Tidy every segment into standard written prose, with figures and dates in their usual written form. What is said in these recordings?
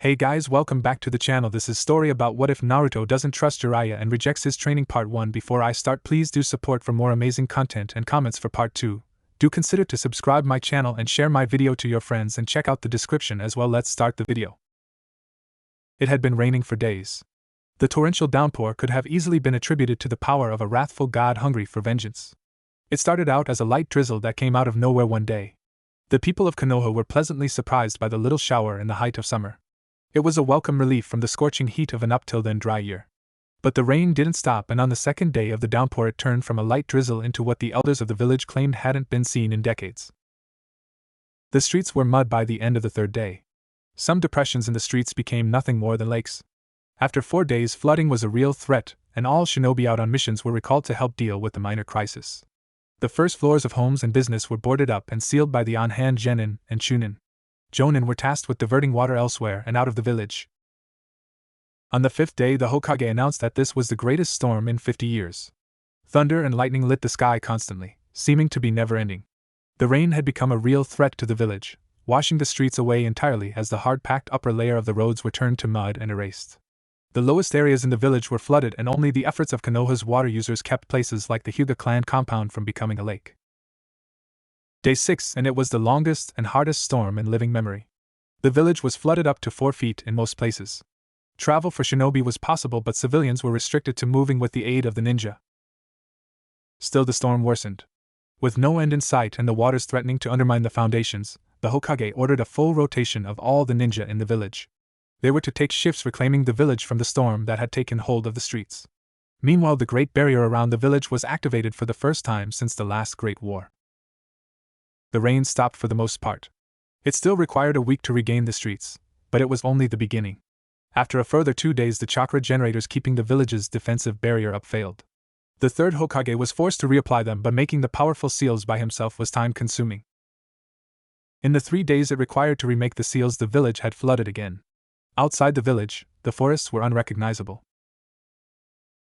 Hey guys, welcome back to the channel. This is story about what if Naruto doesn't trust Jiraiya and rejects his training part 1. Before I start, please do support for more amazing content and comments for part 2. Do consider to subscribe my channel and share my video to your friends and check out the description as well. Let's start the video. It had been raining for days. The torrential downpour could have easily been attributed to the power of a wrathful god hungry for vengeance. It started out as a light drizzle that came out of nowhere one day. The people of Konoha were pleasantly surprised by the little shower in the height of summer. It was a welcome relief from the scorching heat of an up till then dry year. But the rain didn't stop, and on the second day of the downpour it turned from a light drizzle into what the elders of the village claimed hadn't been seen in decades. The streets were mud by the end of the third day. Some depressions in the streets became nothing more than lakes. After 4 days, flooding was a real threat, and all shinobi out on missions were recalled to help deal with the minor crisis. The first floors of homes and business were boarded up and sealed by the on-hand genin and chunin. Jonin were tasked with diverting water elsewhere and out of the village. On the 5th day, the Hokage announced that this was the greatest storm in 50 years. Thunder and lightning lit the sky constantly, seeming to be never-ending. The rain had become a real threat to the village, washing the streets away entirely as the hard-packed upper layer of the roads were turned to mud and erased. The lowest areas in the village were flooded, and only the efforts of Konoha's water users kept places like the Hyuga clan compound from becoming a lake. Day 6, and it was the longest and hardest storm in living memory. The village was flooded up to 4 feet in most places. Travel for shinobi was possible, but civilians were restricted to moving with the aid of the ninja. Still, the storm worsened. With no end in sight and the waters threatening to undermine the foundations, the Hokage ordered a full rotation of all the ninja in the village. They were to take shifts reclaiming the village from the storm that had taken hold of the streets. Meanwhile, the Great Barrier around the village was activated for the first time since the last Great War. The rain stopped for the most part. It still required a week to regain the streets, but it was only the beginning. After a further 2 days, the chakra generators keeping the village's defensive barrier up failed. The third Hokage was forced to reapply them, but making the powerful seals by himself was time-consuming. In the 3 days it required to remake the seals, the village had flooded again. Outside the village, the forests were unrecognizable.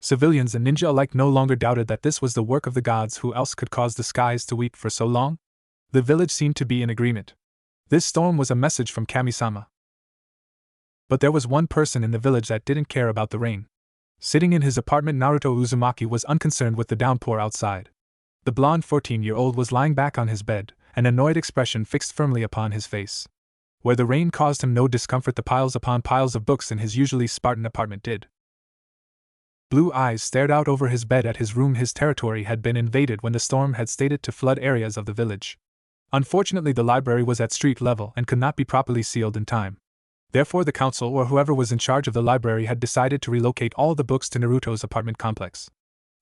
Civilians and ninja alike no longer doubted that this was the work of the gods. Who else could cause the skies to weep for so long? The village seemed to be in agreement. This storm was a message from Kami-sama. But there was one person in the village that didn't care about the rain. Sitting in his apartment, Naruto Uzumaki was unconcerned with the downpour outside. The blonde 14-year-old was lying back on his bed, an annoyed expression fixed firmly upon his face. Where the rain caused him no discomfort, the piles upon piles of books in his usually Spartan apartment did. Blue eyes stared out over his bed at his room. His territory had been invaded when the storm had started to flood areas of the village. Unfortunately, the library was at street level and could not be properly sealed in time. Therefore, the council, or whoever was in charge of the library, had decided to relocate all the books to Naruto's apartment complex.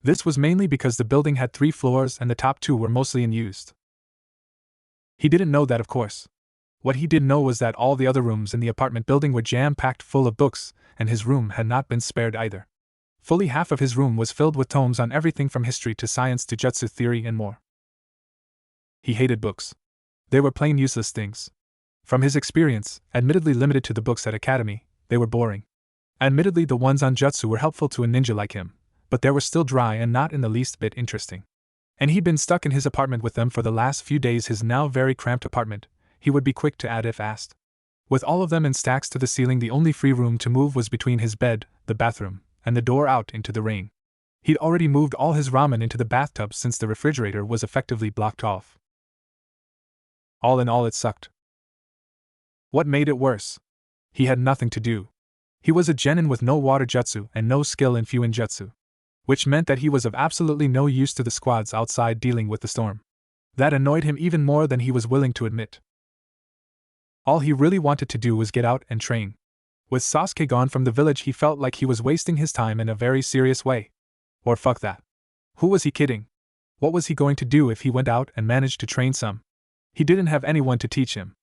This was mainly because the building had 3 floors and the top 2 were mostly unused. He didn't know that, of course. What he did know was that all the other rooms in the apartment building were jam-packed full of books, and his room had not been spared either. Fully half of his room was filled with tomes on everything from history to science to jutsu theory and more. He hated books. They were plain useless things. From his experience, admittedly limited to the books at Academy, they were boring. Admittedly, the ones on jutsu were helpful to a ninja like him, but they were still dry and not in the least bit interesting. And he'd been stuck in his apartment with them for the last few days. His now very cramped apartment, he would be quick to add if asked. With all of them in stacks to the ceiling, the only free room to move was between his bed, the bathroom, and the door out into the rain. He'd already moved all his ramen into the bathtub since the refrigerator was effectively blocked off. All in all, it sucked. What made it worse? He had nothing to do. He was a genin with no water jutsu and no skill in fuin jutsu, which meant that he was of absolutely no use to the squads outside dealing with the storm. That annoyed him even more than he was willing to admit. All he really wanted to do was get out and train. With Sasuke gone from the village, he felt like he was wasting his time in a very serious way. Or fuck that. Who was he kidding? What was he going to do if he went out and managed to train some? He didn't have anyone to teach him.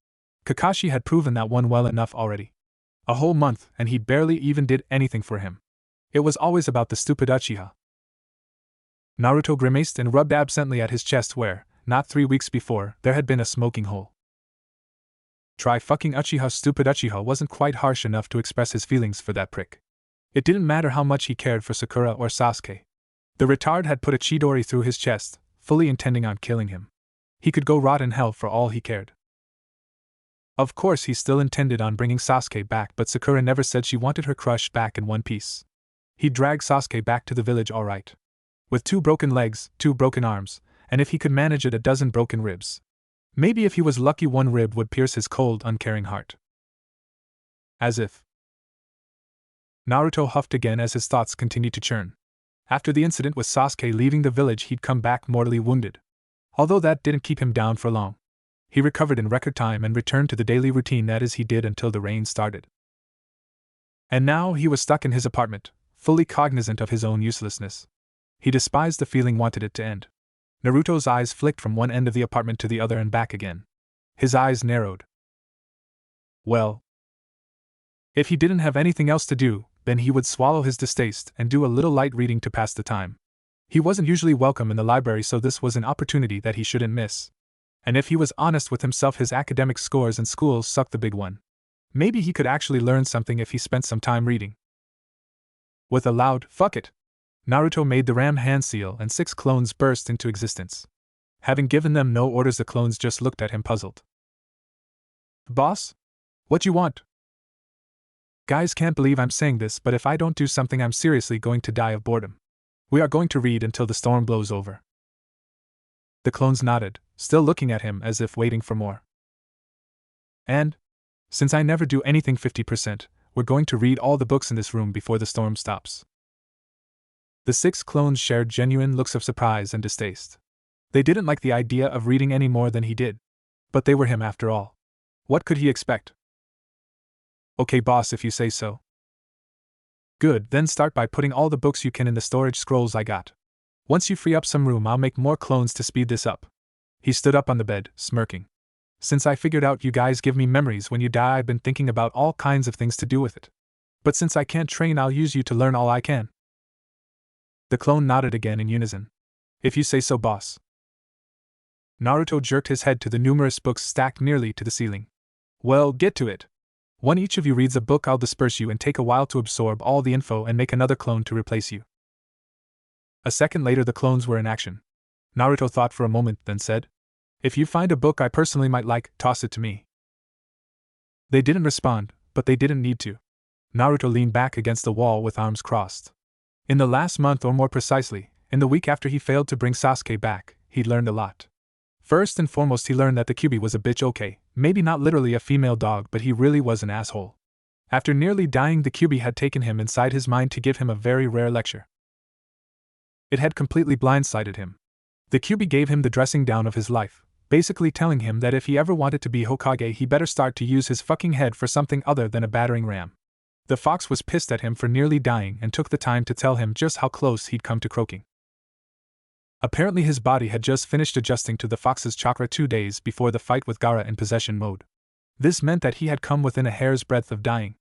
Kakashi had proven that one well enough already. A whole month, and he barely even did anything for him. It was always about the stupid Uchiha. Naruto grimaced and rubbed absently at his chest where, not 3 weeks before, there had been a smoking hole. Try fucking Uchiha. Stupid Uchiha wasn't quite harsh enough to express his feelings for that prick. It didn't matter how much he cared for Sakura or Sasuke. The retard had put a Chidori through his chest, fully intending on killing him. He could go rot in hell for all he cared. Of course, he still intended on bringing Sasuke back, but Sakura never said she wanted her crush back in one piece. He dragged Sasuke back to the village alright. With 2 broken legs, 2 broken arms, and if he could manage it, a dozen broken ribs. Maybe if he was lucky, 1 rib would pierce his cold, uncaring heart. As if. Naruto huffed again as his thoughts continued to churn. After the incident with Sasuke leaving the village, he'd come back mortally wounded. Although that didn't keep him down for long. He recovered in record time and returned to the daily routine, that is, he did until the rain started. And now he was stuck in his apartment, fully cognizant of his own uselessness. He despised the feeling, wanted it to end. Naruto's eyes flicked from one end of the apartment to the other and back again. His eyes narrowed. Well, if he didn't have anything else to do, then he would swallow his distaste and do a little light reading to pass the time. He wasn't usually welcome in the library, so this was an opportunity that he shouldn't miss. And if he was honest with himself, his academic scores in school sucked the big one. Maybe he could actually learn something if he spent some time reading. With a loud "fuck it," Naruto made the ram hand seal and 6 clones burst into existence. Having given them no orders, the clones just looked at him puzzled. Boss? What you want? Guys, can't believe I'm saying this, but if I don't do something, I'm seriously going to die of boredom. We are going to read until the storm blows over. The clones nodded, still looking at him as if waiting for more. And, since I never do anything 50%, we're going to read all the books in this room before the storm stops. The 6 clones shared genuine looks of surprise and distaste. They didn't like the idea of reading any more than he did. But they were him after all. What could he expect? Okay, boss, if you say so. Good, then start by putting all the books you can in the storage scrolls I got. Once you free up some room, I'll make more clones to speed this up. He stood up on the bed, smirking. Since I figured out you guys give me memories when you die, I've been thinking about all kinds of things to do with it. But since I can't train, I'll use you to learn all I can. The clone nodded again in unison. If you say so, boss. Naruto jerked his head to the numerous books stacked nearly to the ceiling. Well, get to it. When each of you reads a book, I'll disperse you and take a while to absorb all the info and make another clone to replace you. A second later, the clones were in action. Naruto thought for a moment, then said, If you find a book I personally might like, toss it to me. They didn't respond, but they didn't need to. Naruto leaned back against the wall with arms crossed. In the last month, or more precisely, in the week after he failed to bring Sasuke back, he'd learned a lot. First and foremost, he learned that the Kyuubi was a bitch. Okay, maybe not literally a female dog, but he really was an asshole. After nearly dying, the Kyuubi had taken him inside his mind to give him a very rare lecture. It had completely blindsided him. The Kyuubi gave him the dressing down of his life, basically telling him that if he ever wanted to be Hokage, he better start to use his fucking head for something other than a battering ram. The fox was pissed at him for nearly dying and took the time to tell him just how close he'd come to croaking. Apparently his body had just finished adjusting to the fox's chakra 2 days before the fight with Gaara in possession mode. This meant that he had come within a hair's breadth of dying.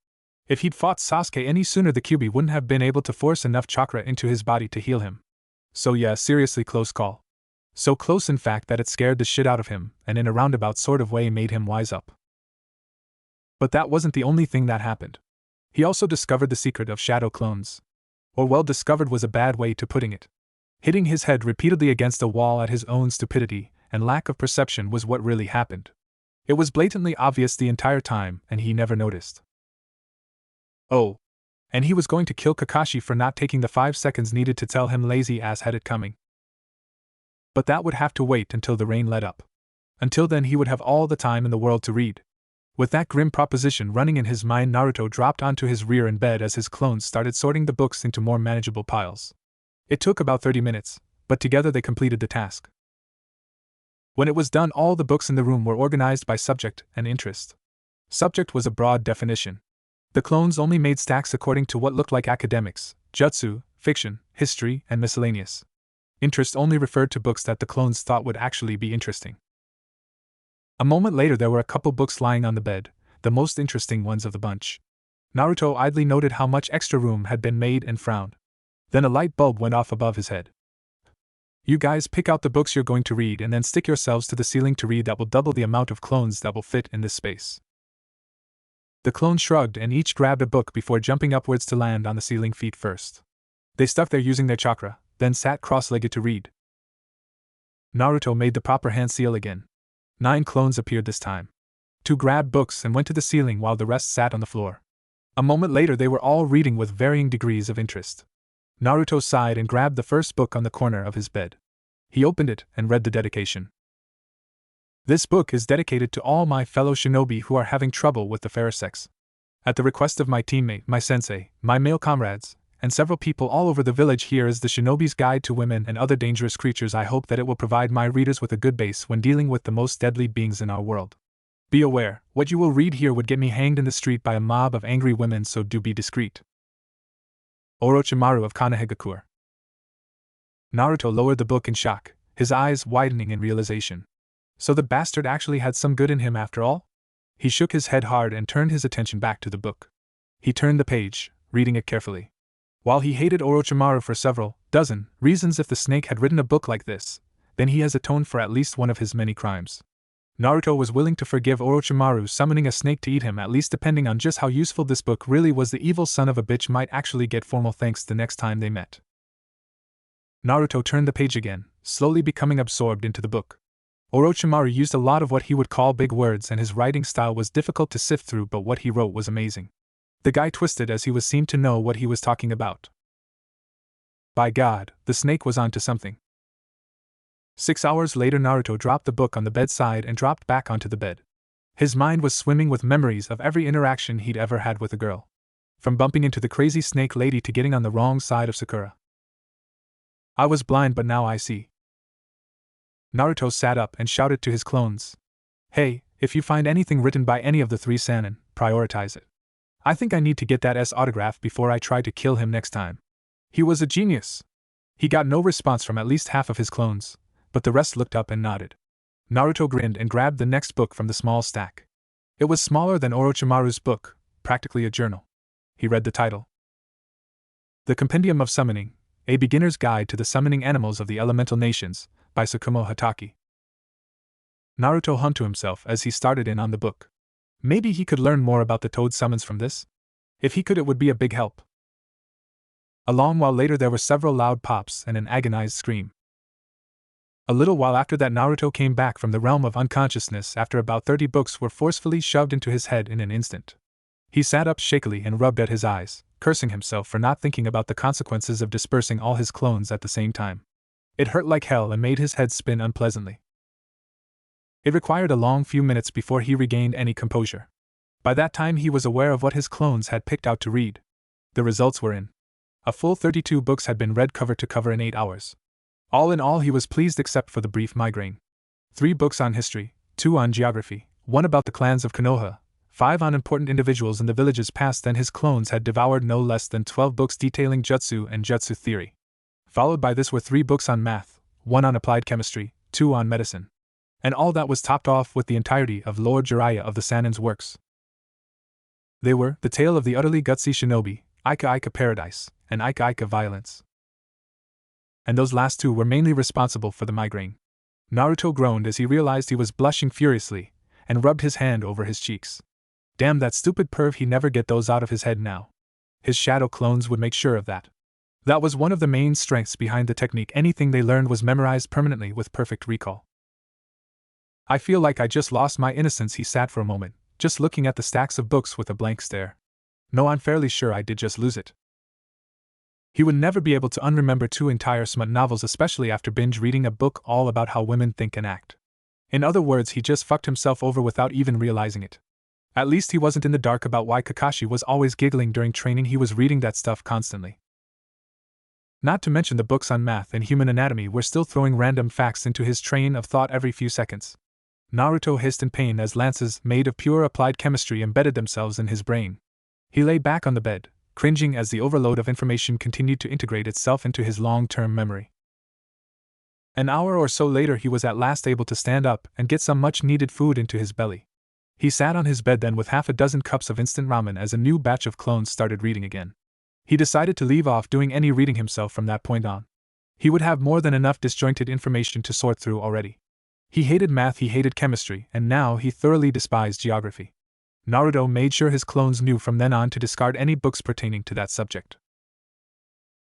If he'd fought Sasuke any sooner, the Kyuubi wouldn't have been able to force enough chakra into his body to heal him. So yeah, seriously close call. So close in fact that it scared the shit out of him, and in a roundabout sort of way made him wise up. But that wasn't the only thing that happened. He also discovered the secret of shadow clones. Or well, discovered was a bad way to putting it. Hitting his head repeatedly against a wall at his own stupidity and lack of perception was what really happened. It was blatantly obvious the entire time, and he never noticed. Oh. And he was going to kill Kakashi for not taking the 5 seconds needed to tell him lazy ass had it coming. But that would have to wait until the rain let up. Until then he would have all the time in the world to read. With that grim proposition running in his mind, Naruto dropped onto his rear in bed as his clones started sorting the books into more manageable piles. It took about 30 minutes, but together they completed the task. When it was done, all the books in the room were organized by subject and interest. Subject was a broad definition. The clones only made stacks according to what looked like academics, jutsu, fiction, history, and miscellaneous. Interest only referred to books that the clones thought would actually be interesting. A moment later there were a couple books lying on the bed, the most interesting ones of the bunch. Naruto idly noted how much extra room had been made and frowned. Then a light bulb went off above his head. You guys pick out the books you're going to read and then stick yourselves to the ceiling to read. That will double the amount of clones that will fit in this space. The clones shrugged and each grabbed a book before jumping upwards to land on the ceiling feet first. They stuck there using their chakra, then sat cross-legged to read. Naruto made the proper hand seal again. 9 clones appeared this time. Two grabbed books and went to the ceiling while the rest sat on the floor. A moment later they were all reading with varying degrees of interest. Naruto sighed and grabbed the first book on the corner of his bed. He opened it and read the dedication. This book is dedicated to all my fellow shinobi who are having trouble with the fairer sex. At the request of my teammate, my sensei, my male comrades, and several people all over the village, here is the Shinobi's Guide to Women and Other Dangerous Creatures. I hope that it will provide my readers with a good base when dealing with the most deadly beings in our world. Be aware, what you will read here would get me hanged in the street by a mob of angry women, so do be discreet. Orochimaru of Konohagakure. Naruto lowered the book in shock, his eyes widening in realization. So the bastard actually had some good in him after all? He shook his head hard and turned his attention back to the book. He turned the page, reading it carefully. While he hated Orochimaru for several dozen reasons, if the snake had written a book like this, then he has atoned for at least one of his many crimes. Naruto was willing to forgive Orochimaru summoning a snake to eat him, at least depending on just how useful this book really was. The evil son of a bitch might actually get formal thanks the next time they met. Naruto turned the page again, slowly becoming absorbed into the book. Orochimaru used a lot of what he would call big words, and his writing style was difficult to sift through, but what he wrote was amazing. The guy twisted as he was seemed to know what he was talking about. By God, the snake was onto something. 6 hours later, Naruto dropped the book on the bedside and dropped back onto the bed. His mind was swimming with memories of every interaction he'd ever had with a girl. From bumping into the crazy snake lady to getting on the wrong side of Sakura. I was blind, but now I see. Naruto sat up and shouted to his clones. Hey, if you find anything written by any of the three Sannin, prioritize it. I think I need to get that S autograph before I try to kill him next time. He was a genius. He got no response from at least half of his clones, but the rest looked up and nodded. Naruto grinned and grabbed the next book from the small stack. It was smaller than Orochimaru's book, practically a journal. He read the title. The Compendium of Summoning, A Beginner's Guide to the Summoning Animals of the Elemental Nations, by Tsukumo Hatake. Naruto hummed to himself as he started in on the book. Maybe he could learn more about the toad summons from this? If he could, it would be a big help. A long while later there were several loud pops and an agonized scream. A little while after that, Naruto came back from the realm of unconsciousness after about 30 books were forcefully shoved into his head in an instant. He sat up shakily and rubbed at his eyes, cursing himself for not thinking about the consequences of dispersing all his clones at the same time. It hurt like hell and made his head spin unpleasantly. It required a long few minutes before he regained any composure. By that time he was aware of what his clones had picked out to read. The results were in. A full 32 books had been read cover to cover in 8 hours. All in all, he was pleased except for the brief migraine. 3 books on history, 2 on geography, 1 about the clans of Konoha, 5 on important individuals in the village's past. Then his clones had devoured no less than 12 books detailing jutsu and jutsu theory. Followed by this were 3 books on math, 1 on applied chemistry, 2 on medicine. And all that was topped off with the entirety of Lord Jiraiya of the Sannin's works. They were The Tale of the Utterly Gutsy Shinobi, Ika Ika Paradise, and Ika Ika Violence. And those last 2 were mainly responsible for the migraine. Naruto groaned as he realized he was blushing furiously, and rubbed his hand over his cheeks. Damn that stupid perv, he never get those out of his head now. His shadow clones would make sure of that. That was one of the main strengths behind the technique. Anything they learned was memorized permanently with perfect recall. I feel like I just lost my innocence. He sat for a moment, just looking at the stacks of books with a blank stare. No, I'm fairly sure I did just lose it. He would never be able to unremember 2 entire smut novels, especially after binge reading a book all about how women think and act. In other words, he just fucked himself over without even realizing it. At least he wasn't in the dark about why Kakashi was always giggling during training. He was reading that stuff constantly. Not to mention the books on math and human anatomy were still throwing random facts into his train of thought every few seconds. Naruto hissed in pain as lances made of pure applied chemistry embedded themselves in his brain. He lay back on the bed, cringing as the overload of information continued to integrate itself into his long-term memory. An hour or so later he was at last able to stand up and get some much-needed food into his belly. He sat on his bed then with half a dozen cups of instant ramen as a new batch of clones started reading again. He decided to leave off doing any reading himself from that point on. He would have more than enough disjointed information to sort through already. He hated math, he hated chemistry, and now he thoroughly despised geography. Naruto made sure his clones knew from then on to discard any books pertaining to that subject.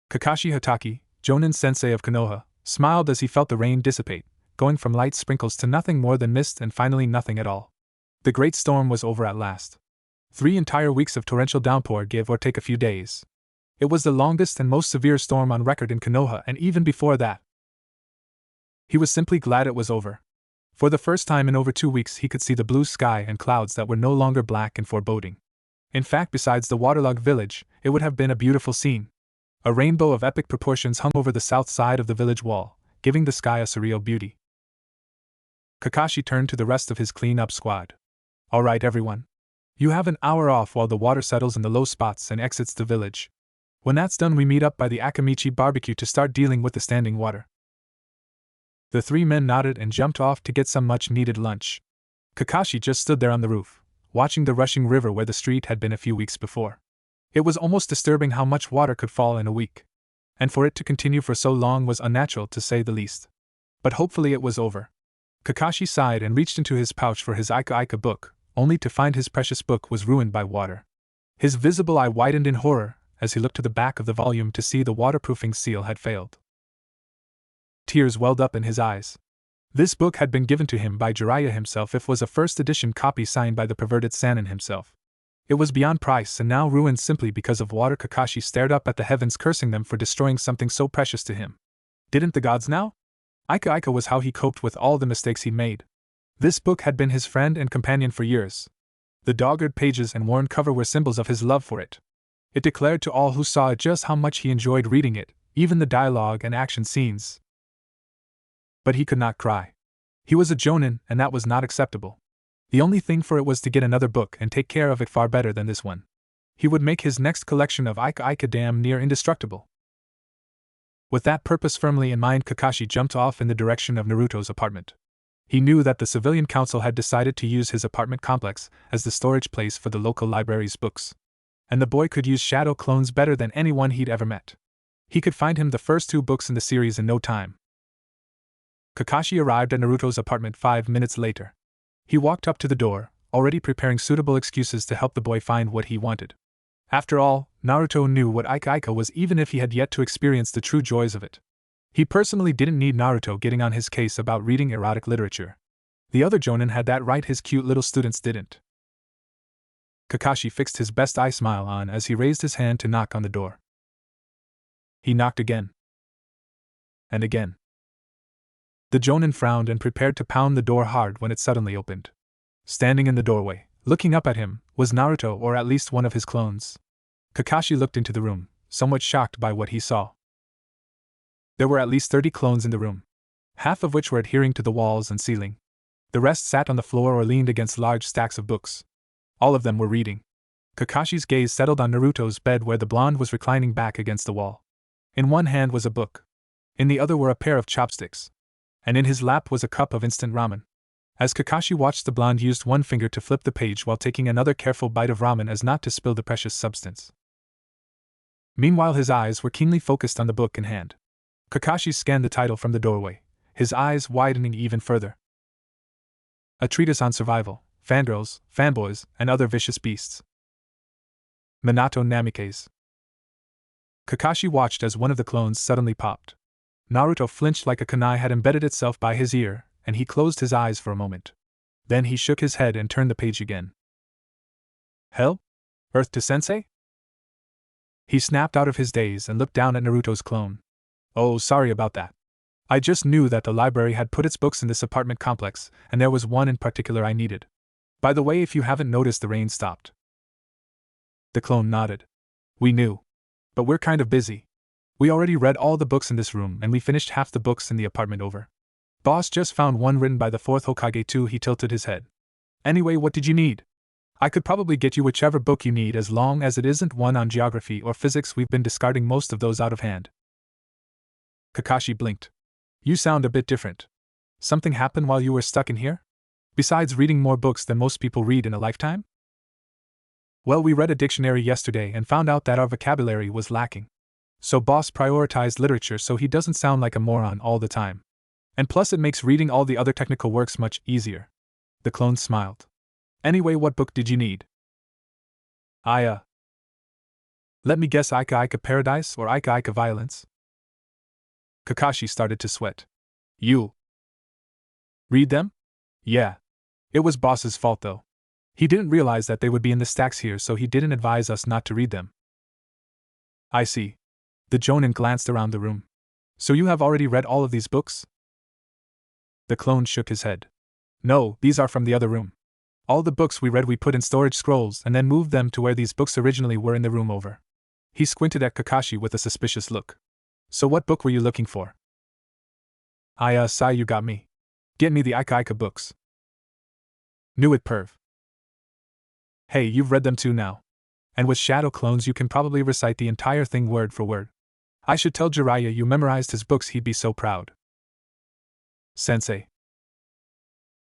Kakashi Hatake, Jonin sensei of Konoha, smiled as he felt the rain dissipate, going from light sprinkles to nothing more than mist and finally nothing at all. The great storm was over at last. 3 entire weeks of torrential downpour, give or take a few days. It was the longest and most severe storm on record in Konoha, and even before that. He was simply glad it was over. For the first time in over 2 weeks, he could see the blue sky and clouds that were no longer black and foreboding. In fact, besides the waterlogged village, it would have been a beautiful scene. A rainbow of epic proportions hung over the south side of the village wall, giving the sky a surreal beauty. Kakashi turned to the rest of his clean-up squad. "All right, everyone. You have an hour off while the water settles in the low spots and exits the village. When that's done, we meet up by the Akamichi barbecue to start dealing with the standing water." The 3 men nodded and jumped off to get some much-needed lunch. Kakashi just stood there on the roof, watching the rushing river where the street had been a few weeks before. It was almost disturbing how much water could fall in a week. And for it to continue for so long was unnatural, to say the least. But hopefully it was over. Kakashi sighed and reached into his pouch for his Aika Aika book, only to find his precious book was ruined by water. His visible eye widened in horror as he looked to the back of the volume to see the waterproofing seal had failed. Tears welled up in his eyes. This book had been given to him by Jiraiya himself. It was a first edition copy signed by the perverted Sannin himself. It was beyond price and now ruined simply because of water. Kakashi stared up at the heavens, cursing them for destroying something so precious to him. Didn't the gods now? Aika Aika was how he coped with all the mistakes he'd made. This book had been his friend and companion for years. The dog-eared pages and worn cover were symbols of his love for it. It declared to all who saw it just how much he enjoyed reading it, even the dialogue and action scenes. But he could not cry. He was a jonin, and that was not acceptable. The only thing for it was to get another book and take care of it far better than this one. He would make his next collection of Aika Aika damn near indestructible. With that purpose firmly in mind, Kakashi jumped off in the direction of Naruto's apartment. He knew that the civilian council had decided to use his apartment complex as the storage place for the local library's books. And the boy could use shadow clones better than anyone he'd ever met. He could find him the first 2 books in the series in no time. Kakashi arrived at Naruto's apartment 5 minutes later. He walked up to the door, already preparing suitable excuses to help the boy find what he wanted. After all, Naruto knew what Aika Aika was, even if he had yet to experience the true joys of it. He personally didn't need Naruto getting on his case about reading erotic literature. The other jonin had that right, his cute little students didn't. Kakashi fixed his best eye smile on as he raised his hand to knock on the door. He knocked again. And again. The jonin frowned and prepared to pound the door hard when it suddenly opened. Standing in the doorway, looking up at him, was Naruto, or at least one of his clones. Kakashi looked into the room, somewhat shocked by what he saw. There were at least 30 clones in the room, half of which were adhering to the walls and ceiling. The rest sat on the floor or leaned against large stacks of books. All of them were reading. Kakashi's gaze settled on Naruto's bed, where the blonde was reclining back against the wall. In one hand was a book. In the other were a pair of chopsticks. And in his lap was a cup of instant ramen. As Kakashi watched, the blonde used one finger to flip the page while taking another careful bite of ramen as not to spill the precious substance. Meanwhile, his eyes were keenly focused on the book in hand. Kakashi scanned the title from the doorway, his eyes widening even further. A treatise on survival, fangirls, fanboys, and other vicious beasts. Minato Namikaze. Kakashi watched as one of the clones suddenly popped. Naruto flinched like a kunai had embedded itself by his ear, and he closed his eyes for a moment. Then he shook his head and turned the page again. Hell? Earth to Sensei? He snapped out of his daze and looked down at Naruto's clone. Oh, sorry about that. I just knew that the library had put its books in this apartment complex, and there was one in particular I needed. By the way, if you haven't noticed, the rain stopped. The clone nodded. We knew. But we're kind of busy. We already read all the books in this room, and we finished half the books in the apartment over. Boss just found one written by the 4th Hokage too. He tilted his head. Anyway, what did you need? I could probably get you whichever book you need, as long as it isn't one on geography or physics. We've been discarding most of those out of hand. Kakashi blinked. You sound a bit different. Something happened while you were stuck in here? Besides reading more books than most people read in a lifetime? Well, we read a dictionary yesterday and found out that our vocabulary was lacking. So boss prioritized literature so he doesn't sound like a moron all the time. And plus it makes reading all the other technical works much easier. The clone smiled. Anyway, what book did you need? Let me guess, Aika Aika Paradise or Aika Aika Violence? Kakashi started to sweat. You read them? Yeah. It was boss's fault though. He didn't realize that they would be in the stacks here, so he didn't advise us not to read them. I see. The Jonin glanced around the room. So you have already read all of these books? The clone shook his head. No, these are from the other room. All the books we read we put in storage scrolls and then moved them to where these books originally were in the room over. He squinted at Kakashi with a suspicious look. So what book were you looking for? Sai, you got me. Get me the Ika Ika books. Knew it, perv. Hey, you've read them too now. And with shadow clones you can probably recite the entire thing word for word. I should tell Jiraiya you memorized his books, he'd be so proud. Sensei.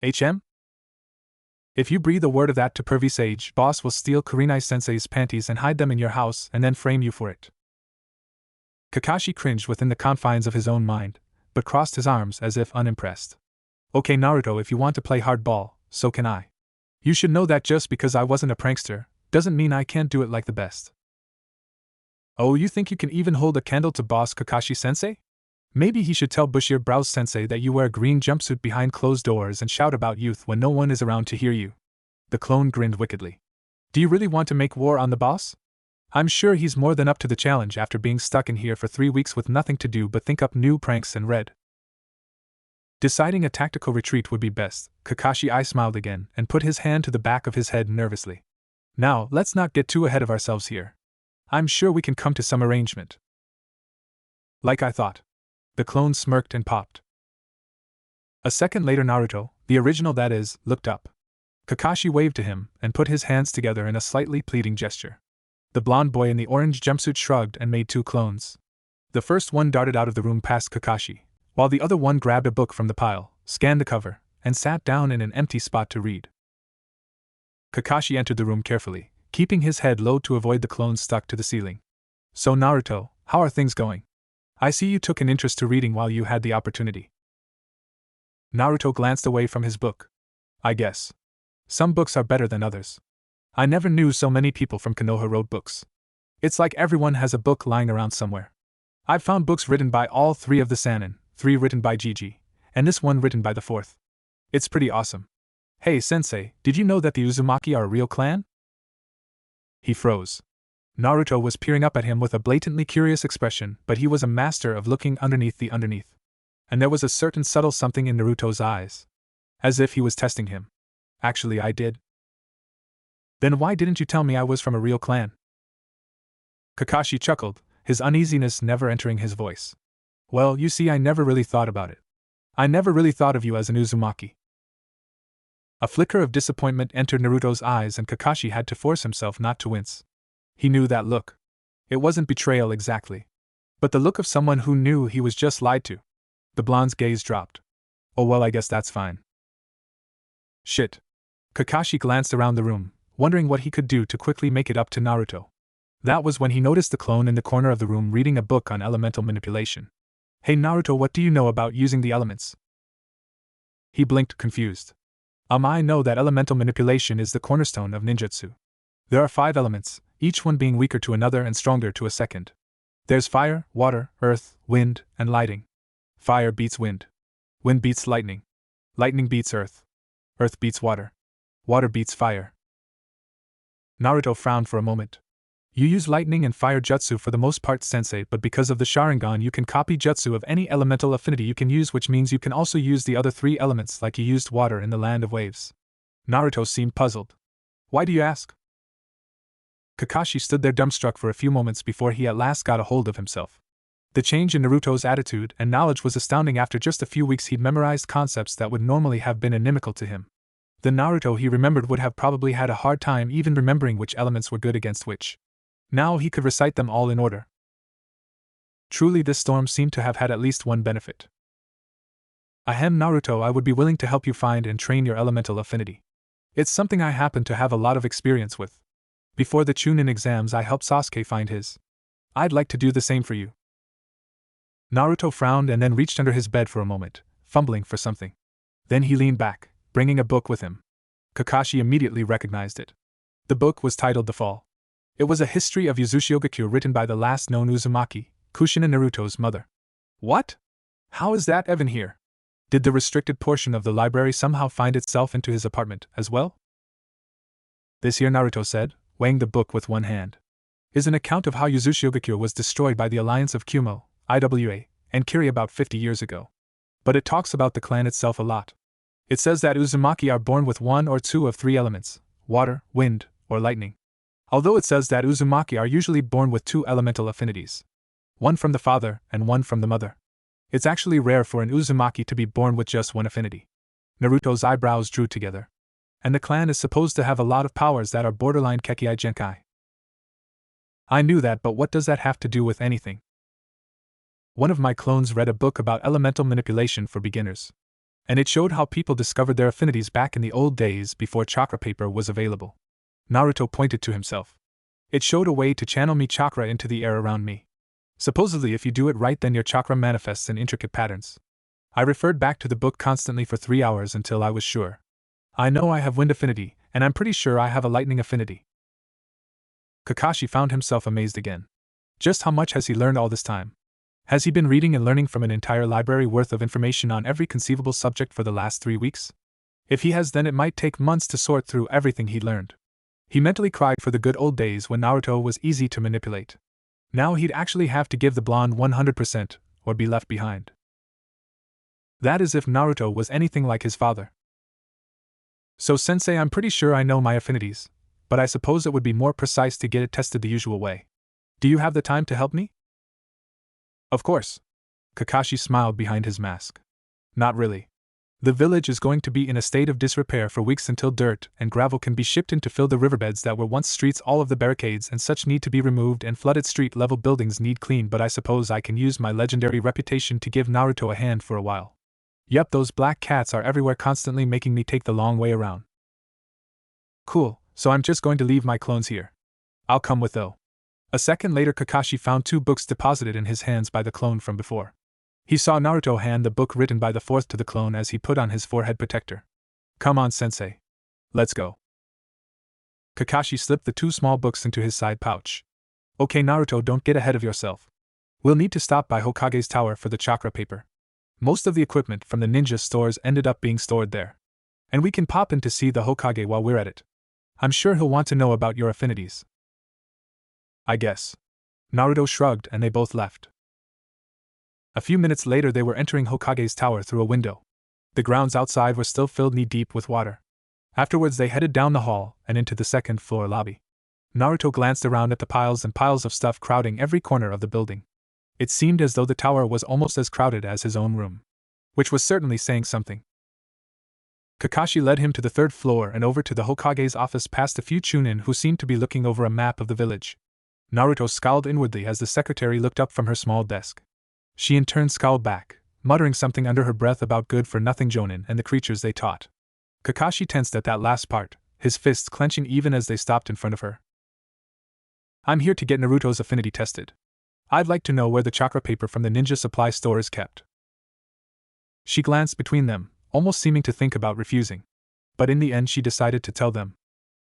HM? If you breathe a word of that to Pervy Sage, boss will steal Kurenai Sensei's panties and hide them in your house and then frame you for it. Kakashi cringed within the confines of his own mind, but crossed his arms as if unimpressed. Okay Naruto, if you want to play hardball, so can I. You should know that just because I wasn't a prankster, doesn't mean I can't do it like the best. Oh, you think you can even hold a candle to boss Kakashi-sensei? Maybe he should tell Bushier Brows Sensei that you wear a green jumpsuit behind closed doors and shout about youth when no one is around to hear you. The clone grinned wickedly. Do you really want to make war on the boss? I'm sure he's more than up to the challenge after being stuck in here for 3 weeks with nothing to do but think up new pranks and read. Deciding a tactical retreat would be best, Kakashi smiled again and put his hand to the back of his head nervously. Now, let's not get too ahead of ourselves here. I'm sure we can come to some arrangement. Like I thought. The clone smirked and popped. A second later Naruto, the original that is, looked up. Kakashi waved to him and put his hands together in a slightly pleading gesture. The blonde boy in the orange jumpsuit shrugged and made 2 clones. The first one darted out of the room past Kakashi, while the other one grabbed a book from the pile, scanned the cover, and sat down in an empty spot to read. Kakashi entered the room carefully, keeping his head low to avoid the clones stuck to the ceiling. So Naruto, how are things going? I see you took an interest to reading while you had the opportunity. Naruto glanced away from his book. I guess. Some books are better than others. I never knew so many people from Konoha wrote books. It's like everyone has a book lying around somewhere. I've found books written by all 3 of the Sannin, 3 written by Gigi, and this one written by the 4th. It's pretty awesome. Hey sensei, did you know that the Uzumaki are a real clan? He froze. Naruto was peering up at him with a blatantly curious expression, but he was a master of looking underneath the underneath. And there was a certain subtle something in Naruto's eyes. As if he was testing him. Actually, I did. Then why didn't you tell me I was from a real clan? Kakashi chuckled, his uneasiness never entering his voice. Well, you see, I never really thought about it. I never really thought of you as an Uzumaki. A flicker of disappointment entered Naruto's eyes and Kakashi had to force himself not to wince. He knew that look. It wasn't betrayal exactly. But the look of someone who knew he was just lied to. The blonde's gaze dropped. Oh well, I guess that's fine. Shit. Kakashi glanced around the room, wondering what he could do to quickly make it up to Naruto. That was when he noticed the clone in the corner of the room reading a book on elemental manipulation. Hey Naruto, what do you know about using the elements? He blinked, confused. I know that elemental manipulation is the cornerstone of ninjutsu. There are 5 elements, each one being weaker to another and stronger to a second. There's fire, water, earth, wind, and lighting. Fire beats wind. Wind beats lightning. Lightning beats earth. Earth beats water. Water beats fire. Naruto frowned for a moment. You use lightning and fire jutsu for the most part, sensei, but because of the Sharingan you can copy jutsu of any elemental affinity you can use, which means you can also use the other 3 elements like you used water in the Land of Waves. Naruto seemed puzzled. Why do you ask? Kakashi stood there dumbstruck for a few moments before he at last got a hold of himself. The change in Naruto's attitude and knowledge was astounding. After just a few weeks he'd memorized concepts that would normally have been inimical to him. The Naruto he remembered would have probably had a hard time even remembering which elements were good against which. Now he could recite them all in order. Truly this storm seemed to have had at least one benefit. Ahem Naruto, I would be willing to help you find and train your elemental affinity. It's something I happen to have a lot of experience with. Before the Chunin exams I helped Sasuke find his. I'd like to do the same for you. Naruto frowned and then reached under his bed for a moment, fumbling for something. Then he leaned back, bringing a book with him. Kakashi immediately recognized it. The book was titled The Fall. It was a history of Yuzushiogakure written by the last known Uzumaki, Kushina Naruto's mother. What? How is that even here? Did the restricted portion of the library somehow find itself into his apartment as well? This here, Naruto said, weighing the book with one hand, is an account of how Yuzushiogakure was destroyed by the alliance of Kumo, IWA, and Kiri about 50 years ago. But it talks about the clan itself a lot. It says that Uzumaki are born with one or two of three elements, water, wind, or lightning. Although it says that Uzumaki are usually born with two elemental affinities. One from the father and one from the mother. It's actually rare for an Uzumaki to be born with just one affinity. Naruto's eyebrows drew together. And the clan is supposed to have a lot of powers that are borderline Kekkei Genkai. I knew that, but what does that have to do with anything? One of my clones read a book about elemental manipulation for beginners. And it showed how people discovered their affinities back in the old days before chakra paper was available. Naruto pointed to himself. It showed a way to channel me chakra into the air around me. Supposedly, if you do it right, then your chakra manifests in intricate patterns. I referred back to the book constantly for 3 hours until I was sure. I know I have wind affinity, and I'm pretty sure I have a lightning affinity. Kakashi found himself amazed again. Just how much has he learned all this time? Has he been reading and learning from an entire library worth of information on every conceivable subject for the last 3 weeks? If he has, then it might take months to sort through everything he learned. He mentally cried for the good old days when Naruto was easy to manipulate. Now he'd actually have to give the blonde 100%, or be left behind. That is if Naruto was anything like his father. So sensei, I'm pretty sure I know my affinities, but I suppose it would be more precise to get it tested the usual way. Do you have the time to help me? Of course. Kakashi smiled behind his mask. Not really. The village is going to be in a state of disrepair for weeks until dirt and gravel can be shipped in to fill the riverbeds that were once streets. All of the barricades and such need to be removed, and flooded street-level buildings need cleaned, but I suppose I can use my legendary reputation to give Naruto a hand for a while. Yep, those black cats are everywhere, constantly making me take the long way around. Cool, so I'm just going to leave my clones here. I'll come with though. A second later, Kakashi found 2 books deposited in his hands by the clone from before. He saw Naruto hand the book written by the 4th to the clone as he put on his forehead protector. Come on, sensei. Let's go. Kakashi slipped the 2 small books into his side pouch. Okay, Naruto, don't get ahead of yourself. We'll need to stop by Hokage's tower for the chakra paper. Most of the equipment from the ninja stores ended up being stored there. And we can pop in to see the Hokage while we're at it. I'm sure he'll want to know about your affinities. I guess. Naruto shrugged and they both left. A few minutes later, they were entering Hokage's tower through a window. The grounds outside were still filled knee-deep with water. Afterwards, they headed down the hall and into the second-floor lobby. Naruto glanced around at the piles and piles of stuff crowding every corner of the building. It seemed as though the tower was almost as crowded as his own room. Which was certainly saying something. Kakashi led him to the 3rd floor and over to the Hokage's office past a few chunin who seemed to be looking over a map of the village. Naruto scowled inwardly as the secretary looked up from her small desk. She in turn scowled back, muttering something under her breath about good-for-nothing jonin and the creatures they taught. Kakashi tensed at that last part, his fists clenching even as they stopped in front of her. I'm here to get Naruto's affinity tested. I'd like to know where the chakra paper from the ninja supply store is kept. She glanced between them, almost seeming to think about refusing. But in the end she decided to tell them.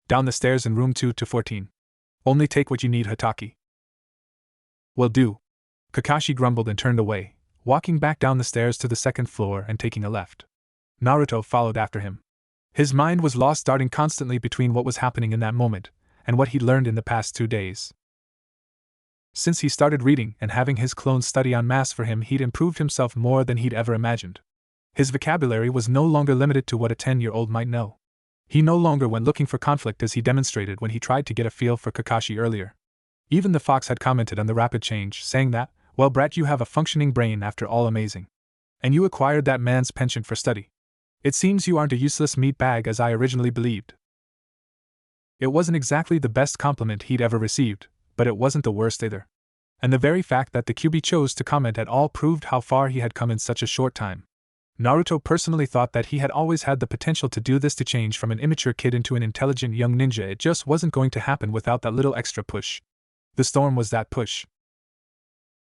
Down the stairs in room 2 to 14. Only take what you need, Hataki. Will do. Kakashi grumbled and turned away, walking back down the stairs to the 2nd floor and taking a left. Naruto followed after him. His mind was lost, darting constantly between what was happening in that moment and what he'd learned in the past 2 days. Since he started reading and having his clones study en masse for him, he'd improved himself more than he'd ever imagined. His vocabulary was no longer limited to what a 10-year-old might know. He no longer went looking for conflict as he demonstrated when he tried to get a feel for Kakashi earlier. Even the fox had commented on the rapid change, saying that, well, brat, you have a functioning brain after all, amazing. And you acquired that man's penchant for study. It seems you aren't a useless meat bag as I originally believed. It wasn't exactly the best compliment he'd ever received, but it wasn't the worst either. And the very fact that the QB chose to comment at all proved how far he had come in such a short time. Naruto personally thought that he had always had the potential to do this, to change from an immature kid into an intelligent young ninja. It just wasn't going to happen without that little extra push. The storm was that push.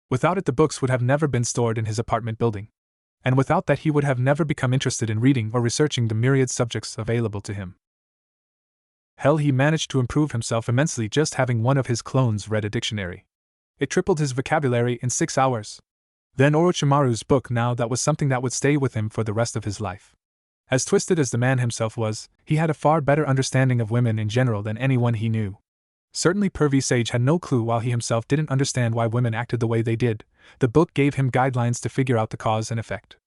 Without it, the books would have never been stored in his apartment building. And without that, he would have never become interested in reading or researching the myriad subjects available to him. Hell, he managed to improve himself immensely just having one of his clones read a dictionary. It tripled his vocabulary in 6 hours. Then Orochimaru's book, now that was something that would stay with him for the rest of his life. As twisted as the man himself was, he had a far better understanding of women in general than anyone he knew. Certainly Pervy Sage had no clue while he himself didn't understand why women acted the way they did. The book gave him guidelines to figure out the cause and effect.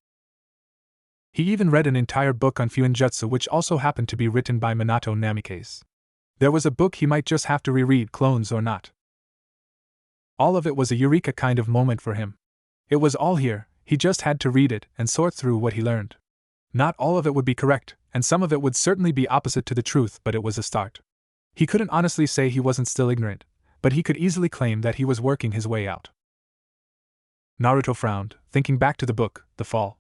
He even read an entire book on Fuinjutsu which also happened to be written by Minato Namikaze. There was a book he might just have to reread, clones or not. All of it was a eureka kind of moment for him. It was all here, he just had to read it and sort through what he learned. Not all of it would be correct, and some of it would certainly be opposite to the truth, but it was a start. He couldn't honestly say he wasn't still ignorant, but he could easily claim that he was working his way out. Naruto frowned, thinking back to the book, The Fall.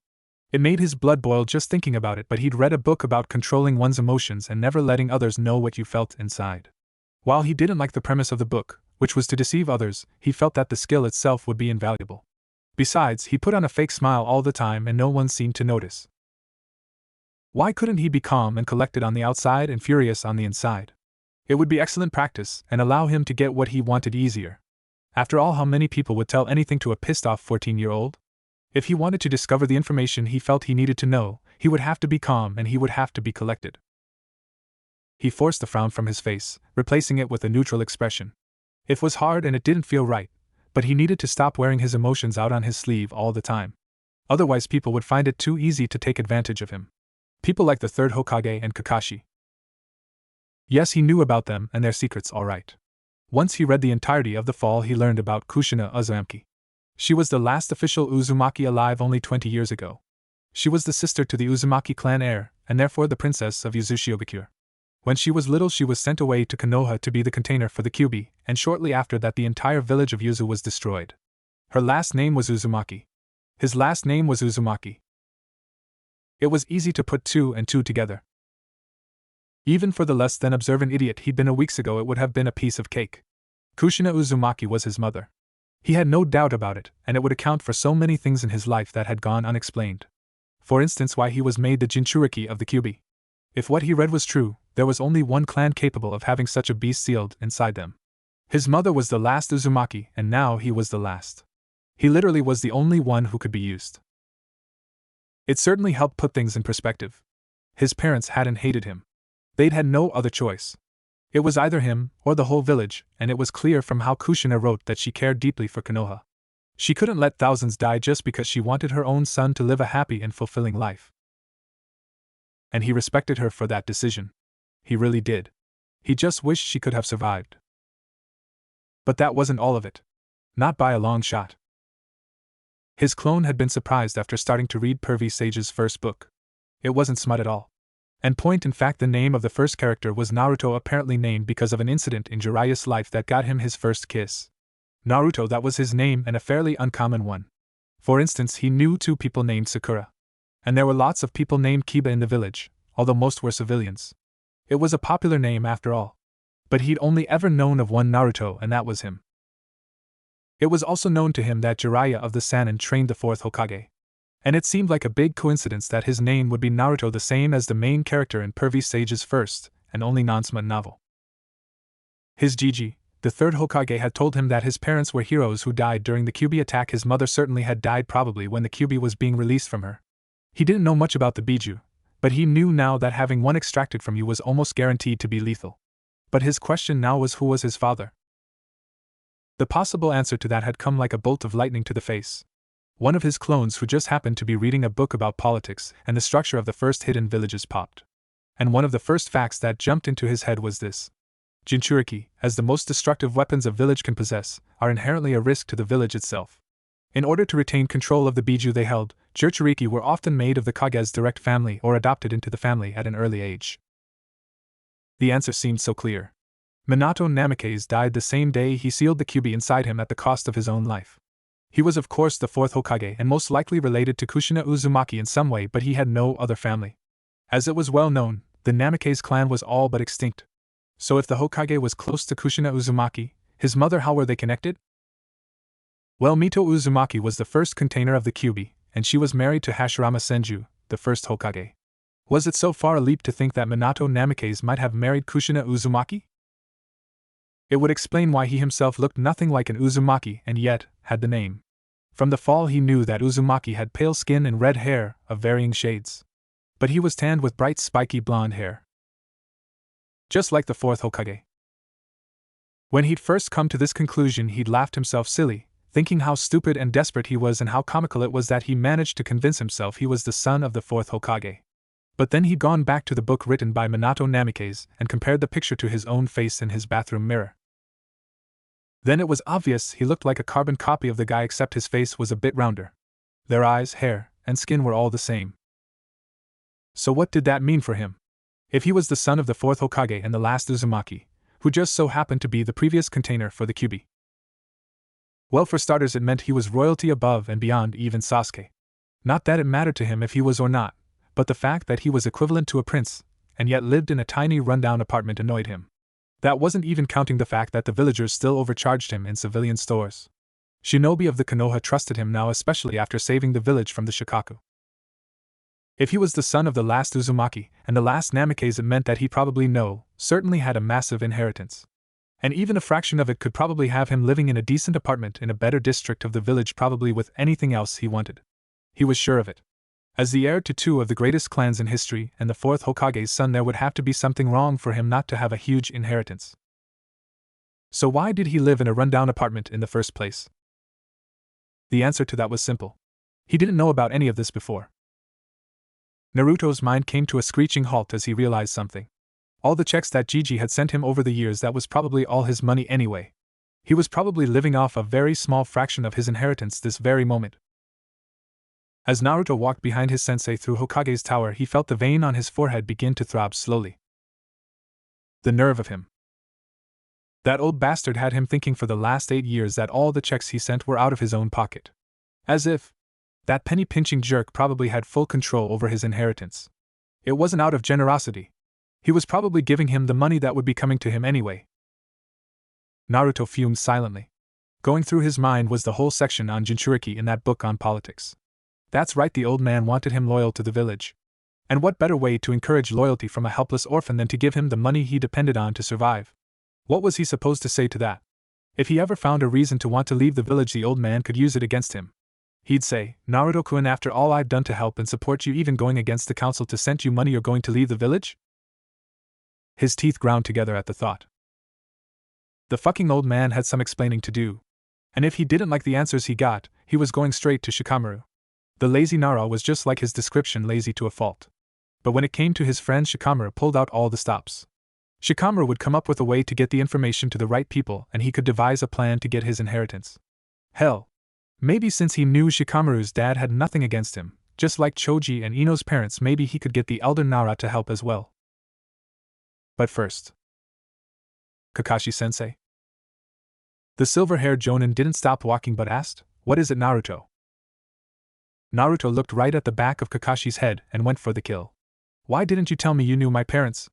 It made his blood boil just thinking about it, but he'd read a book about controlling one's emotions and never letting others know what you felt inside. While he didn't like the premise of the book, which was to deceive others, he felt that the skill itself would be invaluable. Besides, he put on a fake smile all the time and no one seemed to notice. Why couldn't he be calm and collected on the outside and furious on the inside? It would be excellent practice and allow him to get what he wanted easier. After all, how many people would tell anything to a pissed-off 14-year-old? If he wanted to discover the information he felt he needed to know, he would have to be calm and he would have to be collected. He forced the frown from his face, replacing it with a neutral expression. It was hard and it didn't feel right, but he needed to stop wearing his emotions out on his sleeve all the time. Otherwise people would find it too easy to take advantage of him. People like the third Hokage and Kakashi. Yes, he knew about them and their secrets all right. Once he read the entirety of The Fall, he learned about Kushina Uzumaki. She was the last official Uzumaki alive only 20 years ago. She was the sister to the Uzumaki clan heir, and therefore the princess of Yuzushiogakure. When she was little she was sent away to Konoha to be the container for the Kyuubi, and shortly after that the entire village of Yuzu was destroyed. Her last name was Uzumaki. His last name was Uzumaki. It was easy to put two and two together. Even for the less than observant idiot he'd been a weeks ago, it would have been a piece of cake. Kushina Uzumaki was his mother. He had no doubt about it, and it would account for so many things in his life that had gone unexplained. For instance, why he was made the Jinchuriki of the Kyuubi. If what he read was true, there was only one clan capable of having such a beast sealed inside them. His mother was the last Uzumaki, and now he was the last. He literally was the only one who could be used. It certainly helped put things in perspective. His parents hadn't hated him. They'd had no other choice. It was either him, or the whole village, and it was clear from how Kushina wrote that she cared deeply for Konoha. She couldn't let thousands die just because she wanted her own son to live a happy and fulfilling life. And he respected her for that decision. He really did. He just wished she could have survived. But that wasn't all of it. Not by a long shot. His clone had been surprised after starting to read Pervy Sage's first book. It wasn't smut at all. And point in fact, the name of the first character was Naruto, apparently named because of an incident in Jiraiya's life that got him his first kiss. Naruto, that was his name, and a fairly uncommon one. For instance, he knew 2 people named Sakura. And there were lots of people named Kiba in the village, although most were civilians. It was a popular name after all. But he'd only ever known of one Naruto, and that was him. It was also known to him that Jiraiya of the Sannin trained the 4th Hokage. And it seemed like a big coincidence that his name would be Naruto, the same as the main character in Pervy Sage's first and only non-smut novel. His Gigi, the 3rd Hokage, had told him that his parents were heroes who died during the Kyuubi attack. His mother certainly had died, probably when the Kyuubi was being released from her. He didn't know much about the Biju, but he knew now that having one extracted from you was almost guaranteed to be lethal. But his question now was, who was his father? The possible answer to that had come like a bolt of lightning to the face. One of his clones who just happened to be reading a book about politics and the structure of the first hidden villages popped. And one of the first facts that jumped into his head was this. Jinchuriki, as the most destructive weapons a village can possess, are inherently a risk to the village itself. In order to retain control of the Biju they held, Jinchuriki were often made of the Kage's direct family or adopted into the family at an early age. The answer seemed so clear. Minato Namikaze died the same day he sealed the Kyuubi inside him at the cost of his own life. He was of course the 4th Hokage and most likely related to Kushina Uzumaki in some way, but he had no other family. As it was well known, the Namikaze clan was all but extinct. So if the Hokage was close to Kushina Uzumaki, his mother, how were they connected? Well, Mito Uzumaki was the first container of the Kyuubi, and she was married to Hashirama Senju, the 1st Hokage. Was it so far a leap to think that Minato Namikaze might have married Kushina Uzumaki? It would explain why he himself looked nothing like an Uzumaki and yet had the name. From the Fall he knew that Uzumaki had pale skin and red hair of varying shades. But he was tanned with bright spiky blonde hair. Just like the fourth Hokage. When he'd first come to this conclusion, he'd laughed himself silly, thinking how stupid and desperate he was and how comical it was that he managed to convince himself he was the son of the fourth Hokage. But then he'd gone back to the book written by Minato Namikaze and compared the picture to his own face in his bathroom mirror. Then it was obvious he looked like a carbon copy of the guy, except his face was a bit rounder. Their eyes, hair, and skin were all the same. So what did that mean for him? If he was the son of the fourth Hokage and the last Uzumaki, who just so happened to be the previous container for the Kyuubi. Well, for starters, it meant he was royalty above and beyond even Sasuke. Not that it mattered to him if he was or not, but the fact that he was equivalent to a prince, and yet lived in a tiny rundown apartment, annoyed him. That wasn't even counting the fact that the villagers still overcharged him in civilian stores. Shinobi of the Konoha trusted him now, especially after saving the village from the Shikaku. If he was the son of the last Uzumaki and the last Namikaze, it meant that he certainly had a massive inheritance. And even a fraction of it could probably have him living in a decent apartment in a better district of the village, probably with anything else he wanted. He was sure of it. As the heir to two of the greatest clans in history and the fourth Hokage's son, there would have to be something wrong for him not to have a huge inheritance. So why did he live in a rundown apartment in the first place? The answer to that was simple. He didn't know about any of this before. Naruto's mind came to a screeching halt as he realized something. All the checks that Gigi had sent him over the years, that was probably all his money anyway. He was probably living off a very small fraction of his inheritance this very moment. As Naruto walked behind his sensei through Hokage's tower, he felt the vein on his forehead begin to throb slowly. The nerve of him. That old bastard had him thinking for the last 8 years that all the checks he sent were out of his own pocket. As if that penny-pinching jerk probably had full control over his inheritance. It wasn't out of generosity. He was probably giving him the money that would be coming to him anyway. Naruto fumed silently. Going through his mind was the whole section on Jinchuriki in that book on politics. That's right, the old man wanted him loyal to the village. And what better way to encourage loyalty from a helpless orphan than to give him the money he depended on to survive? What was he supposed to say to that? If he ever found a reason to want to leave the village, the old man could use it against him. He'd say, "Naruto-kun, after all I've done to help and support you, even going against the council to send you money, you're going to leave the village?" His teeth ground together at the thought. The fucking old man had some explaining to do. And if he didn't like the answers he got, he was going straight to Shikamaru. The lazy Nara was just like his description, lazy to a fault. But when it came to his friend, Shikamaru pulled out all the stops. Shikamaru would come up with a way to get the information to the right people, and he could devise a plan to get his inheritance. Hell, maybe since he knew Shikamaru's dad had nothing against him, just like Choji and Ino's parents, maybe he could get the elder Nara to help as well. But first, Kakashi-sensei? The silver-haired Jonin didn't stop walking but asked, "What is it, Naruto?" Naruto looked right at the back of Kakashi's head and went for the kill. "Why didn't you tell me you knew my parents?"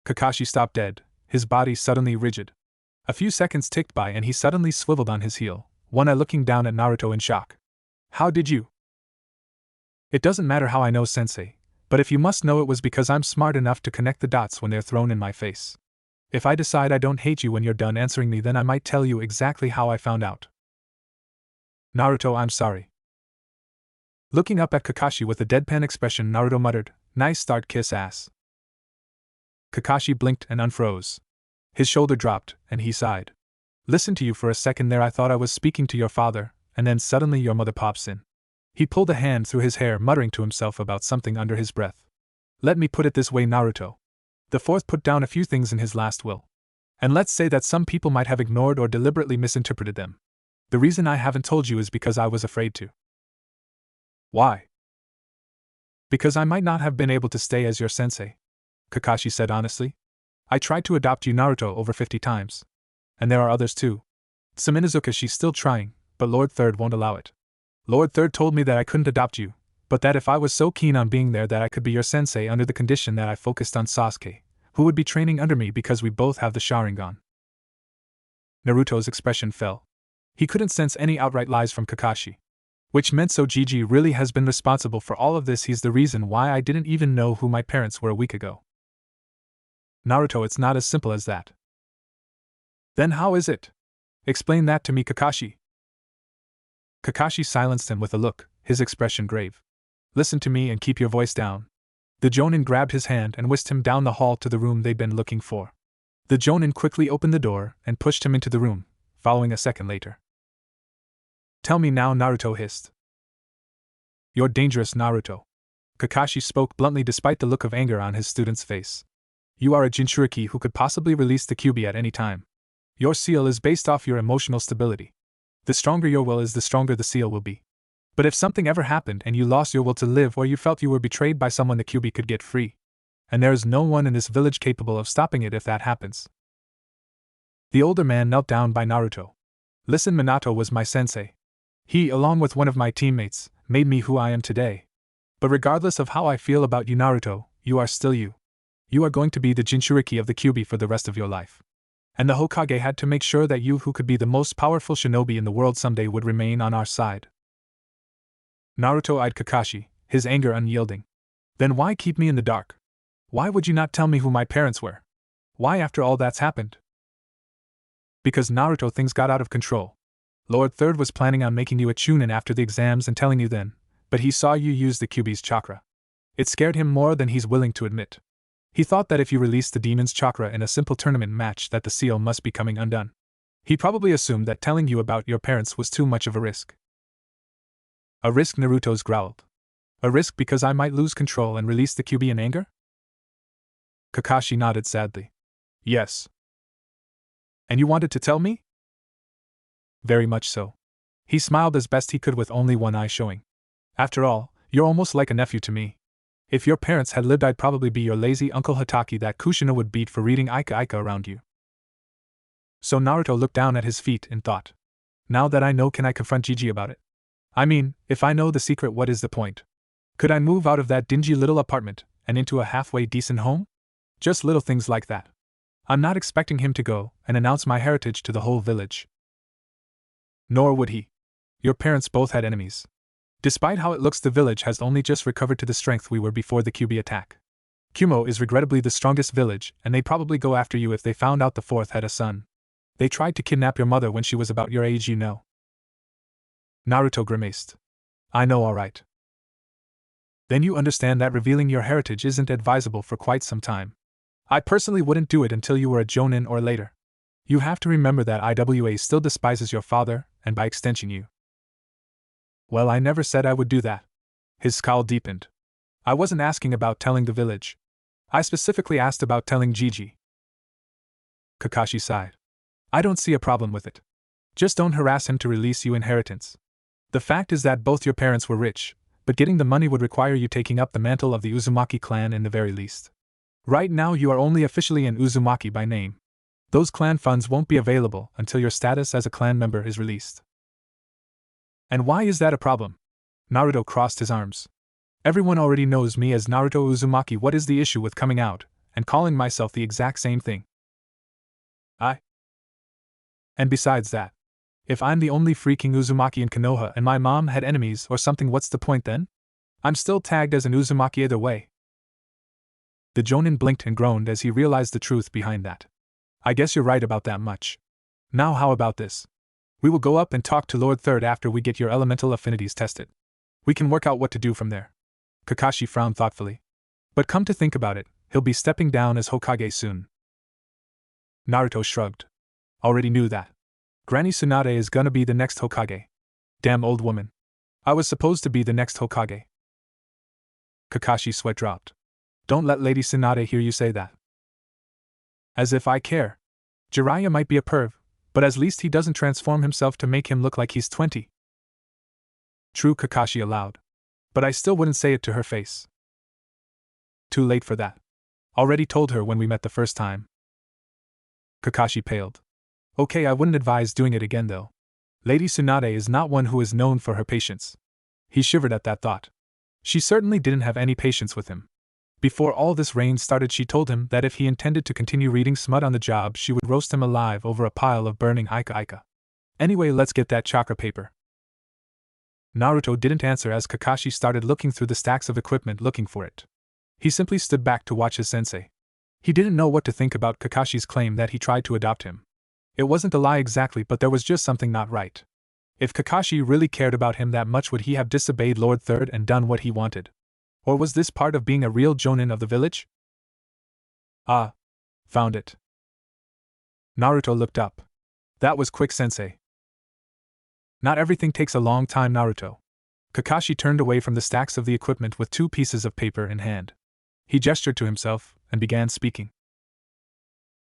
Kakashi stopped dead, his body suddenly rigid. A few seconds ticked by and he suddenly swiveled on his heel, one eye looking down at Naruto in shock. "How did you?" "It doesn't matter how I know, sensei, but if you must know, it was because I'm smart enough to connect the dots when they're thrown in my face. If I decide I don't hate you when you're done answering me, then I might tell you exactly how I found out." "Naruto, I'm sorry." Looking up at Kakashi with a deadpan expression, Naruto muttered, "Nice start, kiss ass." Kakashi blinked and unfroze. His shoulder dropped, and he sighed. "Listen to you for a second there, I thought I was speaking to your father, and then suddenly your mother pops in." He pulled a hand through his hair, muttering to himself about something under his breath. "Let me put it this way, Naruto. The fourth put down a few things in his last will. And let's say that some people might have ignored or deliberately misinterpreted them. The reason I haven't told you is because I was afraid to." "Why?" "Because I might not have been able to stay as your sensei," Kakashi said honestly. "I tried to adopt you, Naruto, over 50 times. And there are others too. Minazuka, she's still trying, but Lord Third won't allow it. Lord Third told me that I couldn't adopt you, but that if I was so keen on being there that I could be your sensei under the condition that I focused on Sasuke, who would be training under me because we both have the Sharingan." Naruto's expression fell. He couldn't sense any outright lies from Kakashi. Which meant, so Gigi really has been responsible for all of this. He's the reason why I didn't even know who my parents were a week ago. "Naruto, it's not as simple as that." "Then how is it? Explain that to me, Kakashi." Kakashi silenced him with a look, his expression grave. Listen to me and keep your voice down. The Jonin grabbed his hand and whisked him down the hall to the room they'd been looking for. The Jonin quickly opened the door and pushed him into the room, following a second later. Tell me now, Naruto hissed. You're dangerous, Naruto. Kakashi spoke bluntly despite the look of anger on his student's face. You are a Jinchuriki who could possibly release the Kyuubi at any time. Your seal is based off your emotional stability. The stronger your will is, the stronger the seal will be. But if something ever happened and you lost your will to live, or you felt you were betrayed by someone, the Kyuubi could get free. And there is no one in this village capable of stopping it if that happens. The older man knelt down by Naruto. Listen, Minato was my sensei. He, along with one of my teammates, made me who I am today. But regardless of how I feel about you, Naruto, you are still you. You are going to be the Jinchuriki of the Kyuubi for the rest of your life. And the Hokage had to make sure that you, who could be the most powerful shinobi in the world someday, would remain on our side. Naruto eyed Kakashi, his anger unyielding. Then why keep me in the dark? Why would you not tell me who my parents were? Why, after all that's happened? Because, Naruto, things got out of control. Lord Third was planning on making you a Chunin after the exams and telling you then, but he saw you use the Kyuubi's chakra. It scared him more than he's willing to admit. He thought that if you released the demon's chakra in a simple tournament match, that the seal must be coming undone. He probably assumed that telling you about your parents was too much of a risk. A risk, Naruto's growled. A risk because I might lose control and release the Kyuubi in anger? Kakashi nodded sadly. Yes. And you wanted to tell me? Very much so. He smiled as best he could with only one eye showing. After all, you're almost like a nephew to me. If your parents had lived, I'd probably be your lazy Uncle Hataki that Kushina would beat for reading Ika Ika around you. So Naruto looked down at his feet and thought. Now that I know, can I confront Gigi about it? I mean, if I know the secret, what is the point? Could I move out of that dingy little apartment and into a halfway decent home? Just little things like that. I'm not expecting him to go and announce my heritage to the whole village. Nor would he. Your parents both had enemies. Despite how it looks, the village has only just recovered to the strength we were before the Kyuubi attack. Kumo is regrettably the strongest village, and they'd probably go after you if they found out the fourth had a son. They tried to kidnap your mother when she was about your age, you know. Naruto grimaced. I know, all right. Then you understand that revealing your heritage isn't advisable for quite some time. I personally wouldn't do it until you were a Jonin or later. You have to remember that IWA still despises your father, and by extension you. Well, I never said I would do that. His scowl deepened. I wasn't asking about telling the village. I specifically asked about telling Gigi. Kakashi sighed. I don't see a problem with it. Just don't harass him to release you inheritance. The fact is that both your parents were rich, but getting the money would require you taking up the mantle of the Uzumaki clan in the very least. Right now you are only officially an Uzumaki by name. Those clan funds won't be available until your status as a clan member is released. And why is that a problem? Naruto crossed his arms. Everyone already knows me as Naruto Uzumaki. What is the issue with coming out and calling myself the exact same thing? And besides that, if I'm the only freaking Uzumaki in Konoha and my mom had enemies or something, what's the point then? I'm still tagged as an Uzumaki either way. The Jonin blinked and groaned as he realized the truth behind that. I guess you're right about that much. Now how about this? We will go up and talk to Lord Third after we get your elemental affinities tested. We can work out what to do from there. Kakashi frowned thoughtfully. But come to think about it, he'll be stepping down as Hokage soon. Naruto shrugged. Already knew that. Granny Tsunade is gonna be the next Hokage. Damn old woman. I was supposed to be the next Hokage. Kakashi's sweat dropped. Don't let Lady Tsunade hear you say that. As if I care. Jiraiya might be a perv, but at least he doesn't transform himself to make him look like he's 20. True, Kakashi allowed. But I still wouldn't say it to her face. Too late for that. Already told her when we met the first time. Kakashi paled. Okay, I wouldn't advise doing it again though. Lady Tsunade is not one who is known for her patience. He shivered at that thought. She certainly didn't have any patience with him. Before all this rain started, she told him that if he intended to continue reading smut on the job, she would roast him alive over a pile of burning Ika Ika. Anyway, let's get that chakra paper. Naruto didn't answer as Kakashi started looking through the stacks of equipment looking for it. He simply stood back to watch his sensei. He didn't know what to think about Kakashi's claim that he tried to adopt him. It wasn't a lie exactly, but there was just something not right. If Kakashi really cared about him that much, would he have disobeyed Lord Third and done what he wanted? Or was this part of being a real jonin of the village? Ah, found it. Naruto looked up. That was quick, sensei. Not everything takes a long time, Naruto. Kakashi turned away from the stacks of the equipment with 2 pieces of paper in hand. He gestured to himself and began speaking.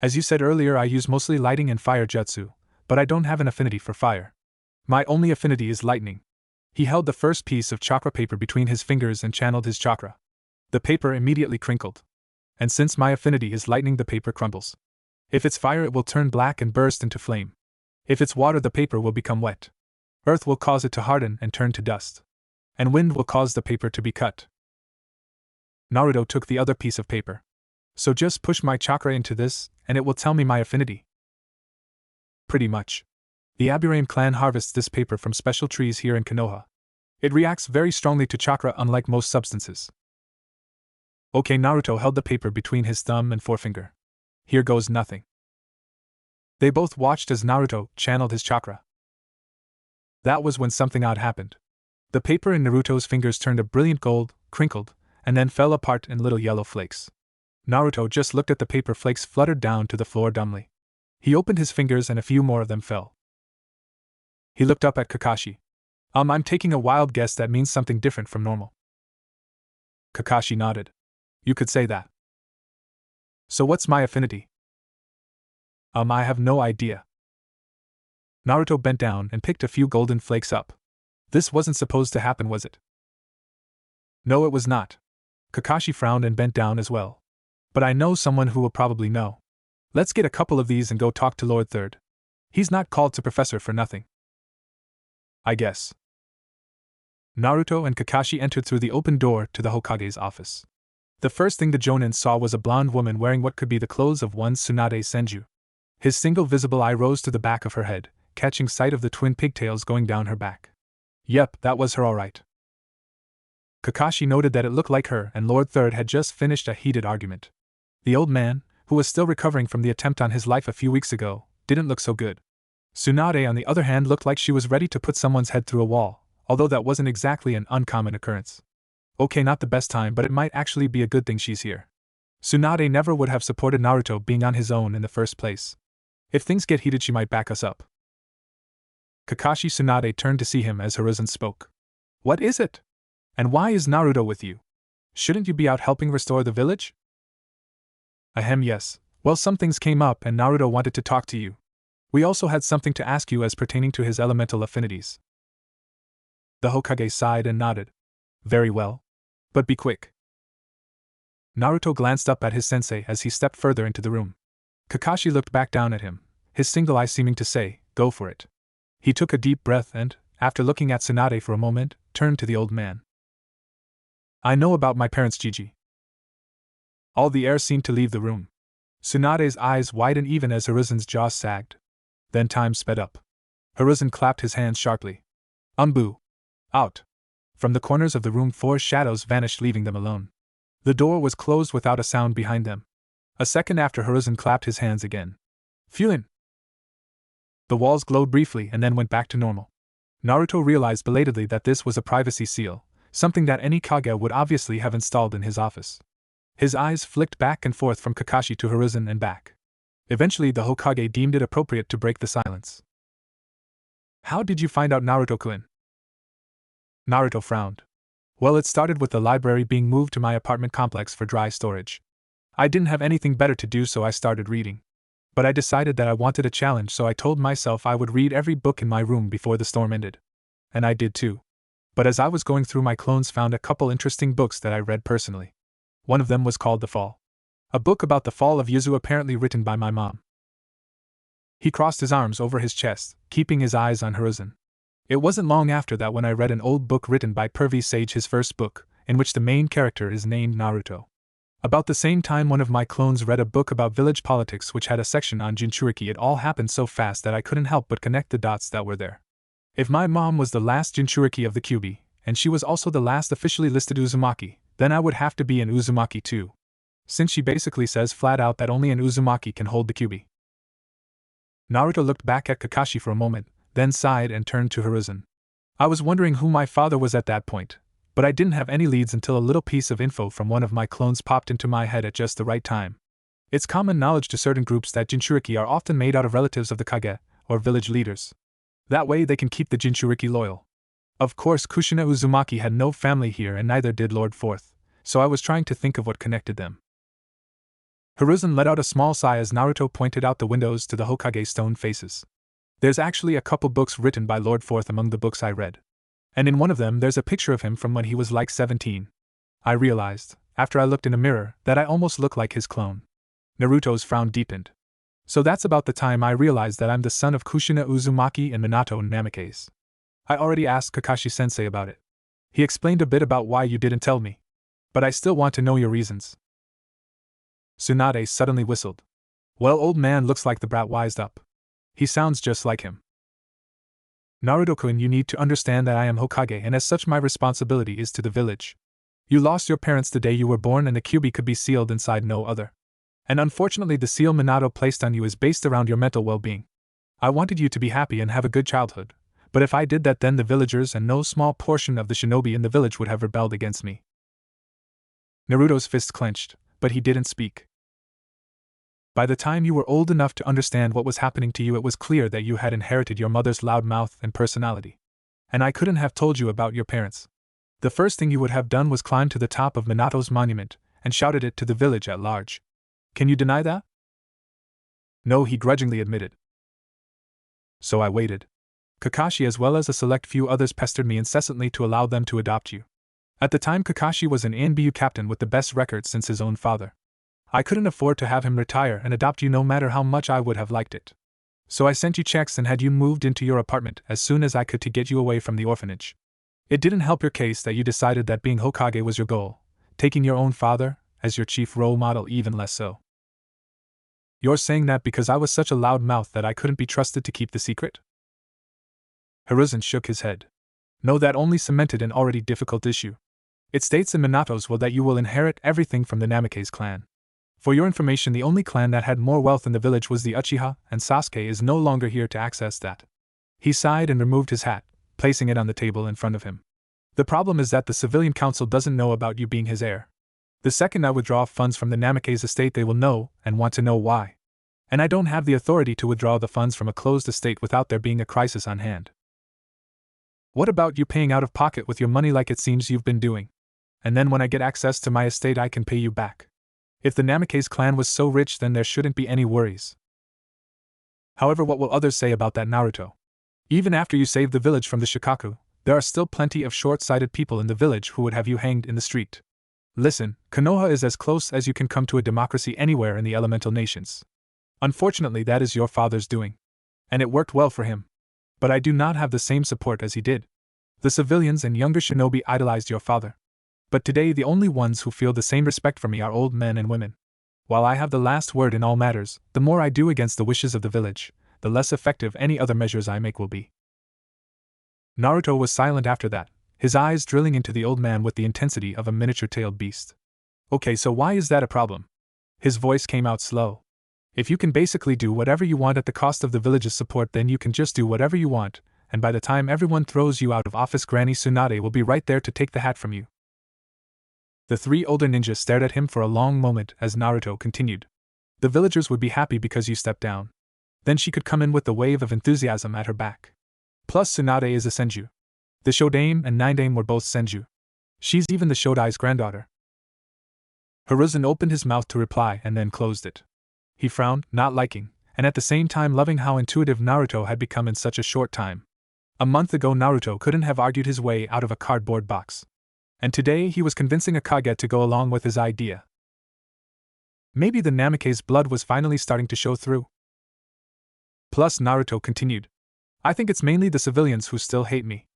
As you said earlier, I use mostly lighting and fire jutsu, but I don't have an affinity for fire. My only affinity is lightning. He held the first piece of chakra paper between his fingers and channeled his chakra. The paper immediately crinkled. And since my affinity is lightning, the paper crumbles. If it's fire, it will turn black and burst into flame. If it's water, the paper will become wet. Earth will cause it to harden and turn to dust. And wind will cause the paper to be cut. Naruto took the other piece of paper. So just push my chakra into this, and it will tell me my affinity. Pretty much. The Aburame clan harvests this paper from special trees here in Konoha. It reacts very strongly to chakra, unlike most substances. Okay, Naruto held the paper between his thumb and forefinger. Here goes nothing. They both watched as Naruto channeled his chakra. That was when something odd happened. The paper in Naruto's fingers turned a brilliant gold, crinkled, and then fell apart in little yellow flakes. Naruto just looked at the paper. Flakes fluttered down to the floor dumbly. He opened his fingers and a few more of them fell. He looked up at Kakashi. I'm taking a wild guess that means something different from normal. Kakashi nodded. You could say that. So what's my affinity? I have no idea. Naruto bent down and picked a few golden flakes up. This wasn't supposed to happen, was it? No, it was not. Kakashi frowned and bent down as well. But I know someone who will probably know. Let's get a couple of these and go talk to Lord Third. He's not called to professor for nothing. I guess. Naruto and Kakashi entered through the open door to the Hokage's office. The first thing the Jonin saw was a blonde woman wearing what could be the clothes of one Tsunade Senju. His single visible eye rose to the back of her head, catching sight of the twin pigtails going down her back. Yep, that was her all right. Kakashi noted that it looked like her and Lord Third had just finished a heated argument. The old man, who was still recovering from the attempt on his life a few weeks ago, didn't look so good. Tsunade, on the other hand, looked like she was ready to put someone's head through a wall, although that wasn't exactly an uncommon occurrence. Okay, not the best time, but it might actually be a good thing she's here. Tsunade never would have supported Naruto being on his own in the first place. If things get heated, she might back us up. Kakashi Tsunade turned to see him as Hiruzen spoke. What is it? And why is Naruto with you? Shouldn't you be out helping restore the village? Ahem, yes. Well, some things came up and Naruto wanted to talk to you. We also had something to ask you as pertaining to his elemental affinities. The Hokage sighed and nodded. Very well. But be quick. Naruto glanced up at his sensei as he stepped further into the room. Kakashi looked back down at him, his single eye seeming to say, go for it. He took a deep breath and, after looking at Tsunade for a moment, turned to the old man. I know about my parents, Gigi. All the air seemed to leave the room. Tsunade's eyes widened even as Hiruzen's jaw sagged. Then time sped up. Hiruzen clapped his hands sharply. Umbu. Out. From the corners of the room 4 shadows vanished, leaving them alone. The door was closed without a sound behind them. A second after, Hiruzen clapped his hands again. Fuin. The walls glowed briefly and then went back to normal. Naruto realized belatedly that this was a privacy seal, something that any Kage would obviously have installed in his office. His eyes flicked back and forth from Kakashi to Hiruzen and back. Eventually, the Hokage deemed it appropriate to break the silence. How did you find out, Naruto-kun? Naruto frowned. Well, it started with the library being moved to my apartment complex for dry storage. I didn't have anything better to do, so I started reading. But I decided that I wanted a challenge, so I told myself I would read every book in my room before the storm ended. And I did too. But as I was going through, my clones found a couple interesting books that I read personally. One of them was called The Fall. A book about the fall of Yuzu, apparently written by my mom. He crossed his arms over his chest, keeping his eyes on Hiruzen. It wasn't long after that when I read an old book written by Pervy Sage, his first book, in which the main character is named Naruto. About the same time, one of my clones read a book about village politics which had a section on Jinchuriki. It all happened so fast that I couldn't help but connect the dots that were there. If my mom was the last Jinchuriki of the Kyuubi, and she was also the last officially listed Uzumaki, then I would have to be an Uzumaki too. Since she basically says flat out that only an Uzumaki can hold the Kyuubi. Naruto looked back at Kakashi for a moment, then sighed and turned to Hiruzen. I was wondering who my father was at that point, but I didn't have any leads until a little piece of info from one of my clones popped into my head at just the right time. It's common knowledge to certain groups that Jinchuriki are often made out of relatives of the Kage, or village leaders. That way they can keep the Jinchuriki loyal. Of course, Kushina Uzumaki had no family here and neither did Lord Forth, so I was trying to think of what connected them. Hiruzen let out a small sigh as Naruto pointed out the windows to the Hokage stone faces. There's actually a couple books written by Lord Forth among the books I read. And in one of them there's a picture of him from when he was like 17. I realized, after I looked in a mirror, that I almost look like his clone. Naruto's frown deepened. So that's about the time I realized that I'm the son of Kushina Uzumaki and Minato Namikaze. I already asked Kakashi-sensei about it. He explained a bit about why you didn't tell me. But I still want to know your reasons. Tsunade suddenly whistled. Well, old man looks like the brat wised up. He sounds just like him. Naruto-kun, you need to understand that I am Hokage and as such my responsibility is to the village. You lost your parents the day you were born and the kyuubi could be sealed inside no other. And unfortunately the seal Minato placed on you is based around your mental well-being. I wanted you to be happy and have a good childhood, but if I did that then the villagers and no small portion of the shinobi in the village would have rebelled against me. Naruto's fist clenched, but he didn't speak. By the time you were old enough to understand what was happening to you, it was clear that you had inherited your mother's loud mouth and personality. And I couldn't have told you about your parents. The first thing you would have done was climb to the top of Minato's monument and shouted it to the village at large. Can you deny that? No, he grudgingly admitted. So I waited. Kakashi as well as a select few others pestered me incessantly to allow them to adopt you. At the time Kakashi was an ANBU captain with the best record since his own father. I couldn't afford to have him retire and adopt you no matter how much I would have liked it. So I sent you checks and had you moved into your apartment as soon as I could to get you away from the orphanage. It didn't help your case that you decided that being Hokage was your goal, taking your own father as your chief role model even less so. You're saying that because I was such a loud mouth that I couldn't be trusted to keep the secret? Hiruzen shook his head. No, that only cemented an already difficult issue. It states in Minato's will that you will inherit everything from the Namikaze clan. For your information, the only clan that had more wealth in the village was the Uchiha, and Sasuke is no longer here to access that. He sighed and removed his hat, placing it on the table in front of him. The problem is that the civilian council doesn't know about you being his heir. The second I withdraw funds from the Namikaze estate, they will know and want to know why. And I don't have the authority to withdraw the funds from a closed estate without there being a crisis on hand. What about you paying out of pocket with your money like it seems you've been doing? And then when I get access to my estate I can pay you back. If the Namikaze clan was so rich then there shouldn't be any worries. However, what will others say about that, Naruto? Even after you save the village from the Shikaku, there are still plenty of short-sighted people in the village who would have you hanged in the street. Listen, Konoha is as close as you can come to a democracy anywhere in the elemental nations. Unfortunately that is your father's doing. And it worked well for him. But I do not have the same support as he did. The civilians and younger shinobi idolized your father. But today the only ones who feel the same respect for me are old men and women. While I have the last word in all matters, the more I do against the wishes of the village, the less effective any other measures I make will be. Naruto was silent after that, his eyes drilling into the old man with the intensity of a miniature-tailed beast. Okay, so why is that a problem? His voice came out slow. If you can basically do whatever you want at the cost of the village's support, then you can just do whatever you want, and by the time everyone throws you out of office, Granny Tsunade will be right there to take the hat from you. The three older ninjas stared at him for a long moment as Naruto continued. The villagers would be happy because you stepped down. Then she could come in with the wave of enthusiasm at her back. Plus Tsunade is a senju. The Shodame and Nindame were both senju. She's even the Shodai's granddaughter. Hiruzen opened his mouth to reply and then closed it. He frowned, not liking, and at the same time loving how intuitive Naruto had become in such a short time. A month ago Naruto couldn't have argued his way out of a cardboard box. And today he was convincing a Kage to go along with his idea. Maybe the Namikaze blood was finally starting to show through. Plus Naruto continued. I think it's mainly the civilians who still hate me.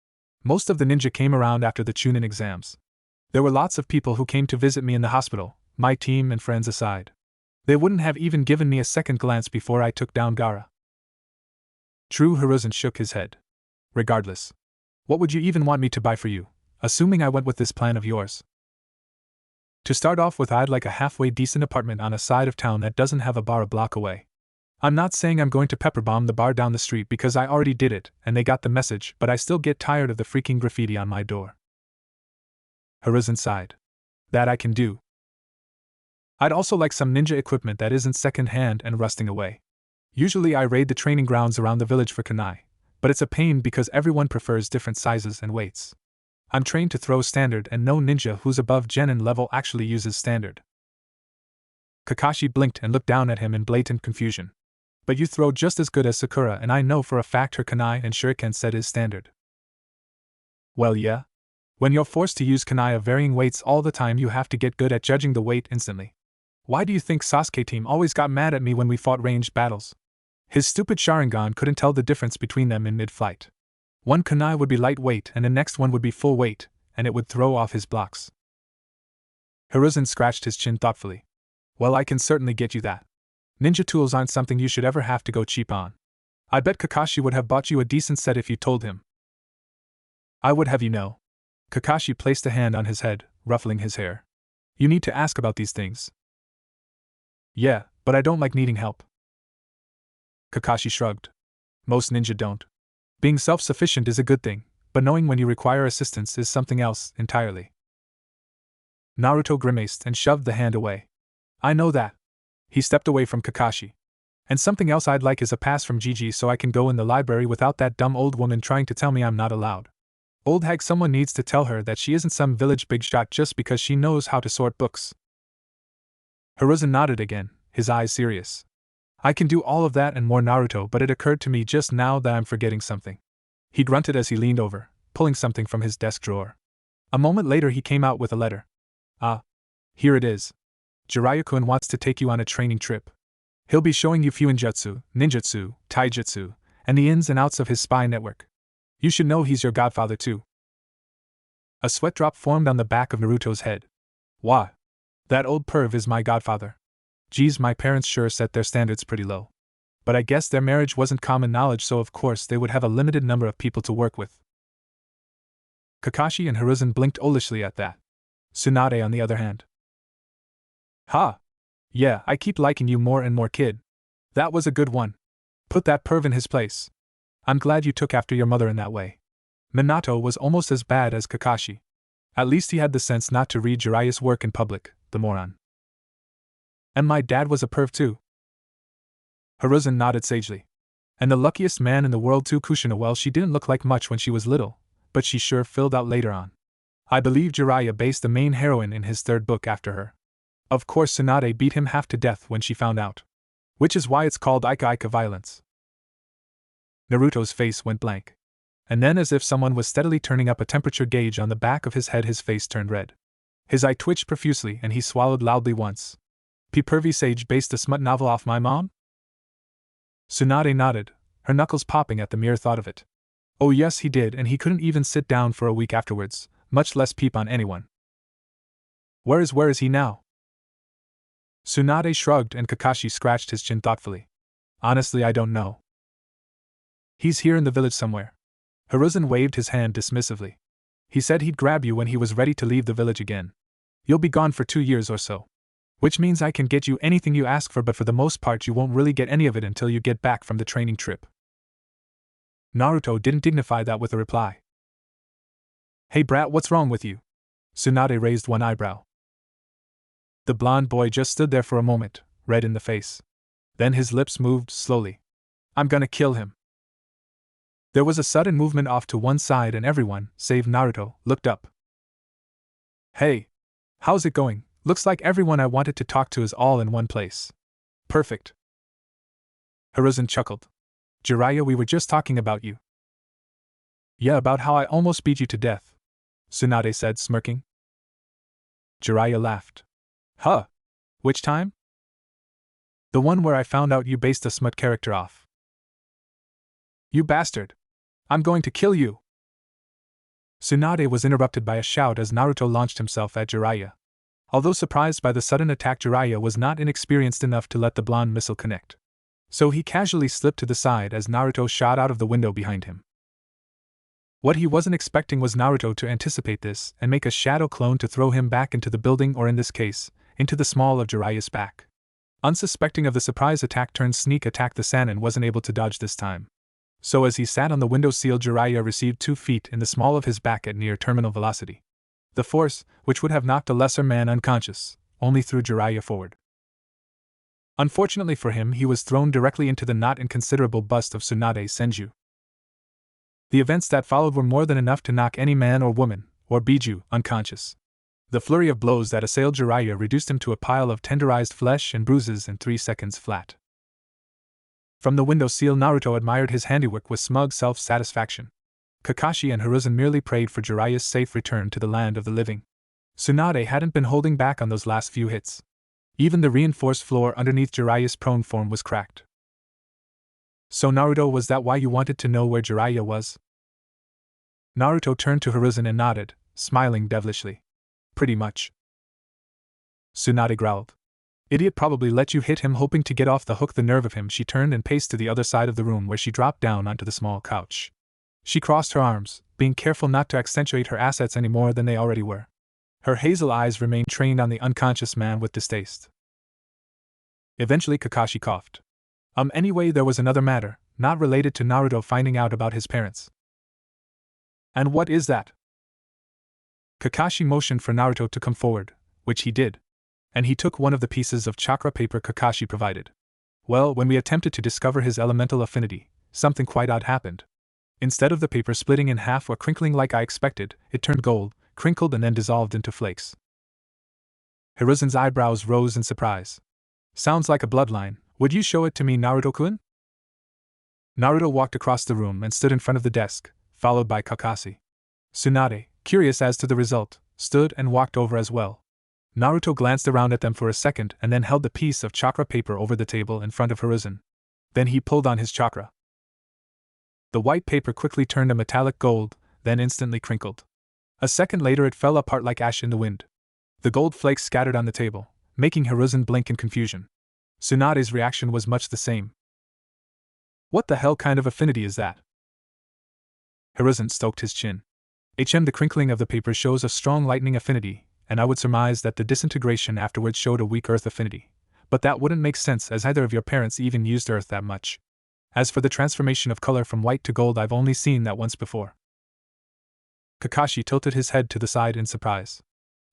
Most of the ninja came around after the Chunin exams. There were lots of people who came to visit me in the hospital, my team and friends aside. They wouldn't have even given me a second glance before I took down Gaara. True, Hiruzen shook his head. Regardless. What would you even want me to buy for you, assuming I went with this plan of yours? To start off with, I'd like a halfway decent apartment on a side of town that doesn't have a bar a block away. I'm not saying I'm going to pepper bomb the bar down the street because I already did it and they got the message, but I still get tired of the freaking graffiti on my door. Hiruzen sighed. That I can do. I'd also like some ninja equipment that isn't second-hand and rusting away. Usually I raid the training grounds around the village for kunai, but it's a pain because everyone prefers different sizes and weights. I'm trained to throw standard and no ninja who's above genin level actually uses standard. Kakashi blinked and looked down at him in blatant confusion. But you throw just as good as Sakura and I know for a fact her kunai and shuriken set is standard. Well yeah. When you're forced to use kunai of varying weights all the time you have to get good at judging the weight instantly. Why do you think Sasuke team always got mad at me when we fought ranged battles? His stupid Sharingan couldn't tell the difference between them in mid-flight. One kunai would be lightweight and the next one would be full weight, and it would throw off his blocks. Hiruzen scratched his chin thoughtfully. Well, I can certainly get you that. Ninja tools aren't something you should ever have to go cheap on. I bet Kakashi would have bought you a decent set if you told him. I would have you know. Kakashi placed a hand on his head, ruffling his hair. You need to ask about these things. Yeah, but I don't like needing help. Kakashi shrugged. Most ninja don't. Being self-sufficient is a good thing, but knowing when you require assistance is something else entirely. Naruto grimaced and shoved the hand away. I know that. He stepped away from Kakashi. And something else I'd like is a pass from Gigi so I can go in the library without that dumb old woman trying to tell me I'm not allowed. Old hag, someone needs to tell her that she isn't some village big shot just because she knows how to sort books. Hiruzen nodded again, his eyes serious. I can do all of that and more, Naruto, but it occurred to me just now that I'm forgetting something. He grunted as he leaned over, pulling something from his desk drawer. A moment later he came out with a letter. Ah. Here it is. Jiraiya-kun wants to take you on a training trip. He'll be showing you fuinjutsu, ninjutsu, taijutsu, and the ins and outs of his spy network. You should know he's your godfather too. A sweat drop formed on the back of Naruto's head. Why? That old perv is my godfather. Geez, my parents sure set their standards pretty low. But I guess their marriage wasn't common knowledge, so of course they would have a limited number of people to work with. Kakashi and Hiruzen blinked olishly at that. Tsunade on the other hand. Ha! Yeah, I keep liking you more and more, kid. That was a good one. Put that perv in his place. I'm glad you took after your mother in that way. Minato was almost as bad as Kakashi. At least he had the sense not to read Jiraiya's work in public, the moron. And my dad was a perv too. Hiruzen nodded sagely. And the luckiest man in the world too, Kushina. Well, she didn't look like much when she was little, but she sure filled out later on. I believe Jiraiya based the main heroine in his third book after her. Of course Tsunade beat him half to death when she found out. Which is why it's called Ika Ika violence. Naruto's face went blank. And then, as if someone was steadily turning up a temperature gauge on the back of his head, his face turned red. His eye twitched profusely and he swallowed loudly once. P. Pervy Sage based a smut novel off my mom? Tsunade nodded, her knuckles popping at the mere thought of it. Oh yes, he did, and he couldn't even sit down for a week afterwards, much less peep on anyone. Where is he now? Tsunade shrugged and Kakashi scratched his chin thoughtfully. Honestly, I don't know. He's here in the village somewhere. Hiruzen waved his hand dismissively. He said he'd grab you when he was ready to leave the village again. You'll be gone for 2 years or so. Which means I can get you anything you ask for, but for the most part you won't really get any of it until you get back from the training trip. Naruto didn't dignify that with a reply. Hey brat, what's wrong with you? Tsunade raised one eyebrow. The blonde boy just stood there for a moment, red in the face. Then his lips moved slowly. I'm gonna kill him. There was a sudden movement off to one side and everyone, save Naruto, looked up. Hey! How's it going? Looks like everyone I wanted to talk to is all in one place. Perfect. Hiruzen chuckled. Jiraiya, we were just talking about you. Yeah, about how I almost beat you to death, Tsunade said, smirking. Jiraiya laughed. Huh? Which time? The one where I found out you based a smut character off. You bastard! I'm going to kill you! Tsunade was interrupted by a shout as Naruto launched himself at Jiraiya. Although surprised by the sudden attack, Jiraiya was not inexperienced enough to let the blonde missile connect. So he casually slipped to the side as Naruto shot out of the window behind him. What he wasn't expecting was Naruto to anticipate this and make a shadow clone to throw him back into the building, or in this case, into the small of Jiraiya's back. Unsuspecting of the surprise attack turned sneak attack, the Sannin wasn't able to dodge this time. So as he sat on the windowsill, Jiraiya received 2 feet in the small of his back at near terminal velocity. The force, which would have knocked a lesser man unconscious, only threw Jiraiya forward. Unfortunately for him, he was thrown directly into the not inconsiderable bust of Tsunade Senju. The events that followed were more than enough to knock any man or woman, or Biju, unconscious. The flurry of blows that assailed Jiraiya reduced him to a pile of tenderized flesh and bruises in 3 seconds flat. From the windowsill, Naruto admired his handiwork with smug self-satisfaction. Kakashi and Hiruzen merely prayed for Jiraiya's safe return to the land of the living. Tsunade hadn't been holding back on those last few hits. Even the reinforced floor underneath Jiraiya's prone form was cracked. So Naruto, was that why you wanted to know where Jiraiya was? Naruto turned to Hiruzen and nodded, smiling devilishly. Pretty much. Tsunade growled. Idiot, probably let you hit him hoping to get off the hook. The nerve of him. She turned and paced to the other side of the room, where she dropped down onto the small couch. She crossed her arms, being careful not to accentuate her assets any more than they already were. Her hazel eyes remained trained on the unconscious man with distaste. Eventually Kakashi coughed. Anyway, there was another matter, not related to Naruto finding out about his parents. And what is that? Kakashi motioned for Naruto to come forward, which he did. And he took one of the pieces of chakra paper Kakashi provided. Well, when we attempted to discover his elemental affinity, something quite odd happened. Instead of the paper splitting in half or crinkling like I expected, it turned gold, crinkled and then dissolved into flakes. Hiruzen's eyebrows rose in surprise. Sounds like a bloodline. Would you show it to me, Naruto-kun? Naruto walked across the room and stood in front of the desk, followed by Kakashi. Tsunade, curious as to the result, stood and walked over as well. Naruto glanced around at them for a second and then held the piece of chakra paper over the table in front of Hiruzen. Then he pulled on his chakra. The white paper quickly turned a metallic gold, then instantly crinkled. A second later it fell apart like ash in the wind. The gold flakes scattered on the table, making Hiruzen blink in confusion. Tsunade's reaction was much the same. What the hell kind of affinity is that? Hiruzen stroked his chin. The crinkling of the paper shows a strong lightning affinity, and I would surmise that the disintegration afterwards showed a weak earth affinity. But that wouldn't make sense, as neither of your parents even used earth that much. As for the transformation of color from white to gold, I've only seen that once before. Kakashi tilted his head to the side in surprise.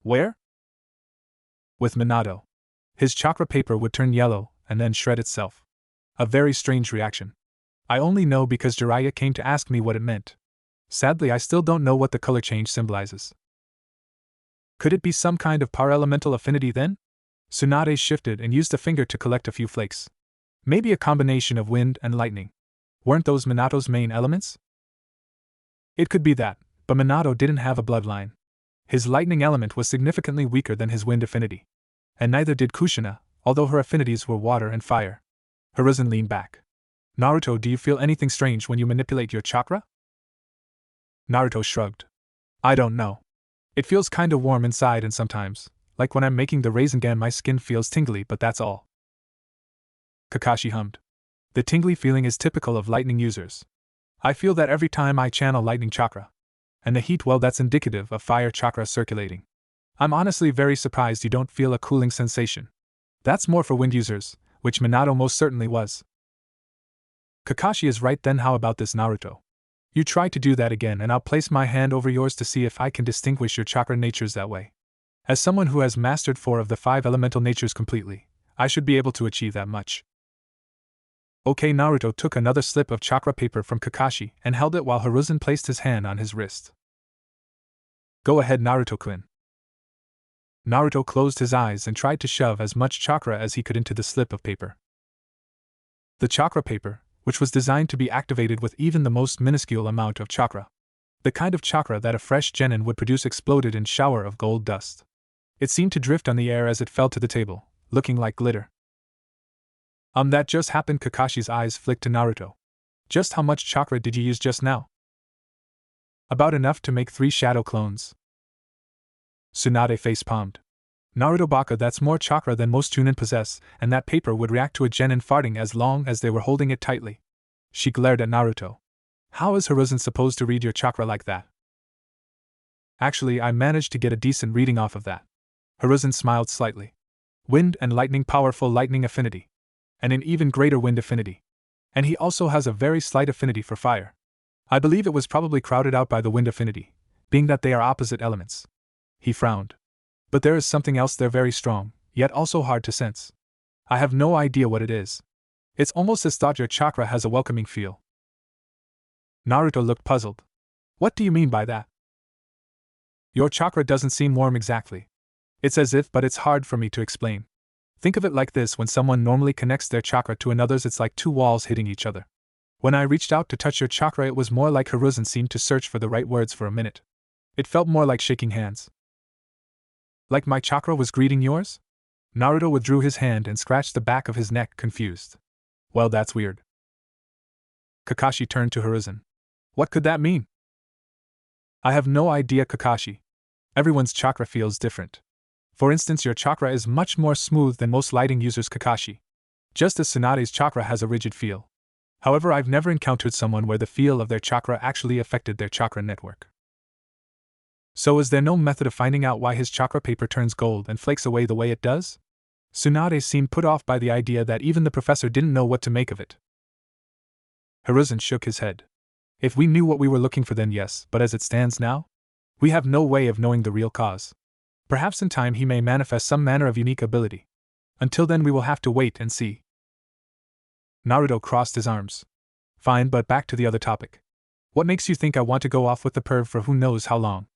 Where? With Minato. His chakra paper would turn yellow, and then shred itself. A very strange reaction. I only know because Jiraiya came to ask me what it meant. Sadly, I still don't know what the color change symbolizes. Could it be some kind of par-elemental affinity then? Tsunade shifted and used a finger to collect a few flakes. Maybe a combination of wind and lightning. Weren't those Minato's main elements? It could be that, but Minato didn't have a bloodline. His lightning element was significantly weaker than his wind affinity. And neither did Kushina, although her affinities were water and fire. Hiruzen leaned back. Naruto, do you feel anything strange when you manipulate your chakra? Naruto shrugged. I don't know. It feels kinda warm inside, and sometimes, like when I'm making the Rasengan, my skin feels tingly, but that's all. Kakashi hummed. The tingly feeling is typical of lightning users. I feel that every time I channel lightning chakra. And the heat, well, that's indicative of fire chakra circulating. I'm honestly very surprised you don't feel a cooling sensation. That's more for wind users, which Minato most certainly was. Kakashi is right then. How about this, Naruto? You try to do that again and I'll place my hand over yours to see if I can distinguish your chakra natures that way. As someone who has mastered 4 of the 5 elemental natures completely, I should be able to achieve that much. Okay, Naruto took another slip of chakra paper from Kakashi and held it while Hiruzen placed his hand on his wrist. Go ahead, Naruto-kun. Naruto closed his eyes and tried to shove as much chakra as he could into the slip of paper. The chakra paper, which was designed to be activated with even the most minuscule amount of chakra. The kind of chakra that a fresh genin would produce, exploded in shower of gold dust. It seemed to drift on the air as it fell to the table, looking like glitter. That just happened. Kakashi's eyes flicked to Naruto. Just how much chakra did you use just now? About enough to make 3 shadow clones. Tsunade face-palmed. Naruto Baka, that's more chakra than most Chunin possess, and that paper would react to a genin farting as long as they were holding it tightly. She glared at Naruto. How is Hiruzen supposed to read your chakra like that? Actually, I managed to get a decent reading off of that. Hiruzen smiled slightly. Wind and lightning, powerful lightning affinity. And an even greater wind affinity. And he also has a very slight affinity for fire. I believe it was probably crowded out by the wind affinity, being that they are opposite elements. He frowned. But there is something else there very strong, yet also hard to sense. I have no idea what it is. It's almost as though your chakra has a welcoming feel. Naruto looked puzzled. What do you mean by that? Your chakra doesn't seem warm exactly. It's as if, but it's hard for me to explain. Think of it like this: when someone normally connects their chakra to another's, it's like two walls hitting each other. When I reached out to touch your chakra, it was more like Hiruzen seemed to search for the right words for a minute. It felt more like shaking hands. Like my chakra was greeting yours? Naruto withdrew his hand and scratched the back of his neck, confused. Well, that's weird. Kakashi turned to Hiruzen. What could that mean? I have no idea, Kakashi. Everyone's chakra feels different. For instance, your chakra is much more smooth than most lighting users, Kakashi. Just as Tsunade's chakra has a rigid feel. However, I've never encountered someone where the feel of their chakra actually affected their chakra network. So is there no method of finding out why his chakra paper turns gold and flakes away the way it does? Tsunade seemed put off by the idea that even the professor didn't know what to make of it. Hiruzen shook his head. If we knew what we were looking for, then yes, but as it stands now, we have no way of knowing the real cause. Perhaps in time he may manifest some manner of unique ability. Until then we will have to wait and see. Naruto crossed his arms. Fine, but back to the other topic. What makes you think I want to go off with the perv for who knows how long?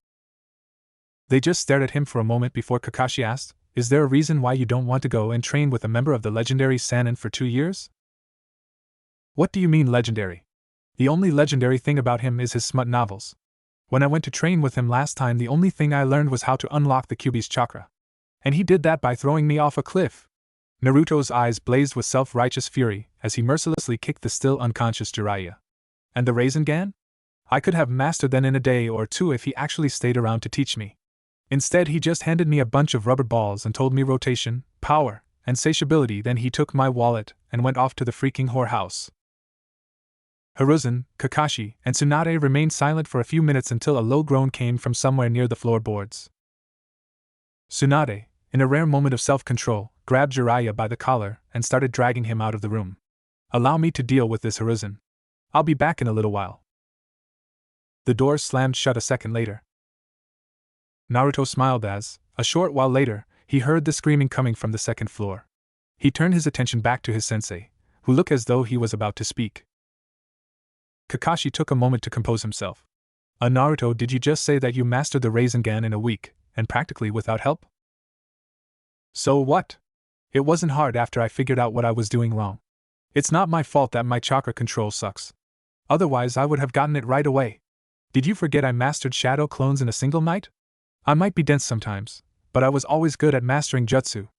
They just stared at him for a moment before Kakashi asked, Is there a reason why you don't want to go and train with a member of the legendary Sannin for 2 years? What do you mean legendary? The only legendary thing about him is his smut novels. When I went to train with him last time, the only thing I learned was how to unlock the Kyuubi's chakra. And he did that by throwing me off a cliff. Naruto's eyes blazed with self-righteous fury as he mercilessly kicked the still unconscious Jiraiya. And the Rasengan? I could have mastered them in a day or two if he actually stayed around to teach me. Instead, he just handed me a bunch of rubber balls and told me rotation, power, and satiability. Then he took my wallet and went off to the freaking whorehouse. Hiruzen, Kakashi, and Tsunade remained silent for a few minutes until a low groan came from somewhere near the floorboards. Tsunade, in a rare moment of self-control, grabbed Jiraiya by the collar and started dragging him out of the room. Allow me to deal with this, Hiruzen. I'll be back in a little while. The doors slammed shut a second later. Naruto smiled as, a short while later, he heard the screaming coming from the second floor. He turned his attention back to his sensei, who looked as though he was about to speak. Kakashi took a moment to compose himself. Naruto, did you just say that you mastered the Rasengan in a week, and practically without help? So what? It wasn't hard after I figured out what I was doing wrong. It's not my fault that my chakra control sucks. Otherwise I would have gotten it right away. Did you forget I mastered shadow clones in a single night? I might be dense sometimes, but I was always good at mastering jutsu.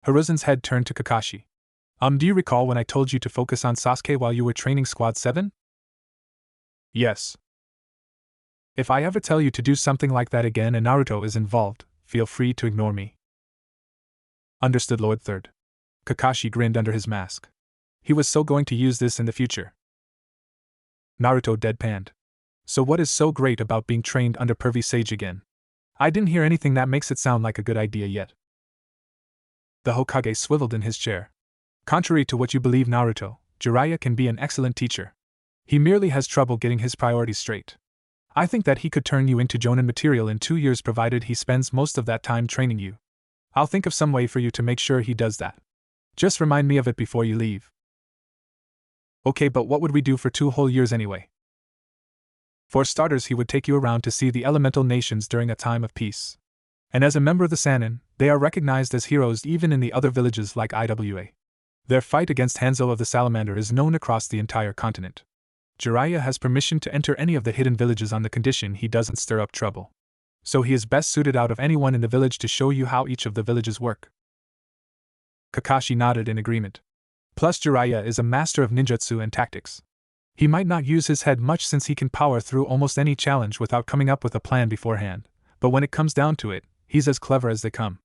Hiruzen's head turned to Kakashi. Do you recall when I told you to focus on Sasuke while you were training Squad 7? Yes. If I ever tell you to do something like that again and Naruto is involved, feel free to ignore me. Understood, Lord Third. Kakashi grinned under his mask. He was so going to use this in the future. Naruto deadpanned. So what is so great about being trained under Pervy Sage again? I didn't hear anything that makes it sound like a good idea yet. The Hokage swiveled in his chair. Contrary to what you believe, Naruto, Jiraiya can be an excellent teacher. He merely has trouble getting his priorities straight. I think that he could turn you into Jonin material in 2 years provided he spends most of that time training you. I'll think of some way for you to make sure he does that. Just remind me of it before you leave. Okay, but what would we do for 2 whole years anyway? For starters, he would take you around to see the elemental nations during a time of peace. And as a member of the Sannin, they are recognized as heroes even in the other villages like IWA. Their fight against Hanzo of the Salamander is known across the entire continent. Jiraiya has permission to enter any of the hidden villages on the condition he doesn't stir up trouble. So he is best suited out of anyone in the village to show you how each of the villages work. Kakashi nodded in agreement. Plus, Jiraiya is a master of ninjutsu and tactics. He might not use his head much since he can power through almost any challenge without coming up with a plan beforehand, but when it comes down to it, he's as clever as they come.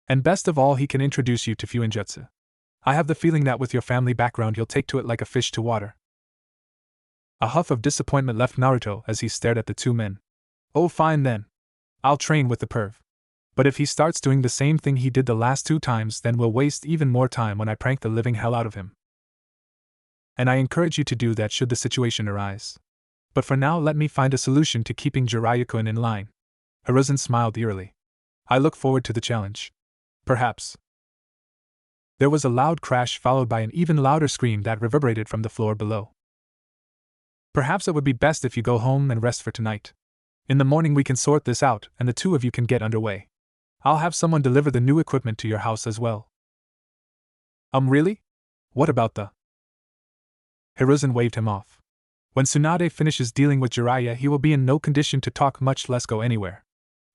And best of all, he can introduce you to Fuinjutsu. I have the feeling that with your family background you'll take to it like a fish to water. A huff of disappointment left Naruto as he stared at the two men. Oh, fine then. I'll train with the perv. But if he starts doing the same thing he did the last 2 times, then we'll waste even more time when I prank the living hell out of him. And I encourage you to do that should the situation arise. But for now, let me find a solution to keeping Jiraiya-kun in line. Hiruzen smiled eerily. I look forward to the challenge. Perhaps. There was a loud crash followed by an even louder scream that reverberated from the floor below. Perhaps it would be best if you go home and rest for tonight. In the morning we can sort this out and the 2 of you can get underway. I'll have someone deliver the new equipment to your house as well. Really? What about the… Hiruzen waved him off. When Tsunade finishes dealing with Jiraiya, he will be in no condition to talk, much less go anywhere.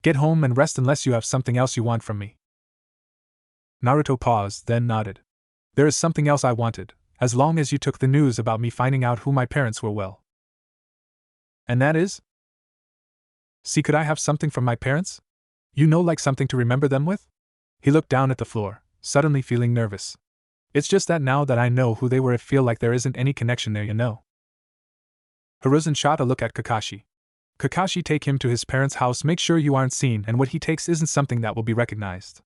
Get home and rest unless you have something else you want from me. Naruto paused, then nodded. There is something else I wanted, as long as you took the news about me finding out who my parents were well. And that is? See, could I have something from my parents? Like something to remember them with? He looked down at the floor, suddenly feeling nervous. It's just that now that I know who they were, I feel like there isn't any connection there, Hiruzen shot a look at Kakashi. Kakashi, take him to his parents' house, make sure you aren't seen and what he takes isn't something that will be recognized.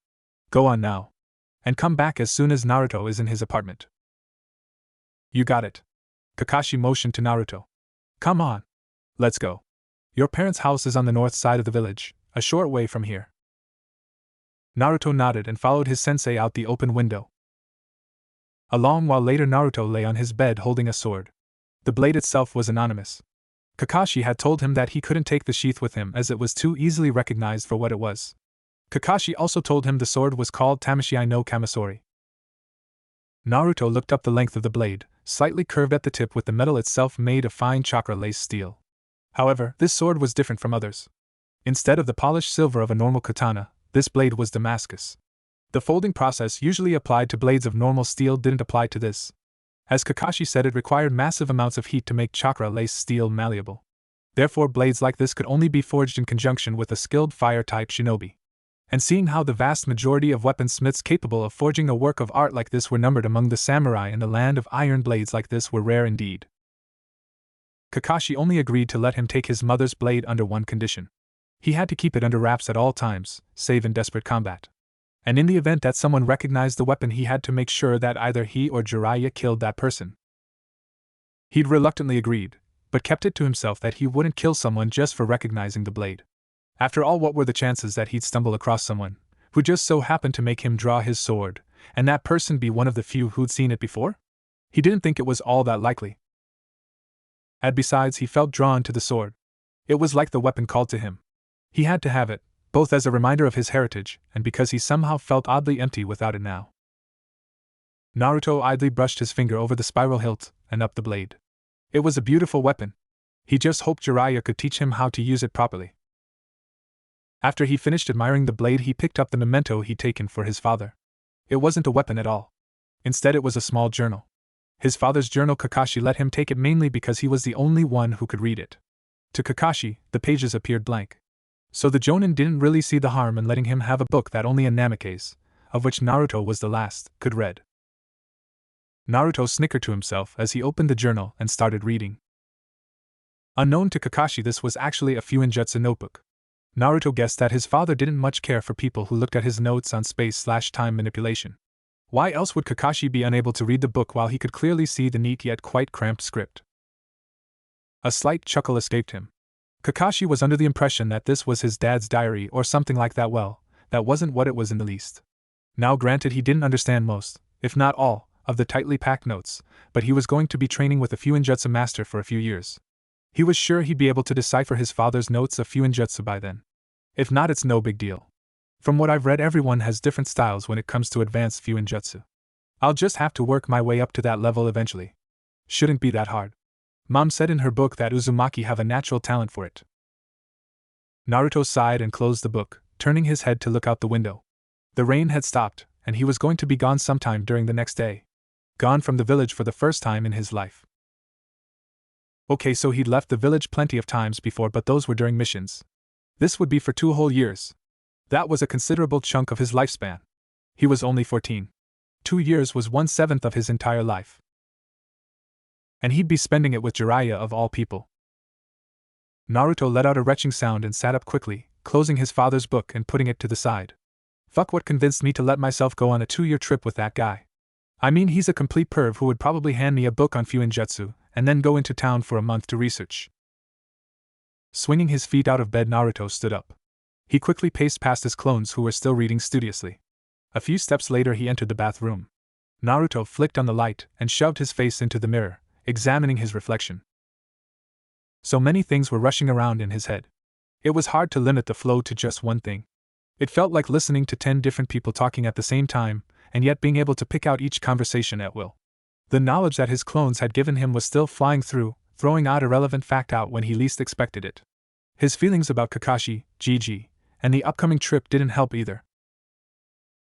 Go on now. And come back as soon as Naruto is in his apartment. You got it. Kakashi motioned to Naruto. Come on. Let's go. Your parents' house is on the north side of the village, a short way from here. Naruto nodded and followed his sensei out the open window. A long while later, Naruto lay on his bed holding a sword. The blade itself was anonymous. Kakashi had told him that he couldn't take the sheath with him as it was too easily recognized for what it was. Kakashi also told him the sword was called Tamashii no Kamasori. Naruto looked up the length of the blade, slightly curved at the tip with the metal itself made of fine chakra-lace steel. However, this sword was different from others. Instead of the polished silver of a normal katana, this blade was Damascus. The folding process usually applied to blades of normal steel didn't apply to this. As Kakashi said, it required massive amounts of heat to make chakra-lace steel malleable. Therefore, blades like this could only be forged in conjunction with a skilled fire-type shinobi. And seeing how the vast majority of weaponsmiths capable of forging a work of art like this were numbered among the samurai in the land of iron, blades like this were rare indeed. Kakashi only agreed to let him take his mother's blade under one condition. He had to keep it under wraps at all times, save in desperate combat. And in the event that someone recognized the weapon, he had to make sure that either he or Jiraiya killed that person. He'd reluctantly agreed, but kept it to himself that he wouldn't kill someone just for recognizing the blade. After all, what were the chances that he'd stumble across someone who just so happened to make him draw his sword, and that person be one of the few who'd seen it before? He didn't think it was all that likely. And besides, he felt drawn to the sword. It was like the weapon called to him. He had to have it, both as a reminder of his heritage and because he somehow felt oddly empty without it now. Naruto idly brushed his finger over the spiral hilt and up the blade. It was a beautiful weapon. He just hoped Jiraiya could teach him how to use it properly. After he finished admiring the blade, he picked up the memento he'd taken for his father. It wasn't a weapon at all. Instead, it was a small journal. His father's journal. Kakashi let him take it mainly because he was the only one who could read it. To Kakashi, the pages appeared blank. So the Jonin didn't really see the harm in letting him have a book that only a Namikaze, of which Naruto was the last, could read. Naruto snickered to himself as he opened the journal and started reading. Unknown to Kakashi, this was actually a Fuinjutsu notebook. Naruto guessed that his father didn't much care for people who looked at his notes on space/time manipulation. Why else would Kakashi be unable to read the book while he could clearly see the neat yet quite cramped script? A slight chuckle escaped him. Kakashi was under the impression that this was his dad's diary or something like that. Well, that wasn't what it was in the least. Now granted, he didn't understand most, if not all, of the tightly packed notes, but he was going to be training with a Fuinjutsu master for a few years. He was sure he'd be able to decipher his father's notes of Fuinjutsu by then. If not, it's no big deal. From what I've read, everyone has different styles when it comes to advanced Fuinjutsu. I'll just have to work my way up to that level eventually. Shouldn't be that hard. Mom said in her book that Uzumaki have a natural talent for it. Naruto sighed and closed the book, turning his head to look out the window. The rain had stopped, and he was going to be gone sometime during the next day. Gone from the village for the first time in his life. Okay, so he'd left the village plenty of times before, but those were during missions. This would be for 2 whole years. That was a considerable chunk of his lifespan. He was only 14. 2 years was 1/7 of his entire life. And he'd be spending it with Jiraiya of all people. Naruto let out a retching sound and sat up quickly, closing his father's book and putting it to the side. Fuck what convinced me to let myself go on a 2-year trip with that guy. I mean, he's a complete perv who would probably hand me a book on Fuinjutsu and then go into town for a month to research. Swinging his feet out of bed, Naruto stood up. He quickly paced past his clones who were still reading studiously. A few steps later he entered the bathroom. Naruto flicked on the light and shoved his face into the mirror, examining his reflection. So many things were rushing around in his head. It was hard to limit the flow to just one thing. It felt like listening to 10 different people talking at the same time, and yet being able to pick out each conversation at will. The knowledge that his clones had given him was still flying through, throwing out irrelevant fact out when he least expected it. His feelings about Kakashi, Gigi, and the upcoming trip didn't help either.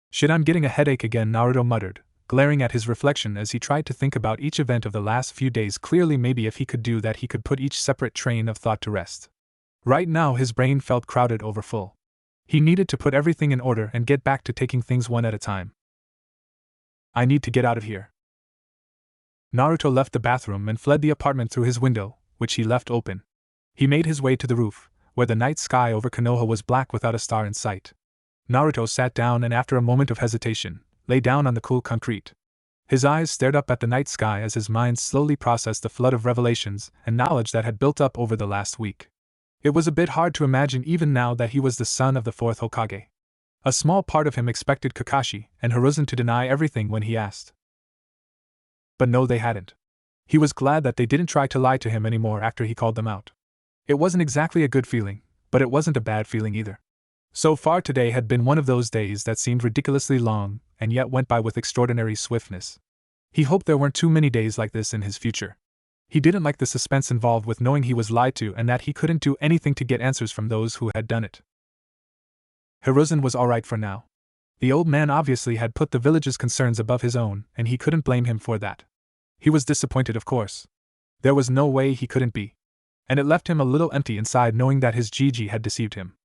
Shit, I'm getting a headache again, Naruto muttered, glaring at his reflection as he tried to think about each event of the last few days. Clearly, maybe if he could do that, he could put each separate train of thought to rest. Right now his brain felt crowded over full. He needed to put everything in order and get back to taking things one at a time. I need to get out of here. Naruto left the bathroom and fled the apartment through his window, which he left open. He made his way to the roof, where the night sky over Konoha was black without a star in sight. Naruto sat down and after a moment of hesitation, lay down on the cool concrete. His eyes stared up at the night sky as his mind slowly processed the flood of revelations and knowledge that had built up over the last week. It was a bit hard to imagine even now that he was the son of the fourth Hokage. A small part of him expected Kakashi and Hiruzen to deny everything when he asked. But no, they hadn't. He was glad that they didn't try to lie to him anymore after he called them out. It wasn't exactly a good feeling, but it wasn't a bad feeling either. So far today had been one of those days that seemed ridiculously long, and yet went by with extraordinary swiftness. He hoped there weren't too many days like this in his future. He didn't like the suspense involved with knowing he was lied to and that he couldn't do anything to get answers from those who had done it. Hiruzen was alright for now. The old man obviously had put the village's concerns above his own, and he couldn't blame him for that. He was disappointed, of course. There was no way he couldn't be. And it left him a little empty inside knowing that his Gigi had deceived him.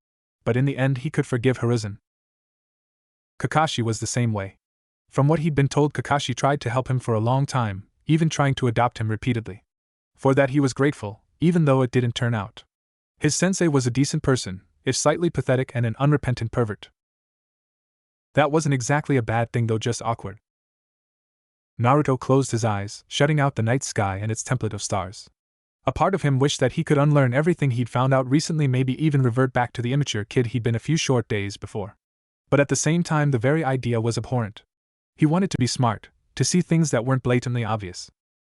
But in the end he could forgive Hiruzen. Kakashi was the same way. From what he'd been told, Kakashi tried to help him for a long time, even trying to adopt him repeatedly. For that he was grateful, even though it didn't turn out. His sensei was a decent person, if slightly pathetic and an unrepentant pervert. That wasn't exactly a bad thing though, just awkward. Naruto closed his eyes, shutting out the night sky and its template of stars. A part of him wished that he could unlearn everything he'd found out recently, maybe even revert back to the immature kid he'd been a few short days before. But at the same time the very idea was abhorrent. He wanted to be smart, to see things that weren't blatantly obvious.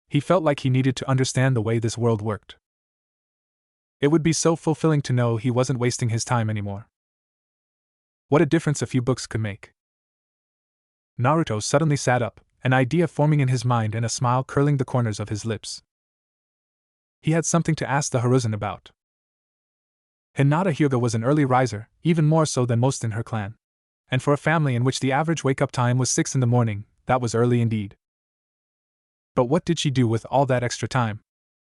He felt like he needed to understand the way this world worked. It would be so fulfilling to know he wasn't wasting his time anymore. What a difference a few books could make. Naruto suddenly sat up, an idea forming in his mind and a smile curling the corners of his lips. He had something to ask the Hiruzen about. Hinata Hyuga was an early riser, even more so than most in her clan. And for a family in which the average wake-up time was 6 in the morning, that was early indeed. But what did she do with all that extra time?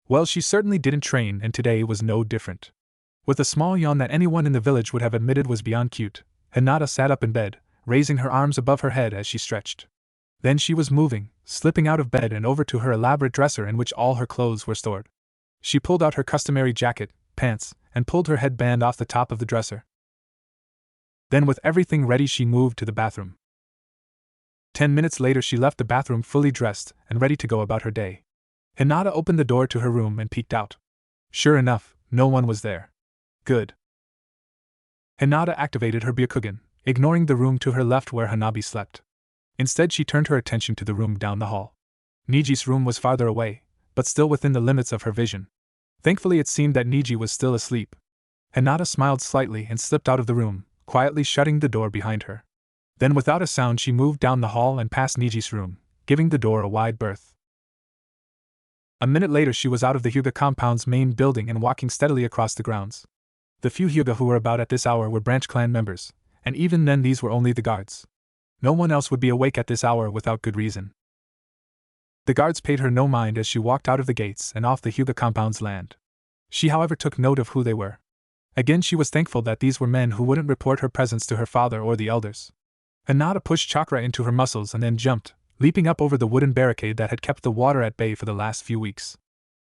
Well, she certainly didn't train, and today was no different. With a small yawn that anyone in the village would have admitted was beyond cute, Hinata sat up in bed, raising her arms above her head as she stretched. Then she was moving, slipping out of bed and over to her elaborate dresser in which all her clothes were stored. She pulled out her customary jacket, pants, and pulled her headband off the top of the dresser. Then with everything ready she moved to the bathroom. 10 minutes later she left the bathroom fully dressed and ready to go about her day. Hinata opened the door to her room and peeked out. Sure enough, no one was there. Good. Hinata activated her Byakugan, ignoring the room to her left where Hanabi slept. Instead she turned her attention to the room down the hall. Niji's room was farther away, but still within the limits of her vision. Thankfully it seemed that Niji was still asleep. Hinata smiled slightly and slipped out of the room, quietly shutting the door behind her. Then without a sound she moved down the hall and past Niji's room, giving the door a wide berth. A minute later she was out of the Hyuga compound's main building and walking steadily across the grounds. The few Hyuga who were about at this hour were branch clan members, and even then these were only the guards. No one else would be awake at this hour without good reason. The guards paid her no mind as she walked out of the gates and off the Hyuga compound's land. She however took note of who they were. Again she was thankful that these were men who wouldn't report her presence to her father or the elders. Hinata pushed chakra into her muscles and then jumped, leaping up over the wooden barricade that had kept the water at bay for the last few weeks.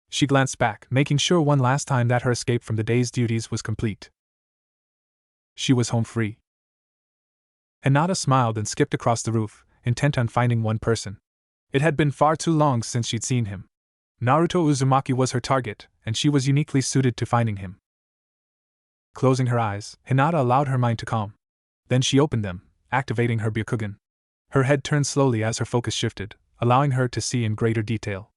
She glanced back, making sure one last time that her escape from the day's duties was complete. She was home free. Hinata smiled and skipped across the roof, intent on finding one person. It had been far too long since she'd seen him. Naruto Uzumaki was her target, and she was uniquely suited to finding him. Closing her eyes, Hinata allowed her mind to calm. Then she opened them, activating her Byakugan. Her head turned slowly as her focus shifted, allowing her to see in greater detail.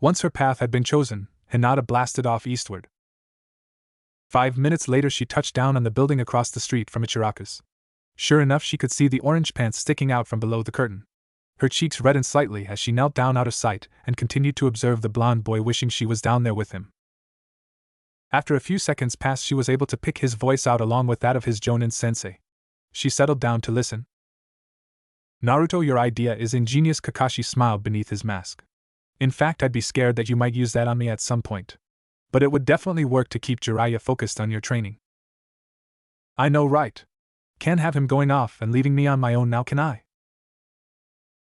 Once her path had been chosen, Hinata blasted off eastward. 5 minutes later she touched down on the building across the street from Ichiraku's. Sure enough, she could see the orange pants sticking out from below the curtain. Her cheeks reddened slightly as she knelt down out of sight and continued to observe the blonde boy, wishing she was down there with him. After a few seconds passed, she was able to pick his voice out along with that of his Jonin sensei. She settled down to listen. Naruto, your idea is ingenious. Kakashi smiled beneath his mask. In fact, I'd be scared that you might use that on me at some point. But it would definitely work to keep Jiraiya focused on your training. I know, right? Can't have him going off and leaving me on my own now, can I?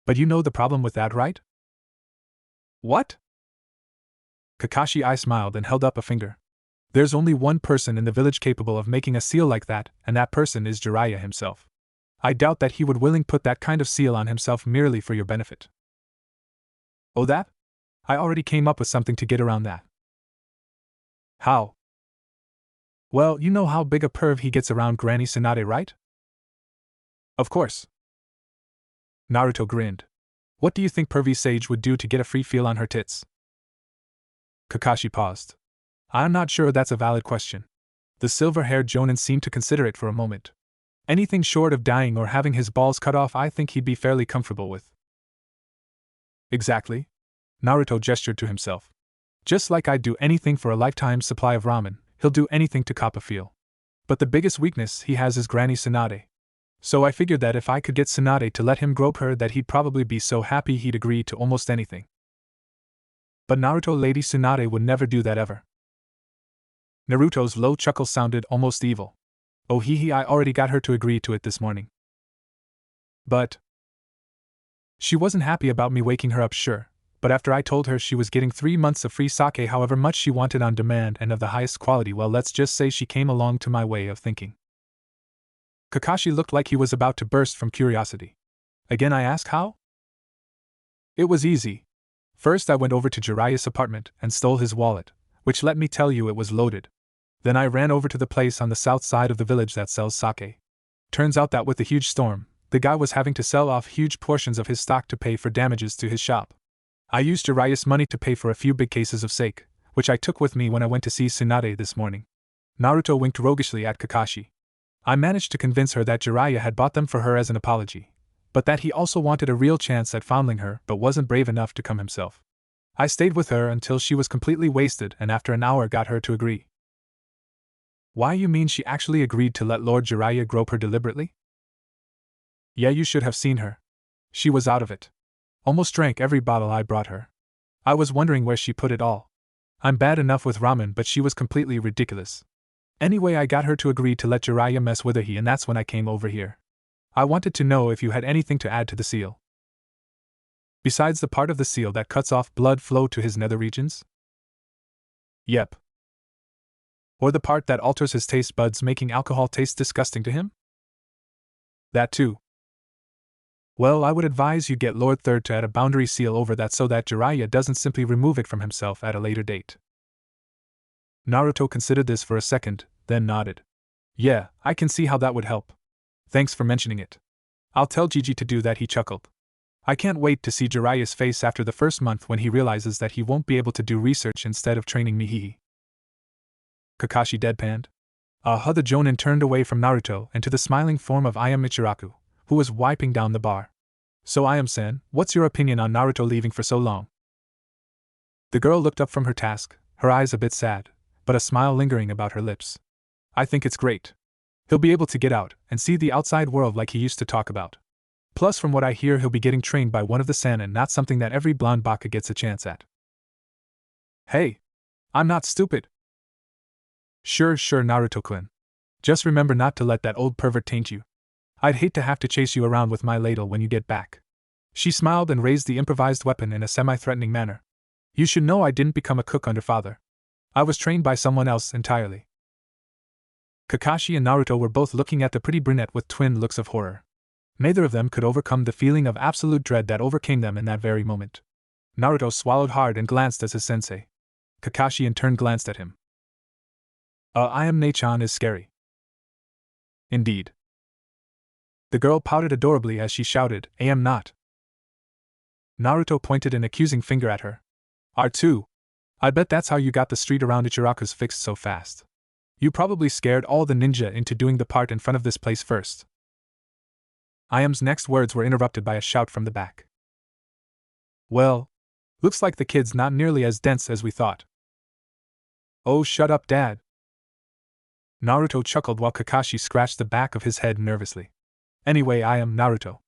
But you know the problem with that, right? What? Kakashi I smiled and held up a finger. There's only one person in the village capable of making a seal like that, and that person is Jiraiya himself. I doubt that he would willingly put that kind of seal on himself merely for your benefit. Oh, that? I already came up with something to get around that. How? Well, you know how big a perv he gets around Granny Tsunade, right? Of course. Naruto grinned. What do you think pervy Sage would do to get a free feel on her tits? Kakashi paused. I'm not sure that's a valid question. The silver-haired Jonin seemed to consider it for a moment. Anything short of dying or having his balls cut off, I think he'd be fairly comfortable with. Exactly. Naruto gestured to himself. Just like I'd do anything for a lifetime supply of ramen, he'll do anything to cop a feel. But the biggest weakness he has is Granny Tsunade. So I figured that if I could get Tsunade to let him grope her, that he'd probably be so happy he'd agree to almost anything. But Naruto, Lady Tsunade would never do that ever. Naruto's low chuckle sounded almost evil. Oh hee hee, I already got her to agree to it this morning. But she wasn't happy about me waking her up, sure, but after I told her she was getting 3 months of free sake however much she wanted on demand and of the highest quality, well, let's just say she came along to my way of thinking. Kakashi looked like he was about to burst from curiosity. Again, I ask how? It was easy. First I went over to Jiraiya's apartment and stole his wallet, which, let me tell you, it was loaded. Then I ran over to the place on the south side of the village that sells sake. Turns out that with the huge storm, the guy was having to sell off huge portions of his stock to pay for damages to his shop. I used Jiraiya's money to pay for a few big cases of sake, which I took with me when I went to see Tsunade this morning. Naruto winked roguishly at Kakashi. I managed to convince her that Jiraiya had bought them for her as an apology, but that he also wanted a real chance at fondling her but wasn't brave enough to come himself. I stayed with her until she was completely wasted and after an hour got her to agree. Why, you mean she actually agreed to let Lord Jiraiya grope her deliberately? Yeah, you should have seen her. She was out of it. Almost drank every bottle I brought her. I was wondering where she put it all. I'm bad enough with ramen, but she was completely ridiculous. Anyway, I got her to agree to let Jiraiya mess with her, and that's when I came over here. I wanted to know if you had anything to add to the seal. Besides the part of the seal that cuts off blood flow to his nether regions? Yep. Or the part that alters his taste buds, making alcohol taste disgusting to him? That too. Well, I would advise you get Lord Third to add a boundary seal over that so that Jiraiya doesn't simply remove it from himself at a later date. Naruto considered this for a second, then nodded. Yeah, I can see how that would help. Thanks for mentioning it. I'll tell Gigi to do that, he chuckled. I can't wait to see Jiraiya's face after the first month when he realizes that he won't be able to do research instead of training me, hee. Kakashi deadpanned. The Jonin turned away from Naruto and to the smiling form of Ayame Michiraku, who was wiping down the bar. So Ayame-san, what's your opinion on Naruto leaving for so long? The girl looked up from her task, her eyes a bit sad, but a smile lingering about her lips. I think it's great. He'll be able to get out and see the outside world like he used to talk about. Plus, from what I hear, he'll be getting trained by one of the Sannin, not something that every blonde baka gets a chance at. Hey! I'm not stupid! Sure, Naruto-kun. Just remember not to let that old pervert taint you. I'd hate to have to chase you around with my ladle when you get back. She smiled and raised the improvised weapon in a semi-threatening manner. You should know I didn't become a cook under father. I was trained by someone else entirely. Kakashi and Naruto were both looking at the pretty brunette with twin looks of horror. Neither of them could overcome the feeling of absolute dread that overcame them in that very moment. Naruto swallowed hard and glanced at his sensei. Kakashi in turn glanced at him. I am Nei-chan is scary. Indeed. The girl pouted adorably as she shouted, I am not. Naruto pointed an accusing finger at her. R2. I bet that's how you got the street around Ichiraku's fixed so fast. You probably scared all the ninja into doing the part in front of this place first. I.M.'s next words were interrupted by a shout from the back. Well, looks like the kid's not nearly as dense as we thought. Oh, shut up, Dad. Naruto chuckled while Kakashi scratched the back of his head nervously. Anyway, I am Naruto.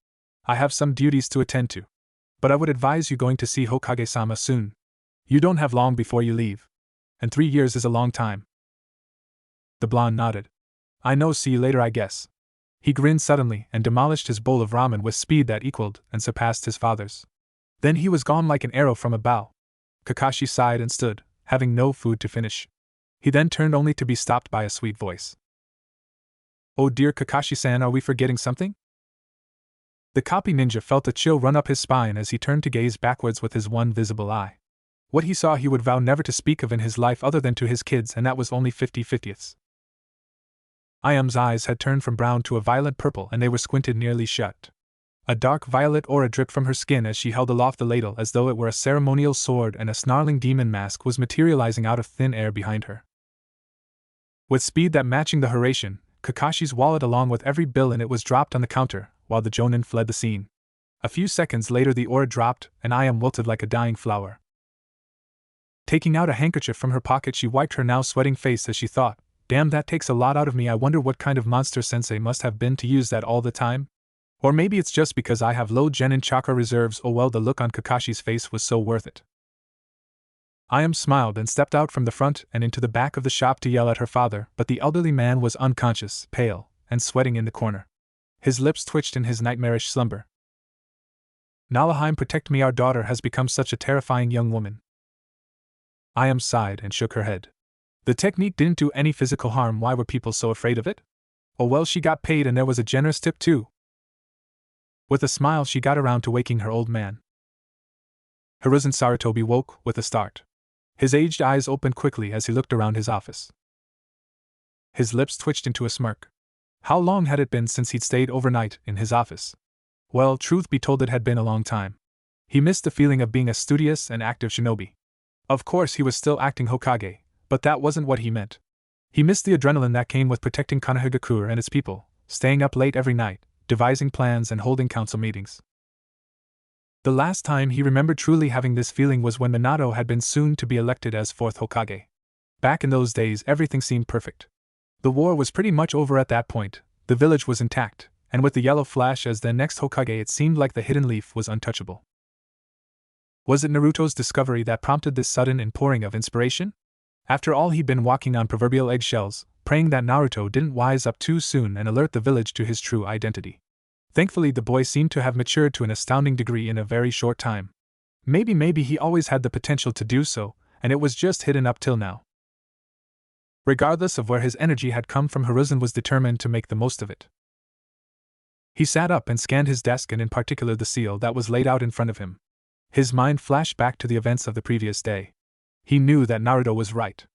I have some duties to attend to. But I would advise you going to see Hokage-sama soon. You don't have long before you leave. And 3 years is a long time. The blonde nodded. I know, see you later, I guess. He grinned suddenly and demolished his bowl of ramen with speed that equaled and surpassed his father's. Then he was gone like an arrow from a bow. Kakashi sighed and stood, having no food to finish. He then turned only to be stopped by a sweet voice. Oh dear, Kakashi-san, are we forgetting something? The copy ninja felt a chill run up his spine as he turned to gaze backwards with his one visible eye. What he saw he would vow never to speak of in his life other than to his kids, and that was only 50/50ths. I.M.'s eyes had turned from brown to a violet purple and they were squinted nearly shut. A dark violet aura dripped from her skin as she held aloft the ladle as though it were a ceremonial sword, and a snarling demon mask was materializing out of thin air behind her. With speed that matching the Hiraishin, Kakashi's wallet along with every bill in it was dropped on the counter, while the Jonin fled the scene. A few seconds later the aura dropped, and I.M. wilted like a dying flower. Taking out a handkerchief from her pocket, she wiped her now sweating face as she thought, damn, that takes a lot out of me. I wonder what kind of monster sensei must have been to use that all the time? Or maybe it's just because I have low genin chakra reserves. Oh well, the look on Kakashi's face was so worth it. I.M. smiled and stepped out from the front and into the back of the shop to yell at her father, but the elderly man was unconscious, pale, and sweating in the corner. His lips twitched in his nightmarish slumber. Nalahime, protect me, our daughter has become such a terrifying young woman. I.M. sighed and shook her head. The technique didn't do any physical harm, why were people so afraid of it? Oh well, she got paid and there was a generous tip too. With a smile she got around to waking her old man. Hiruzen Sarutobi woke with a start. His aged eyes opened quickly as he looked around his office. His lips twitched into a smirk. How long had it been since he'd stayed overnight in his office? Well, truth be told, it had been a long time. He missed the feeling of being a studious and active shinobi. Of course he was still acting Hokage, but that wasn't what he meant. He missed the adrenaline that came with protecting Konohagakure and its people, staying up late every night, devising plans and holding council meetings. The last time he remembered truly having this feeling was when Minato had been soon to be elected as 4th Hokage. Back in those days everything seemed perfect. The war was pretty much over at that point, the village was intact, and with the Yellow Flash as the next Hokage it seemed like the Hidden Leaf was untouchable. Was it Naruto's discovery that prompted this sudden inpouring of inspiration? After all, he'd been walking on proverbial eggshells, praying that Naruto didn't wise up too soon and alert the village to his true identity. Thankfully the boy seemed to have matured to an astounding degree in a very short time. Maybe he always had the potential to do so, and it was just hidden up till now. Regardless of where his energy had come from, Hiruzen was determined to make the most of it. He sat up and scanned his desk, and in particular the seal that was laid out in front of him. His mind flashed back to the events of the previous day. He knew that Naruto was right.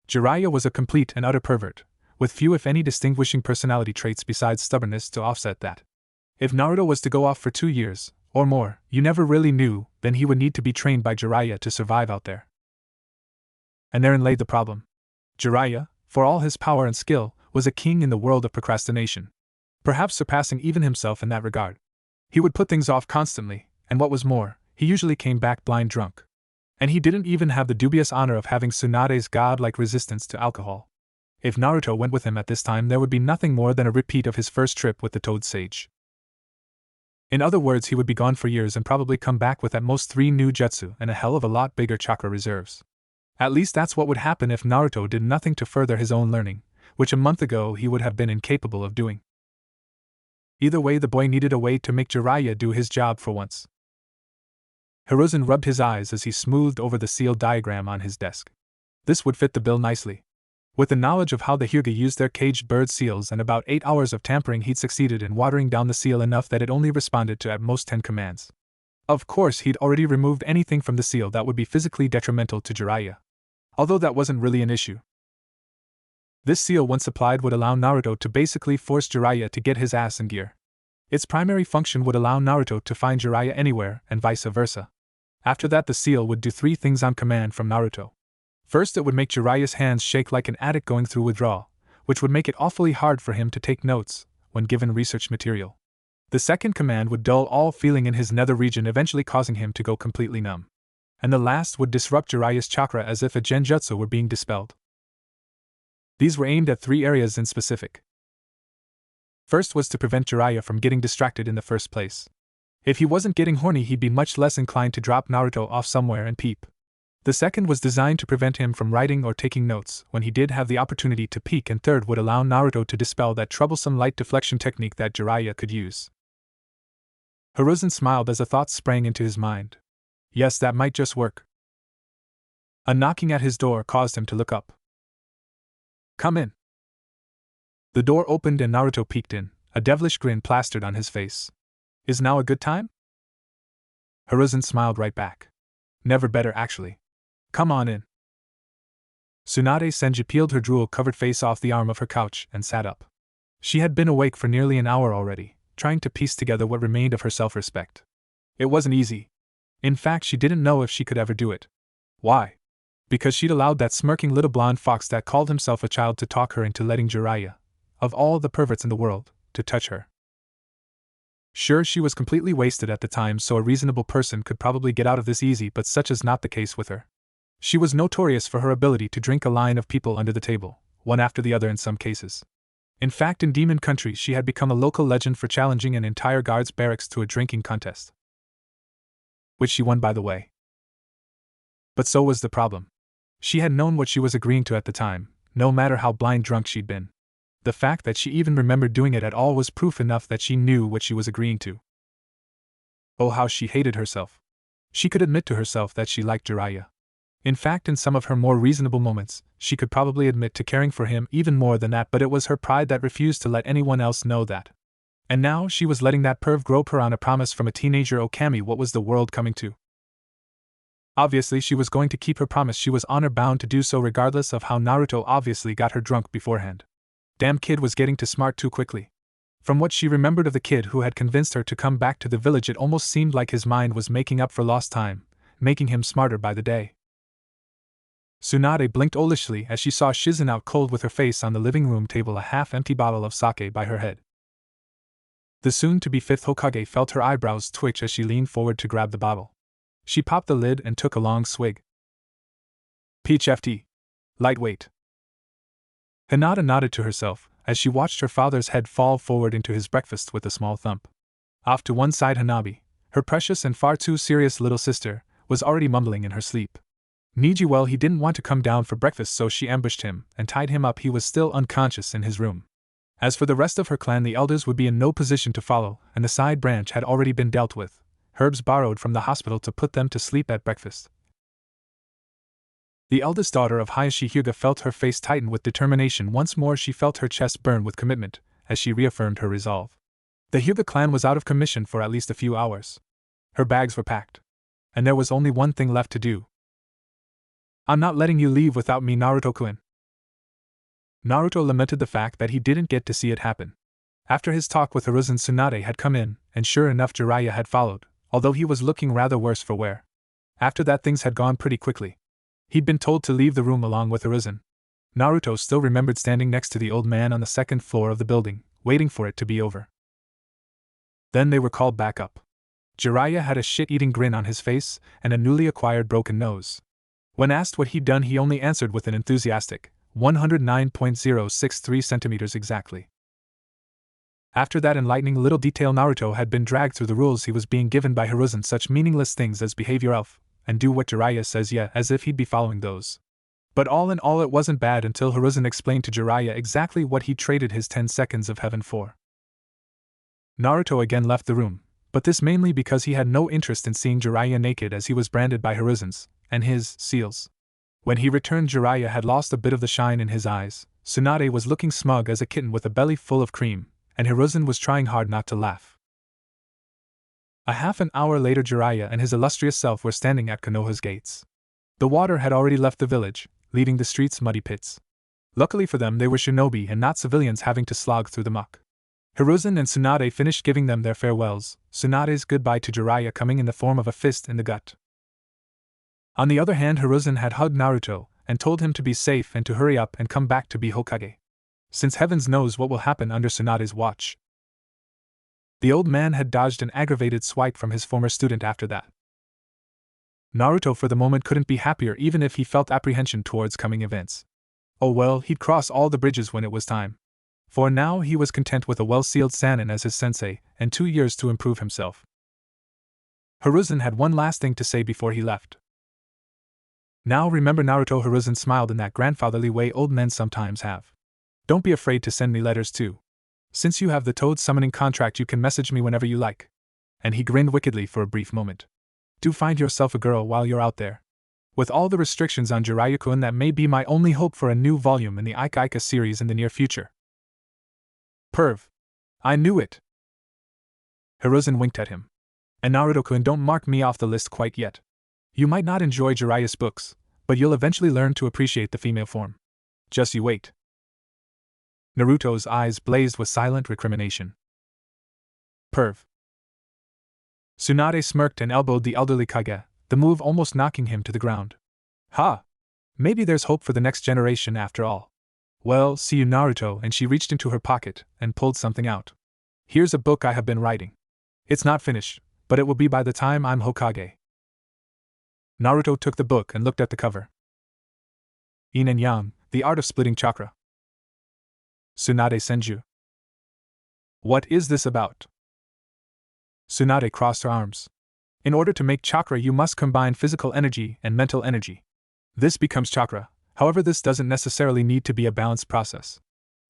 Jiraiya was a complete and utter pervert, with few if any distinguishing personality traits besides stubbornness to offset that. If Naruto was to go off for 2 years, or more, you never really knew, then he would need to be trained by Jiraiya to survive out there. And therein lay the problem. Jiraiya, for all his power and skill, was a king in the world of procrastination. Perhaps surpassing even himself in that regard. He would put things off constantly, and what was more, he usually came back blind drunk. And he didn't even have the dubious honor of having Tsunade's godlike resistance to alcohol. If Naruto went with him at this time, there would be nothing more than a repeat of his first trip with the Toad Sage. In other words, he would be gone for years and probably come back with at most 3 new jutsu and a hell of a lot bigger chakra reserves. At least that's what would happen if Naruto did nothing to further his own learning, which a month ago he would have been incapable of doing. Either way, the boy needed a way to make Jiraiya do his job for once. Hiruzen rubbed his eyes as he smoothed over the seal diagram on his desk. This would fit the bill nicely. With the knowledge of how the Hyuga used their caged bird seals and about 8 hours of tampering, he'd succeeded in watering down the seal enough that it only responded to at most 10 commands. Of course, he'd already removed anything from the seal that would be physically detrimental to Jiraiya, although that wasn't really an issue. This seal, once applied, would allow Naruto to basically force Jiraiya to get his ass in gear. Its primary function would allow Naruto to find Jiraiya anywhere, and vice versa. After that, the seal would do 3 things on command from Naruto. First, it would make Jiraiya's hands shake like an addict going through withdrawal, which would make it awfully hard for him to take notes when given research material. The second command would dull all feeling in his nether region, eventually causing him to go completely numb. And the last would disrupt Jiraiya's chakra as if a genjutsu were being dispelled. These were aimed at 3 areas in specific. First was to prevent Jiraiya from getting distracted in the first place. If he wasn't getting horny, he'd be much less inclined to drop Naruto off somewhere and peep. The second was designed to prevent him from writing or taking notes when he did have the opportunity to peek, and third would allow Naruto to dispel that troublesome light deflection technique that Jiraiya could use. Hiruzen smiled as a thought sprang into his mind. Yes, that might just work. A knocking at his door caused him to look up. Come in. The door opened and Naruto peeked in, a devilish grin plastered on his face. Is now a good time? Hiruzen smiled right back. Never better, actually. Come on in. Tsunade Senju peeled her drool-covered face off the arm of her couch and sat up. She had been awake for nearly an hour already, trying to piece together what remained of her self-respect. It wasn't easy. In fact, she didn't know if she could ever do it. Why? Because she'd allowed that smirking little blonde fox that called himself a child to talk her into letting Jiraiya, of all the perverts in the world, to touch her. Sure, she was completely wasted at the time, so a reasonable person could probably get out of this easy, but such is not the case with her. She was notorious for her ability to drink a line of people under the table, one after the other in some cases. In fact, in Demon Country, she had become a local legend for challenging an entire guard's barracks to a drinking contest. Which she won, by the way. But so was the problem. She had known what she was agreeing to at the time, no matter how blind drunk she'd been. The fact that she even remembered doing it at all was proof enough that she knew what she was agreeing to. Oh, how she hated herself. She could admit to herself that she liked Jiraiya. In fact, in some of her more reasonable moments, she could probably admit to caring for him even more than that, but it was her pride that refused to let anyone else know that. And now she was letting that perv grope her on a promise from a teenager Okami. What was the world coming to? Obviously, she was going to keep her promise. She was honor-bound to do so regardless of how Naruto obviously got her drunk beforehand. Damn kid was getting too smart too quickly. From what she remembered of the kid who had convinced her to come back to the village, it almost seemed like his mind was making up for lost time, making him smarter by the day. Tsunade blinked olishly as she saw Shizen out cold with her face on the living room table, a half-empty bottle of sake by her head. The soon-to-be 5th Hokage felt her eyebrows twitch as she leaned forward to grab the bottle. She popped the lid and took a long swig. Peach FT. Lightweight. Hinata nodded to herself as she watched her father's head fall forward into his breakfast with a small thump. Off to one side, Hanabi, her precious and far too serious little sister, was already mumbling in her sleep. Niji, well, he didn't want to come down for breakfast, so she ambushed him and tied him up. He was still unconscious in his room. As for the rest of her clan, the elders would be in no position to follow, and the side branch had already been dealt with. Herbs borrowed from the hospital to put them to sleep at breakfast. The eldest daughter of Hayashi Hyuga felt her face tighten with determination. Once more she felt her chest burn with commitment, as she reaffirmed her resolve. The Hyuga clan was out of commission for at least a few hours. Her bags were packed. And there was only one thing left to do. I'm not letting you leave without me, Naruto-kun. Naruto lamented the fact that he didn't get to see it happen. After his talk with Hiruzen, Tsunade had come in, and sure enough Jiraiya had followed, although he was looking rather worse for wear. After that, things had gone pretty quickly. He'd been told to leave the room along with Hiruzen. Naruto still remembered standing next to the old man on the 2nd floor of the building, waiting for it to be over. Then they were called back up. Jiraiya had a shit-eating grin on his face and a newly acquired broken nose. When asked what he'd done, he only answered with an enthusiastic 109.063 centimeters exactly. After that enlightening little detail, Naruto had been dragged through the rules he was being given by Hiruzen, such meaningless things as behave yourself and do what Jiraiya says, yeah, as if he'd be following those. But all in all, it wasn't bad until Hiruzen explained to Jiraiya exactly what he traded his 10 seconds of heaven for. Naruto again left the room, but this mainly because he had no interest in seeing Jiraiya naked as he was branded by Hiruzen's and his seals. When he returned, Jiraiya had lost a bit of the shine in his eyes, Tsunade was looking smug as a kitten with a belly full of cream, and Hiruzen was trying hard not to laugh. A half an hour later, Jiraiya and his illustrious self were standing at Konoha's gates. The water had already left the village, leaving the streets muddy pits. Luckily for them, they were shinobi and not civilians having to slog through the muck. Hiruzen and Tsunade finished giving them their farewells, Tsunade's goodbye to Jiraiya coming in the form of a fist in the gut. On the other hand, Hiruzen had hugged Naruto and told him to be safe and to hurry up and come back to be Hokage, since heavens knows what will happen under Tsunade's watch. The old man had dodged an aggravated swipe from his former student after that. Naruto for the moment couldn't be happier, even if he felt apprehension towards coming events. Oh well, he'd cross all the bridges when it was time. For now he was content with a well-sealed Sannin as his sensei, and 2 years to improve himself. Hiruzen had one last thing to say before he left. Now remember, Naruto, Hiruzen smiled in that grandfatherly way old men sometimes have. Don't be afraid to send me letters too. Since you have the toad summoning contract, you can message me whenever you like. And he grinned wickedly for a brief moment. Do find yourself a girl while you're out there. With all the restrictions on Jiraiya-kun, that may be my only hope for a new volume in the Ika series in the near future. Perv. I knew it. Hiruzen winked at him. And Naruto-kun, don't mark me off the list quite yet. You might not enjoy Jiraiya's books, but you'll eventually learn to appreciate the female form. Just you wait. Naruto's eyes blazed with silent recrimination. Perv. Tsunade smirked and elbowed the elderly Kage, the move almost knocking him to the ground. Ha! Maybe there's hope for the next generation after all. Well, see you, Naruto, and she reached into her pocket and pulled something out. Here's a book I have been writing. It's not finished, but it will be by the time I'm Hokage. Naruto took the book and looked at the cover. Yin and Yang, the art of splitting chakra. Tsunade Senju. What is this about? Tsunade crossed her arms. In order to make chakra, you must combine physical energy and mental energy. This becomes chakra, however, this doesn't necessarily need to be a balanced process.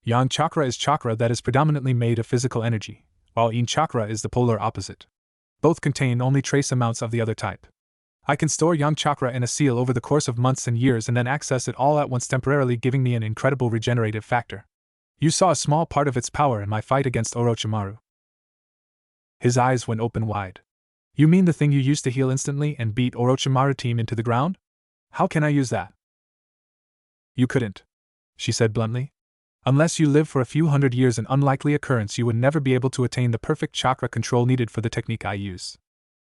Yang chakra is chakra that is predominantly made of physical energy, while Yin chakra is the polar opposite. Both contain only trace amounts of the other type. I can store Yang chakra in a seal over the course of months and years and then access it all at once, temporarily giving me an incredible regenerative factor. You saw a small part of its power in my fight against Orochimaru. His eyes went open wide. You mean the thing you used to heal instantly and beat Orochimaru team into the ground? How can I use that? You couldn't, she said bluntly. Unless you live for a few hundred years, an unlikely occurrence, you would never be able to attain the perfect chakra control needed for the technique I use.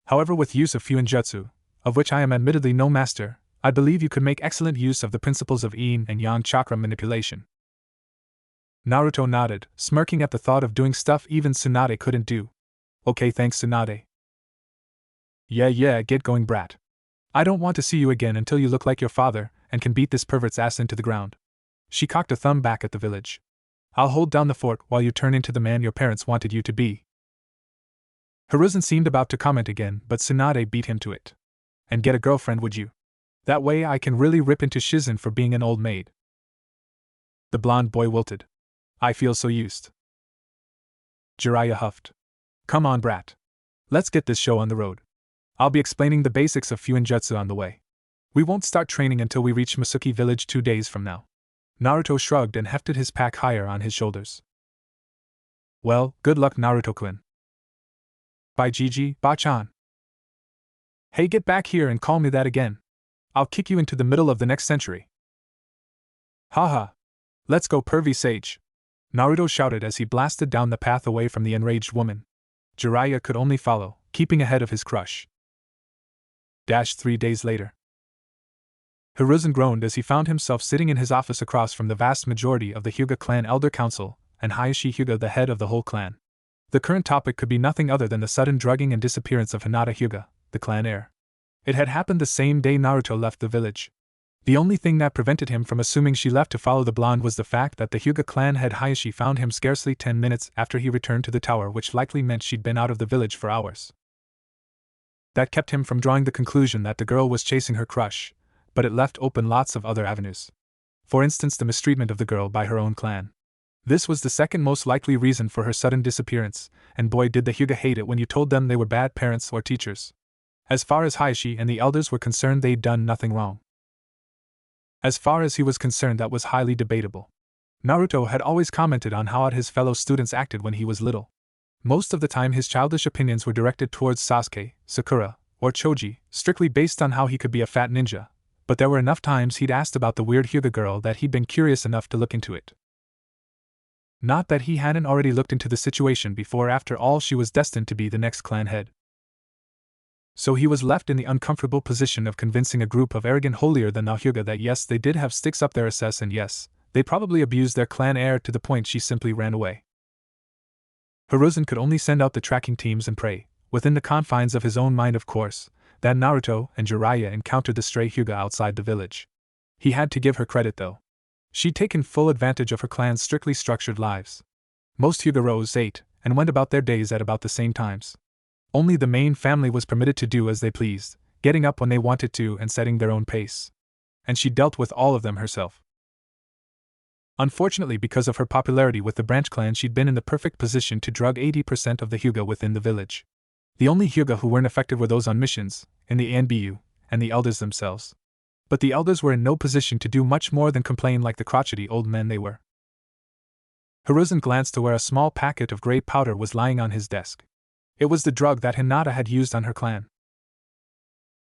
However, with use of Fuinjutsu, of which I am admittedly no master, I believe you could make excellent use of the principles of Yin and Yang chakra manipulation. Naruto nodded, smirking at the thought of doing stuff even Tsunade couldn't do. Okay, thanks, Tsunade. Yeah, get going, brat. I don't want to see you again until you look like your father and can beat this pervert's ass into the ground. She cocked a thumb back at the village. I'll hold down the fort while you turn into the man your parents wanted you to be. Hiruzen seemed about to comment again, but Tsunade beat him to it. And get a girlfriend, would you? That way I can really rip into Shizen for being an old maid. The blonde boy wilted. I feel so used. Jiraiya huffed. Come on, brat. Let's get this show on the road. I'll be explaining the basics of Fuinjutsu on the way. We won't start training until we reach Masuki village 2 days from now. Naruto shrugged and hefted his pack higher on his shoulders. Well, good luck, Naruto-kun. Bye, Gigi, Ba-chan. Hey, get back here and call me that again. I'll kick you into the middle of the next century. Haha. Let's go, pervy sage. Naruto shouted as he blasted down the path away from the enraged woman. Jiraiya could only follow, keeping ahead of his crush. 3 days later. Hiruzen groaned as he found himself sitting in his office across from the vast majority of the Hyuga clan elder council, and Hayashi Hyuga, the head of the whole clan. The current topic could be nothing other than the sudden drugging and disappearance of Hinata Hyuga, the clan heir. It had happened the same day Naruto left the village. The only thing that prevented him from assuming she left to follow the blonde was the fact that the Hyuga clan head Hayashi found him scarcely 10 minutes after he returned to the tower, which likely meant she'd been out of the village for hours. That kept him from drawing the conclusion that the girl was chasing her crush, but it left open lots of other avenues. For instance, the mistreatment of the girl by her own clan. This was the second most likely reason for her sudden disappearance, and boy did the Hyuga hate it when you told them they were bad parents or teachers. As far as Hayashi and the elders were concerned, they'd done nothing wrong. As far as he was concerned, that was highly debatable. Naruto had always commented on how odd his fellow students acted when he was little. Most of the time his childish opinions were directed towards Sasuke, Sakura, or Choji, strictly based on how he could be a fat ninja, but there were enough times he'd asked about the weird Hyuga girl that he'd been curious enough to look into it. Not that he hadn't already looked into the situation before. After all, she was destined to be the next clan head. So he was left in the uncomfortable position of convincing a group of arrogant holier-than-thou Hyuga that yes, they did have sticks up their ass, and yes, they probably abused their clan heir to the point she simply ran away. Hiruzen could only send out the tracking teams and pray, within the confines of his own mind of course, that Naruto and Jiraiya encountered the stray Hyuga outside the village. He had to give her credit though. She'd taken full advantage of her clan's strictly structured lives. Most Hyuga rose, ate, and went about their days at about the same times. Only the main family was permitted to do as they pleased, getting up when they wanted to and setting their own pace. And she dealt with all of them herself. Unfortunately, because of her popularity with the branch clan, she'd been in the perfect position to drug 80% of the Hyuga within the village. The only Hyuga who weren't affected were those on missions, in the ANBU, and the elders themselves. But the elders were in no position to do much more than complain like the crotchety old men they were. Hiruzen glanced to where a small packet of gray powder was lying on his desk. It was the drug that Hinata had used on her clan.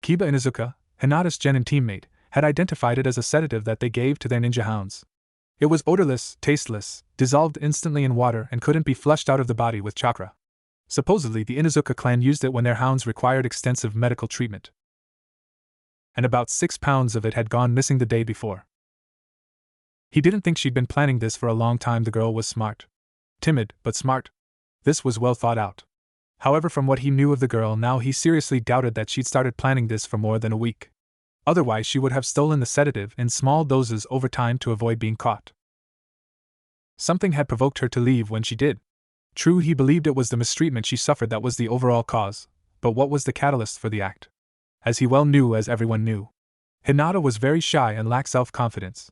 Kiba Inuzuka, Hinata's genin teammate, had identified it as a sedative that they gave to their ninja hounds. It was odorless, tasteless, dissolved instantly in water, and couldn't be flushed out of the body with chakra. Supposedly, the Inuzuka clan used it when their hounds required extensive medical treatment. And about 6 pounds of it had gone missing the day before. He didn't think she'd been planning this for a long time. The girl was smart. Timid, but smart. This was well thought out. However, from what he knew of the girl now, he seriously doubted that she'd started planning this for more than a week. Otherwise, she would have stolen the sedative in small doses over time to avoid being caught. Something had provoked her to leave when she did. True, he believed it was the mistreatment she suffered that was the overall cause, but what was the catalyst for the act? As he well knew, as everyone knew, Hinata was very shy and lacked self-confidence.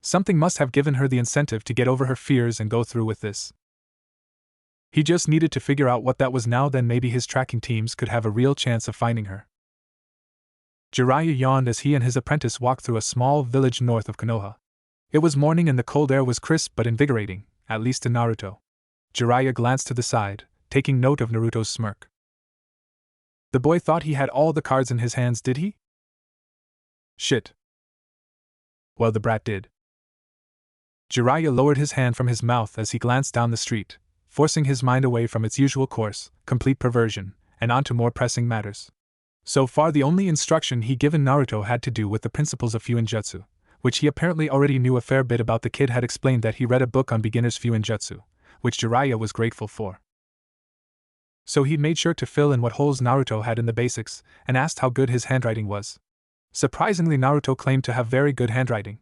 Something must have given her the incentive to get over her fears and go through with this. He just needed to figure out what that was now, then maybe his tracking teams could have a real chance of finding her. Jiraiya yawned as he and his apprentice walked through a small village north of Konoha. It was morning and the cold air was crisp but invigorating, at least to Naruto. Jiraiya glanced to the side, taking note of Naruto's smirk. The boy thought he had all the cards in his hands, did he? Shit. Well, the brat did. Jiraiya lowered his hand from his mouth as he glanced down the street, forcing his mind away from its usual course, complete perversion, and onto more pressing matters. So far, the only instruction he'd given Naruto had to do with the principles of Fuinjutsu, which he apparently already knew a fair bit about. The kid had explained that he read a book on beginners Fuinjutsu, which Jiraiya was grateful for. So he'd made sure to fill in what holes Naruto had in the basics, and asked how good his handwriting was. Surprisingly, Naruto claimed to have very good handwriting.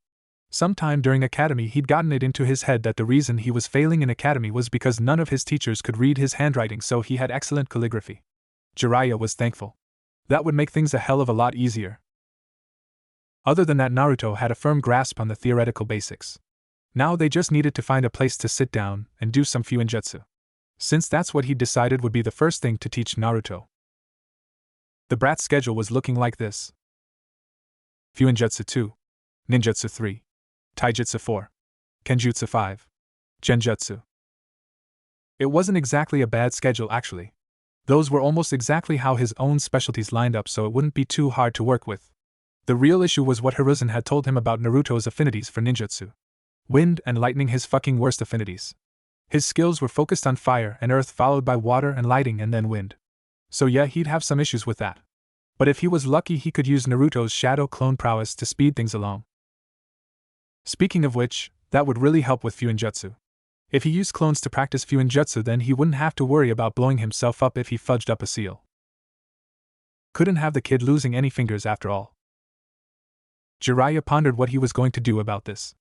Sometime during academy, he'd gotten it into his head that the reason he was failing in academy was because none of his teachers could read his handwriting, so he had excellent calligraphy. Jiraiya was thankful. That would make things a hell of a lot easier. Other than that, Naruto had a firm grasp on the theoretical basics. Now they just needed to find a place to sit down and do some Fuinjutsu, since that's what he'd decided would be the first thing to teach Naruto. The brat's schedule was looking like this: Fuinjutsu 2, Ninjutsu 3, Taijutsu 4, Kenjutsu 5, Genjutsu. It wasn't exactly a bad schedule, actually. Those were almost exactly how his own specialties lined up, so it wouldn't be too hard to work with. The real issue was what Hiruzen had told him about Naruto's affinities for ninjutsu. Wind and lightning, his fucking worst affinities. His skills were focused on fire and earth, followed by water and lighting, and then wind. So yeah, he'd have some issues with that. But if he was lucky, he could use Naruto's shadow clone prowess to speed things along. Speaking of which, that would really help with Fuinjutsu. If he used clones to practice Fuinjutsu, then he wouldn't have to worry about blowing himself up if he fudged up a seal. Couldn't have the kid losing any fingers after all. Jiraiya pondered what he was going to do about this.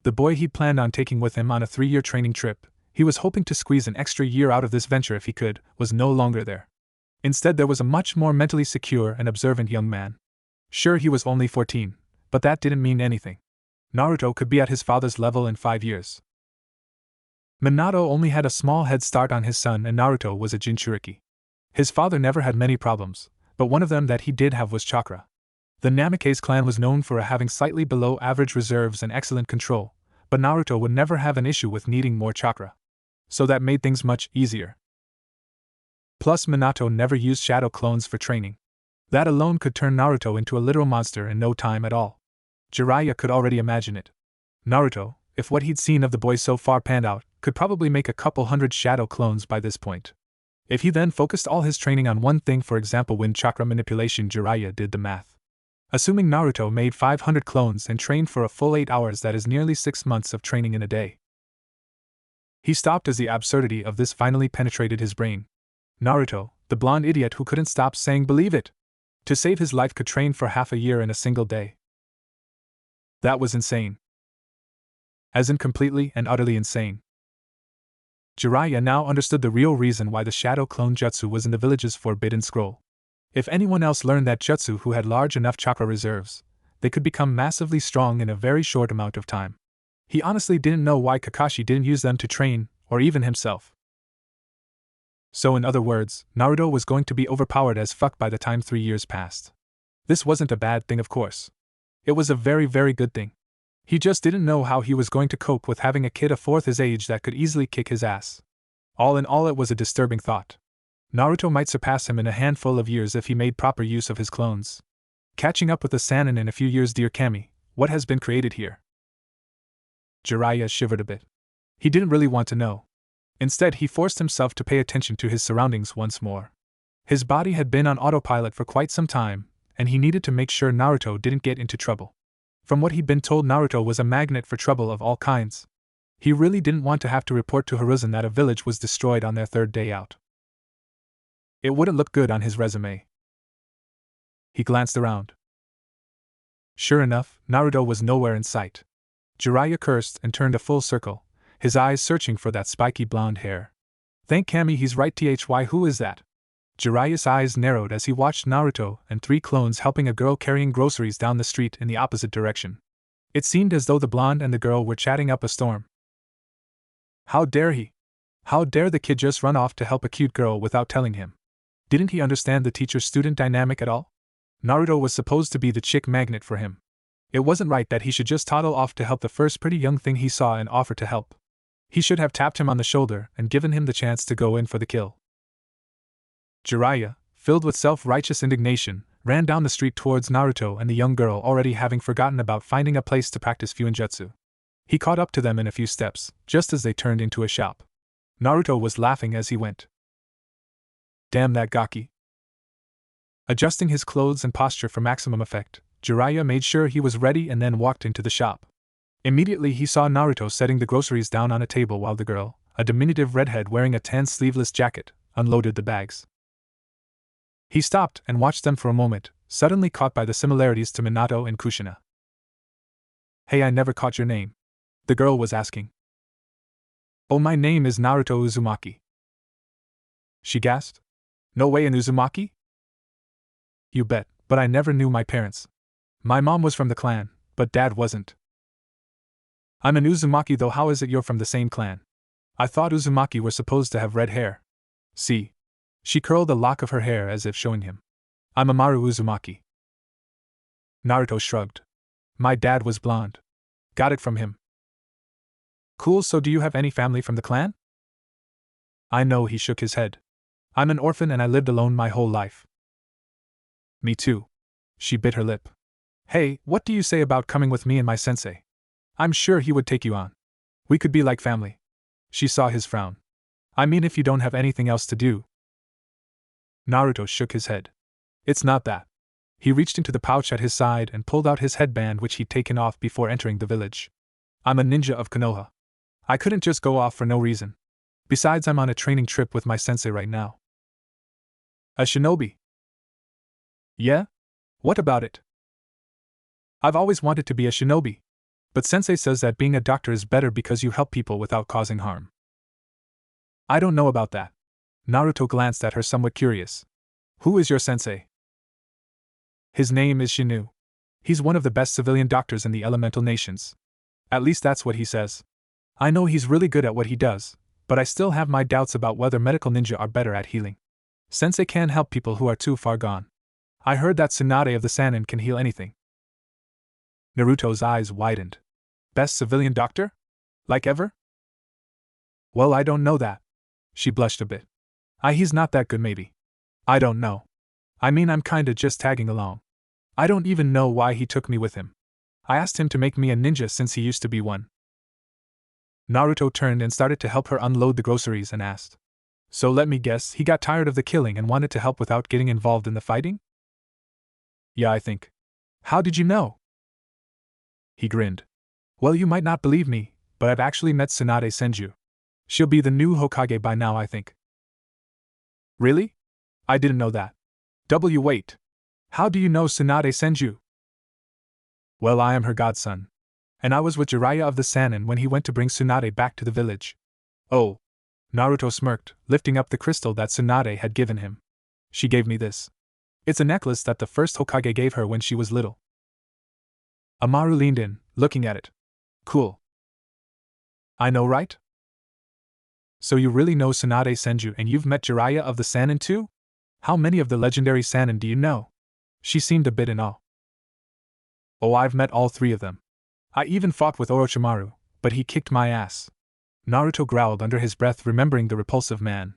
The boy he'd planned on taking with him on a 3-year training trip, he was hoping to squeeze an extra year out of this venture if he could, was no longer there. Instead, there was a much more mentally secure and observant young man. Sure, he was only 14, but that didn't mean anything. Naruto could be at his father's level in 5 years. Minato only had a small head start on his son, and Naruto was a Jinchuriki. His father never had many problems, but one of them that he did have was chakra. The Namikaze clan was known for having slightly below average reserves and excellent control, but Naruto would never have an issue with needing more chakra. So that made things much easier. Plus, Minato never used shadow clones for training. That alone could turn Naruto into a literal monster in no time at all. Jiraiya could already imagine it. Naruto, if what he'd seen of the boy so far panned out, could probably make a couple hundred shadow clones by this point. If he then focused all his training on one thing, for example wind chakra manipulation, Jiraiya did the math. Assuming Naruto made 500 clones and trained for a full 8 hours, that is nearly 6 months of training in a day. He stopped as the absurdity of this finally penetrated his brain. Naruto, the blonde idiot who couldn't stop saying believe it, to save his life could train for half a year in a single day. That was insane. As in completely and utterly insane. Jiraiya now understood the real reason why the shadow clone jutsu was in the village's forbidden scroll. If anyone else learned that jutsu who had large enough chakra reserves, they could become massively strong in a very short amount of time. He honestly didn't know why Kakashi didn't use them to train, or even himself. So in other words, Naruto was going to be overpowered as fuck by the time 3 years passed. This wasn't a bad thing, of course. It was a very, very good thing. He just didn't know how he was going to cope with having a kid a fourth his age that could easily kick his ass. All in all, it was a disturbing thought. Naruto might surpass him in a handful of years if he made proper use of his clones. Catching up with the Sannin in a few years, dear Kami, what has been created here? Jiraiya shivered a bit. He didn't really want to know. Instead, he forced himself to pay attention to his surroundings once more. His body had been on autopilot for quite some time, and he needed to make sure Naruto didn't get into trouble. From what he'd been told, Naruto was a magnet for trouble of all kinds. He really didn't want to have to report to Hiruzen that a village was destroyed on their 3rd day out. It wouldn't look good on his resume. He glanced around. Sure enough, Naruto was nowhere in sight. Jiraiya cursed and turned a full circle, his eyes searching for that spiky blonde hair. Thank Kami, he's right. Thy, who is that? Jiraiya's eyes narrowed as he watched Naruto and 3 clones helping a girl carrying groceries down the street in the opposite direction. It seemed as though the blonde and the girl were chatting up a storm. How dare he? How dare the kid just run off to help a cute girl without telling him? Didn't he understand the teacher-student dynamic at all? Naruto was supposed to be the chick magnet for him. It wasn't right that he should just toddle off to help the first pretty young thing he saw and offer to help. He should have tapped him on the shoulder and given him the chance to go in for the kill. Jiraiya, filled with self-righteous indignation, ran down the street towards Naruto and the young girl, already having forgotten about finding a place to practice Fuinjutsu. He caught up to them in a few steps, just as they turned into a shop. Naruto was laughing as he went. Damn that Gaki. Adjusting his clothes and posture for maximum effect, Jiraiya made sure he was ready and then walked into the shop. Immediately he saw Naruto setting the groceries down on a table while the girl, a diminutive redhead wearing a tan sleeveless jacket, unloaded the bags. He stopped and watched them for a moment, suddenly caught by the similarities to Minato and Kushina. Hey, I never caught your name. The girl was asking. Oh, my name is Naruto Uzumaki. She gasped. No way, an Uzumaki? You bet, but I never knew my parents. My mom was from the clan, but dad wasn't. I'm an Uzumaki though. How is it you're from the same clan? I thought Uzumaki were supposed to have red hair. See? She curled a lock of her hair as if showing him. I'm Amaru Uzumaki. Naruto shrugged. My dad was blonde. Got it from him. Cool, so do you have any family from the clan? I know, he shook his head. I'm an orphan and I lived alone my whole life. Me too. She bit her lip. Hey, what do you say about coming with me and my sensei? I'm sure he would take you on. We could be like family. She saw his frown. I mean, if you don't have anything else to do. Naruto shook his head. It's not that. He reached into the pouch at his side and pulled out his headband, which he'd taken off before entering the village. I'm a ninja of Konoha. I couldn't just go off for no reason. Besides, I'm on a training trip with my sensei right now. A shinobi? Yeah? What about it? I've always wanted to be a shinobi. But sensei says that being a doctor is better because you help people without causing harm. I don't know about that. Naruto glanced at her, somewhat curious. Who is your sensei? His name is Shinu. He's one of the best civilian doctors in the elemental nations. At least that's what he says. I know he's really good at what he does, but I still have my doubts about whether medical ninja are better at healing. Sensei can help people who are too far gone. I heard that Tsunade of the Sannin can heal anything. Naruto's eyes widened. Best civilian doctor? Like ever? Well, I don't know that. She blushed a bit. He's not that good maybe. I don't know. I mean, I'm kinda just tagging along. I don't even know why he took me with him. I asked him to make me a ninja since he used to be one. Naruto turned and started to help her unload the groceries and asked. So let me guess, he got tired of the killing and wanted to help without getting involved in the fighting? Yeah, I think. How did you know? He grinned. Well, you might not believe me, but I've actually met Tsunade Senju. She'll be the new Hokage by now, I think. Really? I didn't know that. Wait. How do you know Tsunade Senju? Well, I am her godson. And I was with Jiraiya of the Sannin when he went to bring Tsunade back to the village. Oh. Naruto smirked, lifting up the crystal that Tsunade had given him. She gave me this. It's a necklace that the first Hokage gave her when she was little. Amaru leaned in, looking at it. Cool. I know, right? So you really know Tsunade Senju and you've met Jiraiya of the Sannin too? How many of the legendary Sannin do you know? She seemed a bit in awe. Oh, I've met all three of them. I even fought with Orochimaru, but he kicked my ass. Naruto growled under his breath, remembering the repulsive man.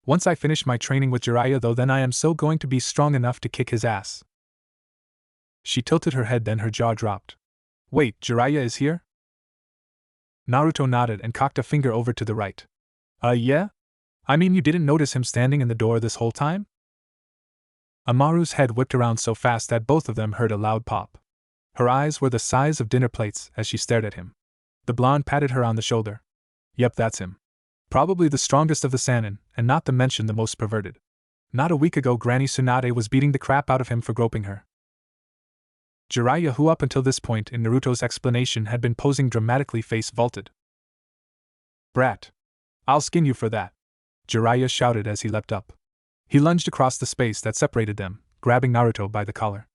Once I finish my training with Jiraiya though, then I am so going to be strong enough to kick his ass. She tilted her head, then her jaw dropped. Wait, Jiraiya is here? Naruto nodded and cocked a finger over to the right. Yeah? I mean, you didn't notice him standing in the door this whole time? Amaru's head whipped around so fast that both of them heard a loud pop. Her eyes were the size of dinner plates as she stared at him. The blonde patted her on the shoulder. Yep, that's him. Probably the strongest of the Sannin, and not to mention the most perverted. Not a week ago Granny Tsunade was beating the crap out of him for groping her. Jiraiya, who up until this point in Naruto's explanation had been posing dramatically, face vaulted. Brat. I'll skin you for that, Jiraiya shouted as he leapt up. He lunged across the space that separated them, grabbing Naruto by the collar.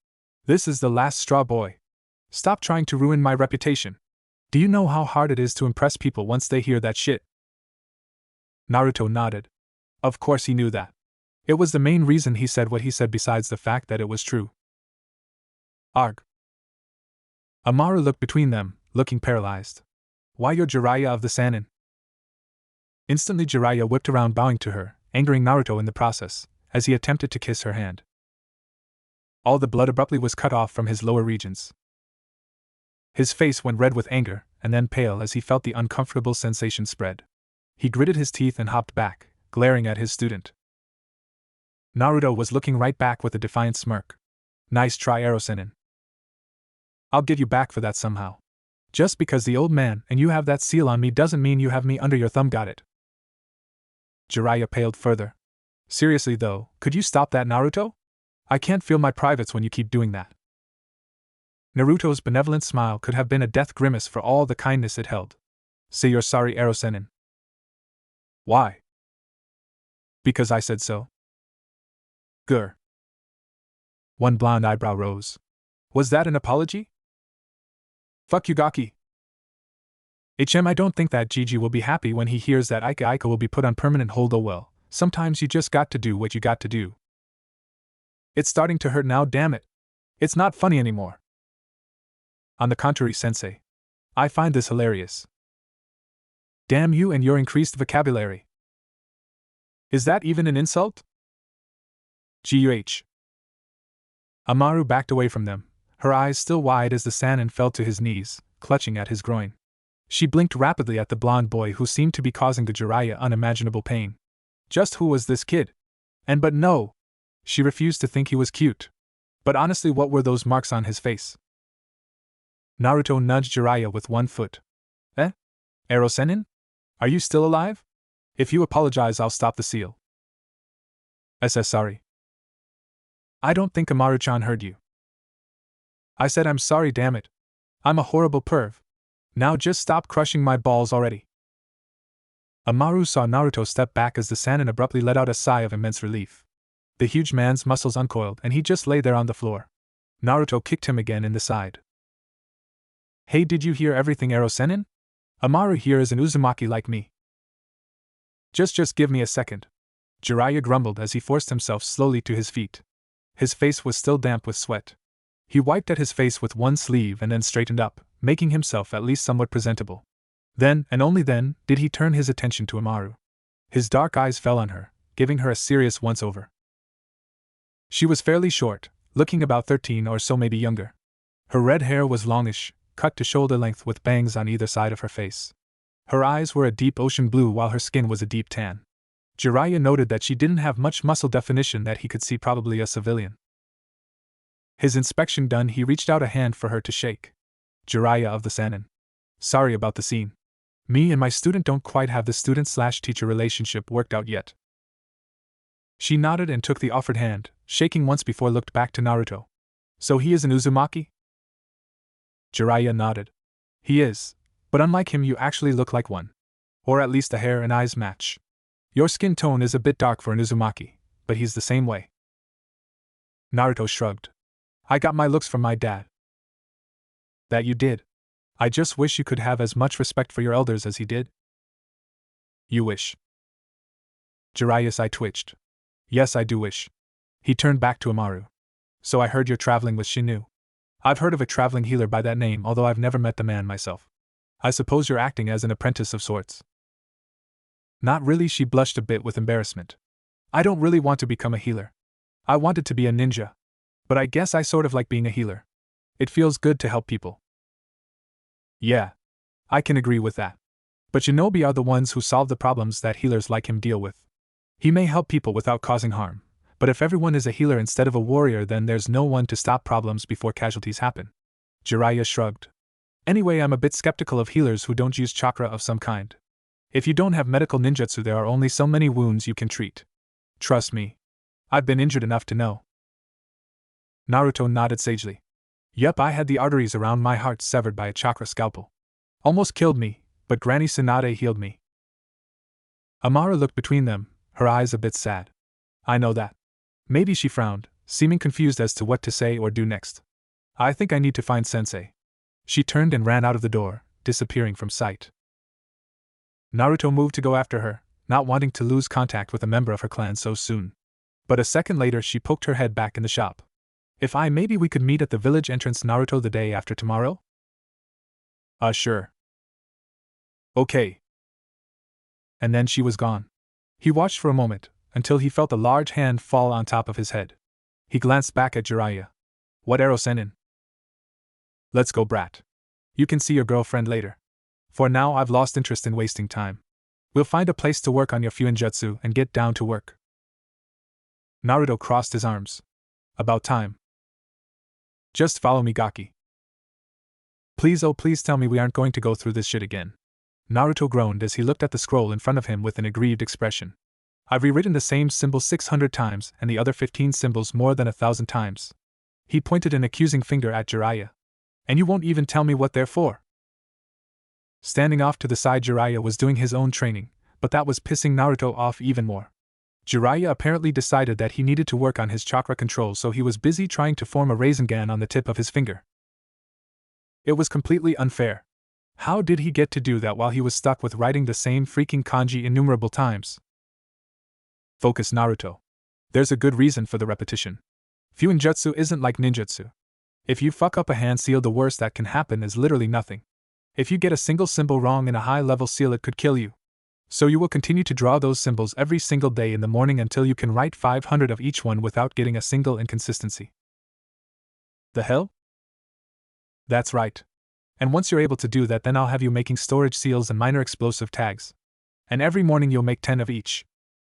This is the last straw, boy. Stop trying to ruin my reputation. Do you know how hard it is to impress people once they hear that shit? Naruto nodded. Of course he knew that. It was the main reason he said what he said, besides the fact that it was true. Arg. Amaru looked between them, looking paralyzed. Why, you're Jiraiya of the Sannin. Instantly Jiraiya whipped around, bowing to her, angering Naruto in the process, as he attempted to kiss her hand. All the blood abruptly was cut off from his lower regions. His face went red with anger, and then pale as he felt the uncomfortable sensation spread. He gritted his teeth and hopped back, glaring at his student. Naruto was looking right back with a defiant smirk. Nice try, Erosenin. I'll get you back for that somehow. Just because the old man and you have that seal on me doesn't mean you have me under your thumb, got it? Jiraiya paled further. Seriously though, could you stop that, Naruto? I can't feel my privates when you keep doing that. Naruto's benevolent smile could have been a death grimace for all the kindness it held. Say you're sorry, Erosenin. Why? Because I said so. Grr. One blonde eyebrow rose. Was that an apology? Fuck you, Gaki. I don't think that Gigi will be happy when he hears that Ika will be put on permanent hold. Oh well, sometimes you just got to do what you got to do. It's starting to hurt now, damn it. It's not funny anymore. On the contrary, sensei. I find this hilarious. Damn you and your increased vocabulary. Is that even an insult? Guh. Amaru backed away from them, her eyes still wide as the Sannin fell to his knees, clutching at his groin. She blinked rapidly at the blonde boy who seemed to be causing the Jiraiya unimaginable pain. Just who was this kid? But no! She refused to think he was cute. But honestly, what were those marks on his face? Naruto nudged Jiraiya with one foot. Erosenin? Are you still alive? If you apologize, I'll stop the seal. Sorry. I don't think Amaru-chan heard you. I said I'm sorry, damn it. I'm a horrible perv. Now just stop crushing my balls already. Amaru saw Naruto step back as the Sannin abruptly let out a sigh of immense relief. The huge man's muscles uncoiled and he just lay there on the floor. Naruto kicked him again in the side. Hey, did you hear everything, Erosenin? Amaru here is an Uzumaki like me. Just give me a second. Jiraiya grumbled as he forced himself slowly to his feet. His face was still damp with sweat. He wiped at his face with one sleeve and then straightened up, making himself at least somewhat presentable. Then, and only then, did he turn his attention to Amaru. His dark eyes fell on her, giving her a serious once-over. She was fairly short, looking about 13 or so, maybe younger. Her red hair was longish, cut to shoulder length with bangs on either side of her face. Her eyes were a deep ocean blue while her skin was a deep tan. Jiraiya noted that she didn't have much muscle definition, that he could see probably a civilian. His inspection done, he reached out a hand for her to shake. Jiraiya of the Sannin. Sorry about the scene. Me and my student don't quite have the student-slash-teacher relationship worked out yet. She nodded and took the offered hand, shaking once before looked back to Naruto. So he is an Uzumaki? Jiraiya nodded. He is, but unlike him you actually look like one. Or at least the hair and eyes match. Your skin tone is a bit dark for an Uzumaki, but he's the same way. Naruto shrugged. I got my looks from my dad. That you did. I just wish you could have as much respect for your elders as he did. You wish. Jiraiya's eye twitched. Yes, I do wish. He turned back to Amaru. So I heard you're traveling with Shinu. I've heard of a traveling healer by that name, although I've never met the man myself. I suppose you're acting as an apprentice of sorts. Not really, she blushed a bit with embarrassment. I don't really want to become a healer. I wanted to be a ninja. But I guess I sort of like being a healer. It feels good to help people. Yeah. I can agree with that. But shinobi are the ones who solve the problems that healers like him deal with. He may help people without causing harm, but if everyone is a healer instead of a warrior, then there's no one to stop problems before casualties happen. Jiraiya shrugged. Anyway, I'm a bit skeptical of healers who don't use chakra of some kind. If you don't have medical ninjutsu, there are only so many wounds you can treat. Trust me. I've been injured enough to know. Naruto nodded sagely. Yup, I had the arteries around my heart severed by a chakra scalpel. Almost killed me, but Granny Tsunade healed me. Amaru looked between them, her eyes a bit sad. I know that. Maybe she frowned, seeming confused as to what to say or do next. I think I need to find Sensei. She turned and ran out of the door, disappearing from sight. Naruto moved to go after her, not wanting to lose contact with a member of her clan so soon. But a second later she poked her head back in the shop. Maybe we could meet at the village entrance, Naruto, the day after tomorrow? Sure. Okay. And then she was gone. He watched for a moment, until he felt a large hand fall on top of his head. He glanced back at Jiraiya. What arrow Sennin? Let's go, brat. You can see your girlfriend later. For now I've lost interest in wasting time. We'll find a place to work on your Fuinjutsu and get down to work. Naruto crossed his arms. About time. Just follow me, Gaki. Please, oh please tell me we aren't going to go through this shit again. Naruto groaned as he looked at the scroll in front of him with an aggrieved expression. I've rewritten the same symbol 600 times and the other 15 symbols more than 1,000 times. He pointed an accusing finger at Jiraiya. And you won't even tell me what they're for? Standing off to the side, Jiraiya was doing his own training, but that was pissing Naruto off even more. Jiraiya apparently decided that he needed to work on his chakra control, so he was busy trying to form a Rasengan on the tip of his finger. It was completely unfair. How did he get to do that while he was stuck with writing the same freaking kanji innumerable times? Focus, Naruto. There's a good reason for the repetition. Fuinjutsu isn't like ninjutsu. If you fuck up a hand seal, the worst that can happen is literally nothing. If you get a single symbol wrong in a high-level seal, it could kill you. So you will continue to draw those symbols every single day in the morning until you can write 500 of each one without getting a single inconsistency. The hell? That's right. And once you're able to do that, then I'll have you making storage seals and minor explosive tags. And every morning you'll make 10 of each.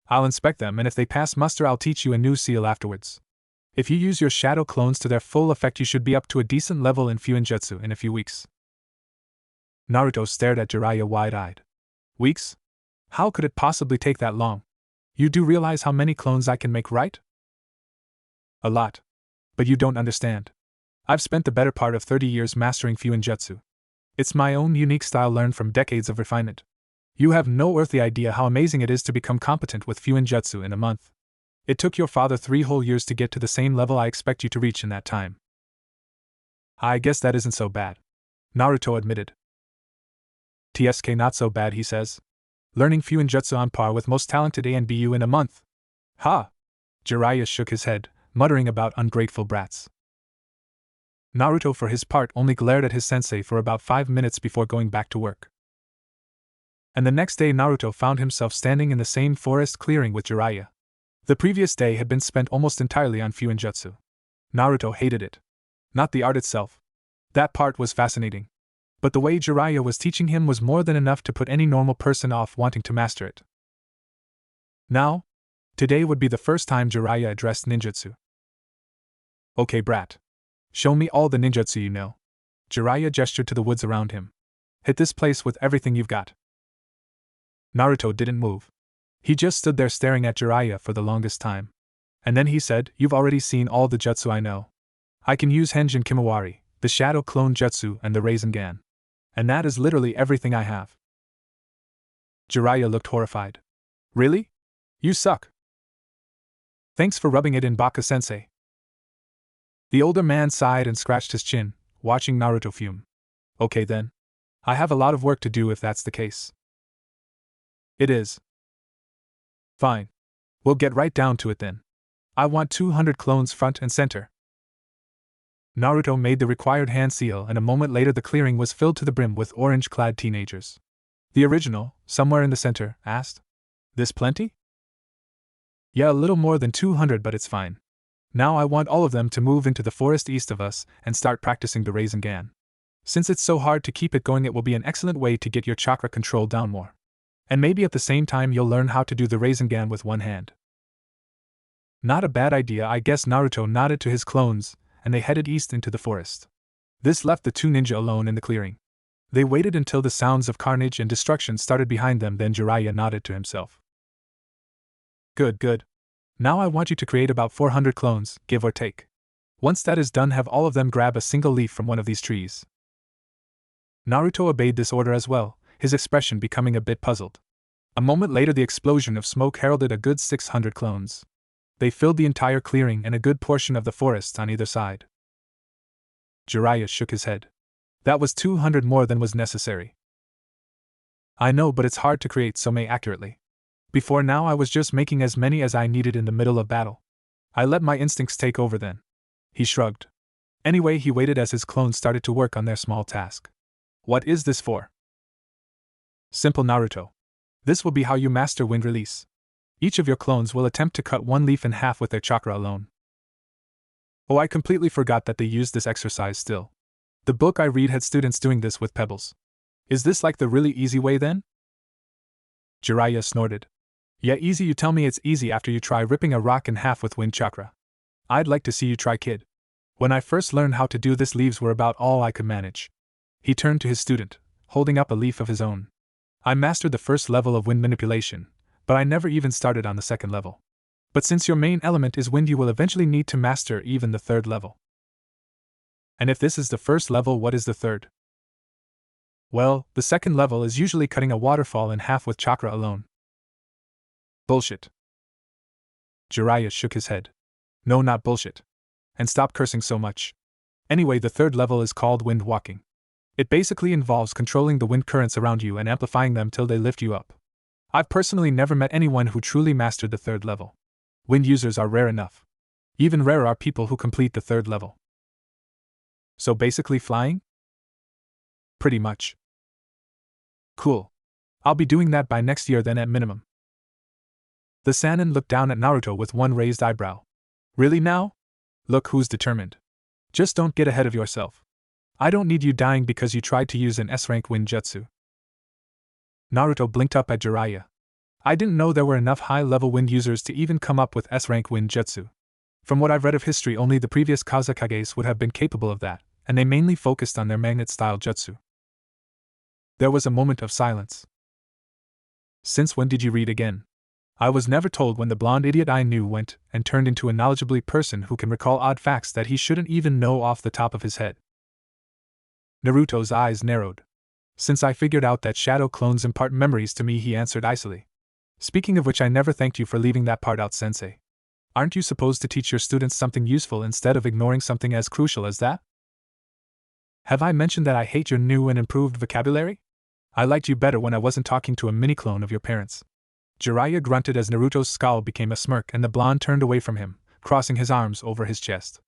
I'll inspect them, and if they pass muster, I'll teach you a new seal afterwards. If you use your shadow clones to their full effect, you should be up to a decent level in Fuinjutsu in a few weeks. Naruto stared at Jiraiya wide-eyed. Weeks? How could it possibly take that long? You do realize how many clones I can make, right? A lot. But you don't understand. I've spent the better part of 30 years mastering Fuinjutsu. It's my own unique style learned from decades of refinement. You have no earthly idea how amazing it is to become competent with Fuinjutsu in a month. It took your father 3 whole years to get to the same level I expect you to reach in that time. I guess that isn't so bad, Naruto admitted. TSK not so bad, he says. Learning Fuinjutsu on par with most talented ANBU in a month. Ha! Jiraiya shook his head, muttering about ungrateful brats. Naruto, for his part, only glared at his sensei for about 5 minutes before going back to work. And the next day Naruto found himself standing in the same forest clearing with Jiraiya. The previous day had been spent almost entirely on Fuinjutsu. Naruto hated it. Not the art itself. That part was fascinating. But the way Jiraiya was teaching him was more than enough to put any normal person off wanting to master it. Now, today would be the first time Jiraiya addressed ninjutsu. Okay, brat. Show me all the ninjutsu you know. Jiraiya gestured to the woods around him. Hit this place with everything you've got. Naruto didn't move. He just stood there staring at Jiraiya for the longest time. And then he said, "You've already seen all the jutsu I know. I can use Henjin Kimawari, the Shadow Clone Jutsu, and the Rasengan. And that is literally everything I have." Jiraiya looked horrified. Really? You suck. Thanks for rubbing it in, Baka-sensei. The older man sighed and scratched his chin, watching Naruto fume. Okay then. I have a lot of work to do if that's the case. It is. Fine. We'll get right down to it then. I want 200 clones front and center. Naruto made the required hand seal, and a moment later the clearing was filled to the brim with orange-clad teenagers. The original, somewhere in the center, asked, "This plenty?" "Yeah, a little more than 200, but it's fine. Now I want all of them to move into the forest east of us and start practicing the Rasengan. Since it's so hard to keep it going, it will be an excellent way to get your chakra control down more. And maybe at the same time you'll learn how to do the Rasengan with one hand." Not a bad idea, I guess. Naruto nodded to his clones, and they headed east into the forest. This left the two ninja alone in the clearing. They waited until the sounds of carnage and destruction started behind them, then Jiraiya nodded to himself. Good, good. Now I want you to create about 400 clones, give or take. Once that is done, have all of them grab a single leaf from one of these trees. Naruto obeyed this order as well, his expression becoming a bit puzzled. A moment later the explosion of smoke heralded a good 600 clones. They filled the entire clearing and a good portion of the forest on either side. Jiraiya shook his head. That was 200 more than was necessary. I know, but it's hard to create so many accurately. Before now I was just making as many as I needed in the middle of battle. I let my instincts take over then. He shrugged. Anyway, he waited as his clones started to work on their small task. What is this for? Simple, Naruto. This will be how you master wind release. Each of your clones will attempt to cut one leaf in half with their chakra alone. Oh, I completely forgot that they used this exercise still. The book I read had students doing this with pebbles. Is this like the really easy way then? Jiraiya snorted. Yeah, easy, you tell me it's easy after you try ripping a rock in half with wind chakra. I'd like to see you try, kid. When I first learned how to do this, leaves were about all I could manage. He turned to his student, holding up a leaf of his own. I mastered the first level of wind manipulation, but I never even started on the second level. But since your main element is wind, you will eventually need to master even the third level. And if this is the first level, what is the third? Well, the second level is usually cutting a waterfall in half with chakra alone. Bullshit. Jiraiya shook his head. No, not bullshit. And stop cursing so much. Anyway, the third level is called wind walking. It basically involves controlling the wind currents around you and amplifying them till they lift you up. I've personally never met anyone who truly mastered the third level. Wind users are rare enough. Even rarer are people who complete the third level. So basically flying? Pretty much. Cool. I'll be doing that by next year then at minimum. The Sannin looked down at Naruto with one raised eyebrow. Really now? Look who's determined. Just don't get ahead of yourself. I don't need you dying because you tried to use an S-rank wind jutsu. Naruto blinked up at Jiraiya. I didn't know there were enough high-level wind users to even come up with S-rank wind jutsu. From what I've read of history, only the previous Kazekages would have been capable of that, and they mainly focused on their magnet-style jutsu. There was a moment of silence. Since when did you read again? I was never told when the blonde idiot I knew went and turned into a knowledgeably person who can recall odd facts that he shouldn't even know off the top of his head. Naruto's eyes narrowed. Since I figured out that shadow clones impart memories to me, he answered icily. Speaking of which, I never thanked you for leaving that part out, sensei. Aren't you supposed to teach your students something useful instead of ignoring something as crucial as that? Have I mentioned that I hate your new and improved vocabulary? I liked you better when I wasn't talking to a mini-clone of your parents. Jiraiya grunted as Naruto's scowl became a smirk and the blonde turned away from him, crossing his arms over his chest.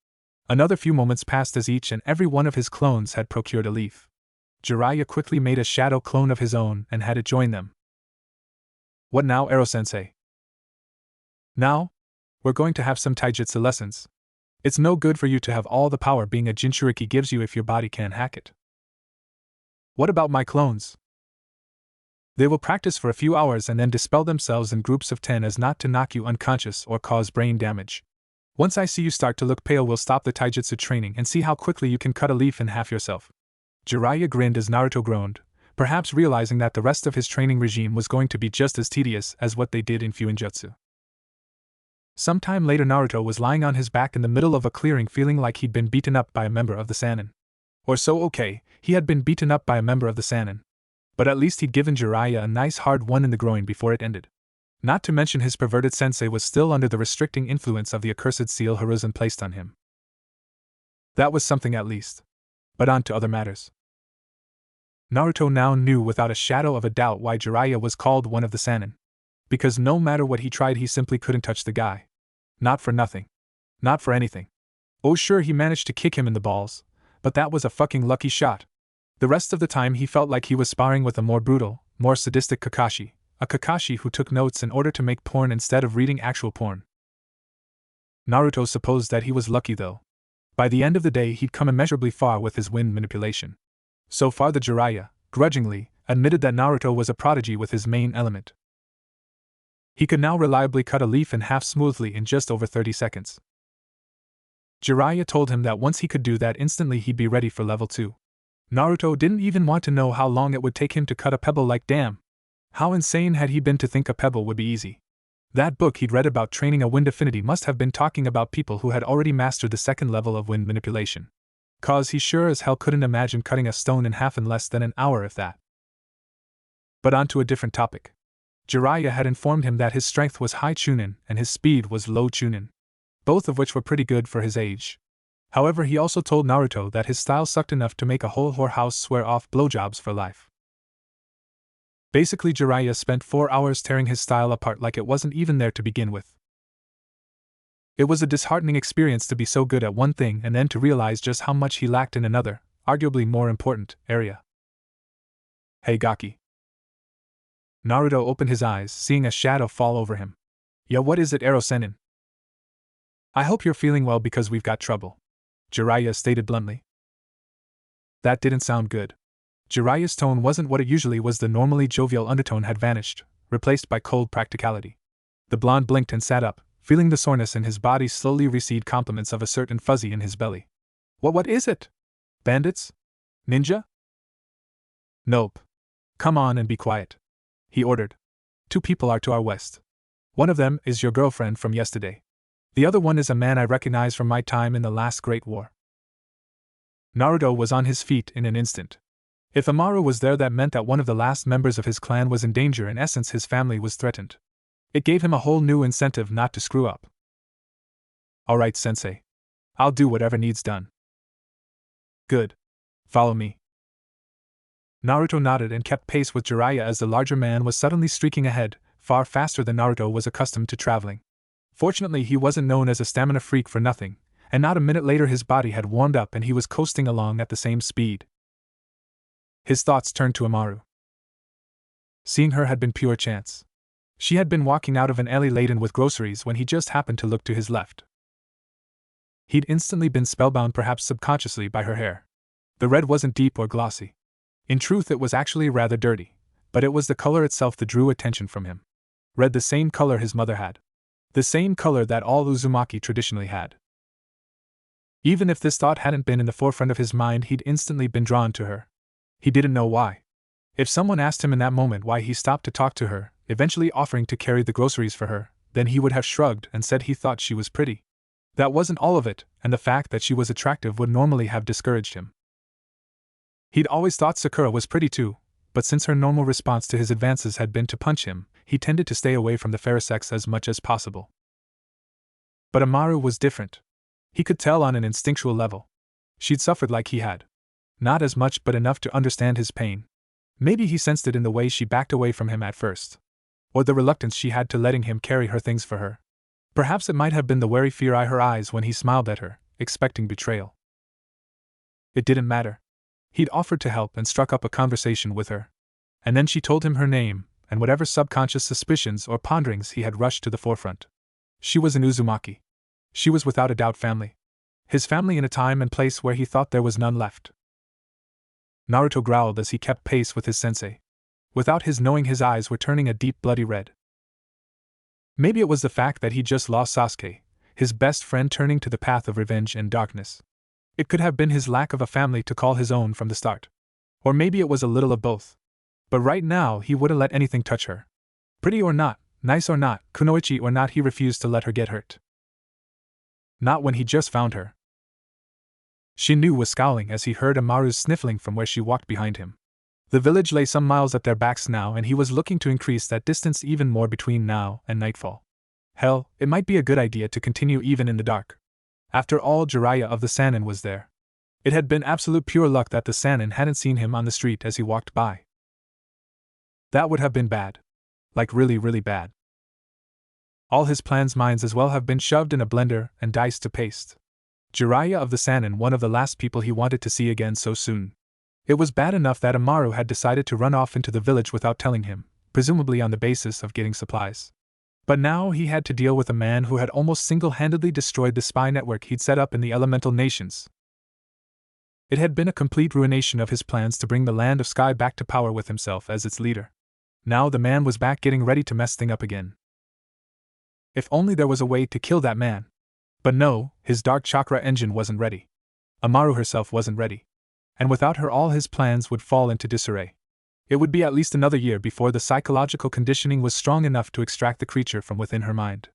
Another few moments passed as each and every one of his clones had procured a leaf. Jiraiya quickly made a shadow clone of his own and had it join them. What now, Ero-sensei? Now? We're going to have some taijutsu lessons. It's no good for you to have all the power being a Jinchuriki gives you if your body can't hack it. What about my clones? They will practice for a few hours and then dispel themselves in groups of 10 as not to knock you unconscious or cause brain damage. Once I see you start to look pale, we'll stop the taijutsu training and see how quickly you can cut a leaf in half yourself. Jiraiya grinned as Naruto groaned, perhaps realizing that the rest of his training regime was going to be just as tedious as what they did in Fuinjutsu. Sometime later, Naruto was lying on his back in the middle of a clearing, feeling like he'd been beaten up by a member of the Sannin. Or so, okay, he had been beaten up by a member of the Sannin. But at least he'd given Jiraiya a nice hard one in the groin before it ended. Not to mention his perverted sensei was still under the restricting influence of the accursed seal Hiruzen placed on him. That was something at least. But on to other matters. Naruto now knew without a shadow of a doubt why Jiraiya was called one of the Sannin. Because no matter what he tried, he simply couldn't touch the guy. Not for nothing. Not for anything. Oh sure, he managed to kick him in the balls, but that was a fucking lucky shot. The rest of the time he felt like he was sparring with a more brutal, more sadistic Kakashi, a Kakashi who took notes in order to make porn instead of reading actual porn. Naruto supposed that he was lucky though. By the end of the day he'd come immeasurably far with his wind manipulation. So far the Jiraiya, grudgingly, admitted that Naruto was a prodigy with his main element. He could now reliably cut a leaf in half smoothly in just over 30 seconds. Jiraiya told him that once he could do that instantly he'd be ready for level 2. Naruto didn't even want to know how long it would take him to cut a pebble. Like damn. How insane had he been to think a pebble would be easy? That book he'd read about training a wind affinity must have been talking about people who had already mastered the second level of wind manipulation. Cause he sure as hell couldn't imagine cutting a stone in half in less than an hour if that. But on to a different topic. Jiraiya had informed him that his strength was high chunin and his speed was low chunin. Both of which were pretty good for his age. However, he also told Naruto that his style sucked enough to make a whole whorehouse swear off blowjobs for life. Basically, Jiraiya spent 4 hours tearing his style apart like it wasn't even there to begin with. It was a disheartening experience to be so good at one thing and then to realize just how much he lacked in another, arguably more important, area. Hey Gaki. Naruto opened his eyes, seeing a shadow fall over him. Yeah, what is it, Ero-sennin? I hope you're feeling well because we've got trouble, Jiraiya stated bluntly. That didn't sound good. Jiraiya's tone wasn't what it usually was. The normally jovial undertone had vanished, replaced by cold practicality. The blonde blinked and sat up, feeling the soreness in his body slowly recede, compliments of a certain fuzzy in his belly. What is it? Bandits? Ninja? Nope. Come on and be quiet, he ordered. 2 people are to our west. One of them is your girlfriend from yesterday. The other one is a man I recognize from my time in the last Great War. Naruto was on his feet in an instant. If Amaru was there, that meant that one of the last members of his clan was in danger. In essence, his family was threatened. It gave him a whole new incentive not to screw up. Alright, sensei. I'll do whatever needs done. Good. Follow me. Naruto nodded and kept pace with Jiraiya as the larger man was suddenly streaking ahead, far faster than Naruto was accustomed to traveling. Fortunately, he wasn't known as a stamina freak for nothing, and not a minute later his body had warmed up and he was coasting along at the same speed. His thoughts turned to Amaru. Seeing her had been pure chance. She had been walking out of an alley laden with groceries when he just happened to look to his left. He'd instantly been spellbound, perhaps subconsciously, by her hair. The red wasn't deep or glossy. In truth, it was actually rather dirty, but it was the color itself that drew attention from him. Red, the same color his mother had. The same color that all Uzumaki traditionally had. Even if this thought hadn't been in the forefront of his mind, he'd instantly been drawn to her. He didn't know why. If someone asked him in that moment why he stopped to talk to her, eventually offering to carry the groceries for her, then he would have shrugged and said he thought she was pretty. That wasn't all of it, and the fact that she was attractive would normally have discouraged him. He'd always thought Sakura was pretty too, but since her normal response to his advances had been to punch him, he tended to stay away from the fair sex as much as possible. But Amaru was different. He could tell on an instinctual level. She'd suffered like he had. Not as much, but enough to understand his pain. Maybe he sensed it in the way she backed away from him at first. Or the reluctance she had to letting him carry her things for her. Perhaps it might have been the wary fear in her eyes when he smiled at her, expecting betrayal. It didn't matter. He'd offered to help and struck up a conversation with her. And then she told him her name, and whatever subconscious suspicions or ponderings he had rushed to the forefront. She was an Uzumaki. She was without a doubt family. His family in a time and place where he thought there was none left. Naruto growled as he kept pace with his sensei. Without his knowing, his eyes were turning a deep bloody red. Maybe it was the fact that he just lost Sasuke, his best friend, turning to the path of revenge and darkness. It could have been his lack of a family to call his own from the start. Or maybe it was a little of both. But right now he wouldn't let anything touch her. Pretty or not, nice or not, kunoichi or not, he refused to let her get hurt. Not when he just found her. Shinnu was scowling as he heard Amaru's sniffling from where she walked behind him. The village lay some miles at their backs now, and he was looking to increase that distance even more between now and nightfall. Hell, it might be a good idea to continue even in the dark. After all, Jiraiya of the Sannin was there. It had been absolute pure luck that the Sannin hadn't seen him on the street as he walked by. That would have been bad. Like really, really bad. All his plans might as well have been shoved in a blender and diced to paste. Jiraiya of the Sannin, one of the last people he wanted to see again so soon. It was bad enough that Amaru had decided to run off into the village without telling him, presumably on the basis of getting supplies. But now he had to deal with a man who had almost single-handedly destroyed the spy network he'd set up in the elemental nations. It had been a complete ruination of his plans to bring the land of Sky back to power with himself as its leader. Now the man was back, getting ready to mess things up again. If only there was a way to kill that man. But no, his dark chakra engine wasn't ready. Amaru herself wasn't ready. And without her, all his plans would fall into disarray. It would be at least another year before the psychological conditioning was strong enough to extract the creature from within her mind.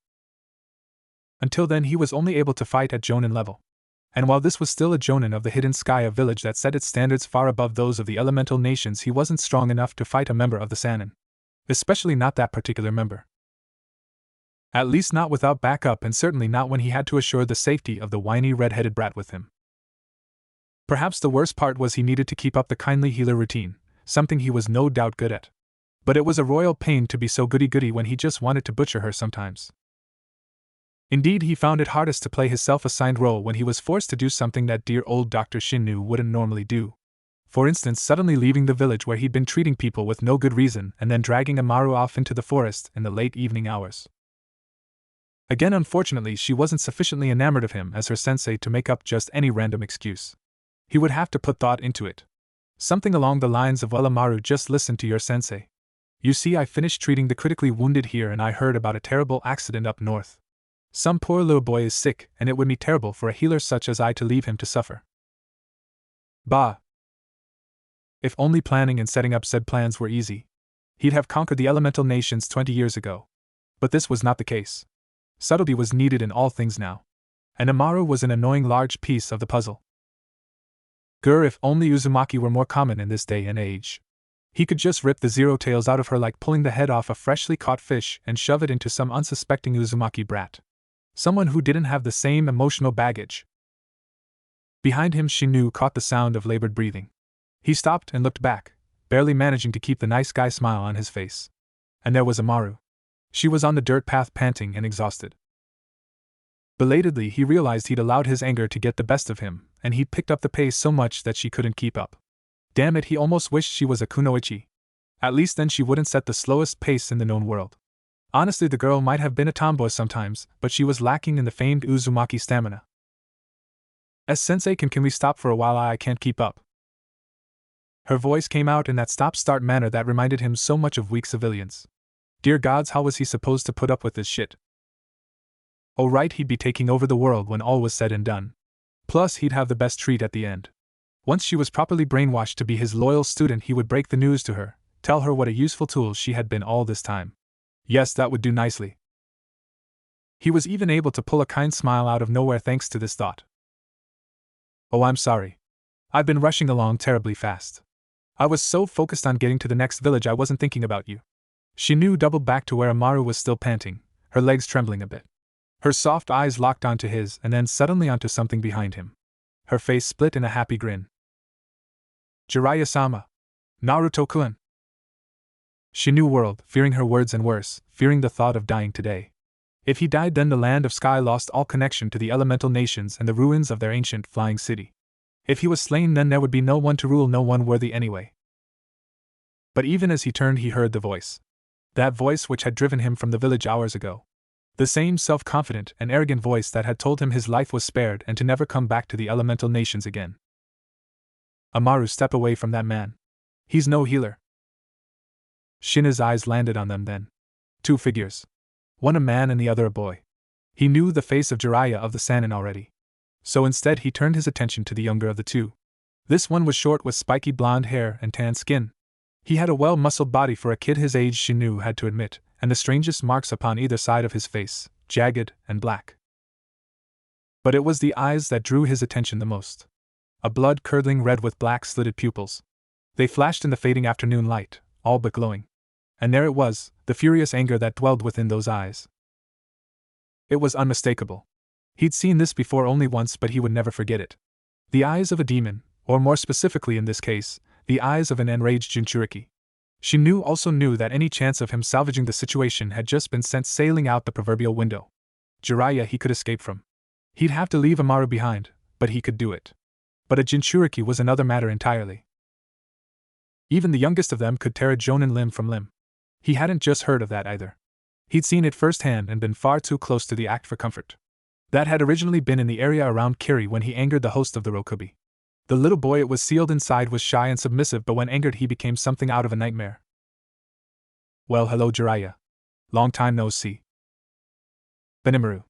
Until then, he was only able to fight at Jonin level. And while this was still a Jonin of the Hidden Sky, a village that set its standards far above those of the elemental nations, he wasn't strong enough to fight a member of the Sannin. Especially not that particular member. At least not without backup, and certainly not when he had to assure the safety of the whiny red-headed brat with him. Perhaps the worst part was he needed to keep up the kindly healer routine, something he was no doubt good at. But it was a royal pain to be so goody-goody when he just wanted to butcher her sometimes. Indeed, he found it hardest to play his self-assigned role when he was forced to do something that dear old Dr. Shinnu wouldn't normally do. For instance, suddenly leaving the village where he'd been treating people with no good reason and then dragging Amaru off into the forest in the late evening hours. Again, unfortunately, she wasn't sufficiently enamored of him as her sensei to make up just any random excuse. He would have to put thought into it. Something along the lines of, "Well, Amaru, just listen to your sensei. You see, I finished treating the critically wounded here, and I heard about a terrible accident up north. Some poor little boy is sick, and it would be terrible for a healer such as I to leave him to suffer." Bah! If only planning and setting up said plans were easy. He'd have conquered the elemental nations 20 years ago. But this was not the case. Subtlety was needed in all things now. And Amaru was an annoying large piece of the puzzle. If only Uzumaki were more common in this day and age. He could just rip the zero tails out of her like pulling the head off a freshly caught fish and shove it into some unsuspecting Uzumaki brat. Someone who didn't have the same emotional baggage. Behind him, Shinnu caught the sound of labored breathing. He stopped and looked back, barely managing to keep the nice guy smile on his face. And there was Amaru. She was on the dirt path, panting and exhausted. Belatedly, he realized he'd allowed his anger to get the best of him, and he'd picked up the pace so much that she couldn't keep up. Damn it, he almost wished she was a kunoichi. At least then she wouldn't set the slowest pace in the known world. Honestly, the girl might have been a tomboy sometimes, but she was lacking in the famed Uzumaki stamina. Sensei, can we stop for a while? I can't keep up. Her voice came out in that stop-start manner that reminded him so much of weak civilians. Dear gods, how was he supposed to put up with this shit? Oh right, he'd be taking over the world when all was said and done. Plus, he'd have the best treat at the end. Once she was properly brainwashed to be his loyal student, he would break the news to her, tell her what a useful tool she had been all this time. Yes, that would do nicely. He was even able to pull a kind smile out of nowhere thanks to this thought. Oh, I'm sorry. I've been rushing along terribly fast. I was so focused on getting to the next village I wasn't thinking about you. Shinnu doubled back to where Amaru was still panting, her legs trembling a bit. Her soft eyes locked onto his and then suddenly onto something behind him. Her face split in a happy grin. Jiraiya-sama. Naruto-kun. Shinnu whirled, fearing her words and worse, fearing the thought of dying today. If he died, then the land of Sky lost all connection to the elemental nations and the ruins of their ancient flying city. If he was slain, then there would be no one to rule, no one worthy anyway. But even as he turned, he heard the voice. That voice which had driven him from the village hours ago. The same self-confident and arrogant voice that had told him his life was spared and to never come back to the elemental nations again. Amaru, step away from that man. He's no healer. Shin's eyes landed on them then. Two figures. One a man and the other a boy. He knew the face of Jiraiya of the Sannin already. So instead he turned his attention to the younger of the two. This one was short with spiky blonde hair and tan skin. He had a well-muscled body for a kid his age, Shinu had to admit, and the strangest marks upon either side of his face, jagged and black. But it was the eyes that drew his attention the most. A blood-curdling red with black slitted pupils. They flashed in the fading afternoon light, all but glowing. And there it was, the furious anger that dwelled within those eyes. It was unmistakable. He'd seen this before only once, but he would never forget it. The eyes of a demon, or more specifically in this case, the eyes of an enraged Jinchuriki. Shinu also knew that any chance of him salvaging the situation had just been sent sailing out the proverbial window. Jiraiya he could escape from. He'd have to leave Amaru behind, but he could do it. But a Jinchuriki was another matter entirely. Even the youngest of them could tear a Jonin limb from limb. He hadn't just heard of that either. He'd seen it firsthand and been far too close to the act for comfort. That had originally been in the area around Kiri when he angered the host of the Rokubi. The little boy it was sealed inside was shy and submissive, but when angered he became something out of a nightmare. Well, hello Jiraiya. Long time no see. Benimaru.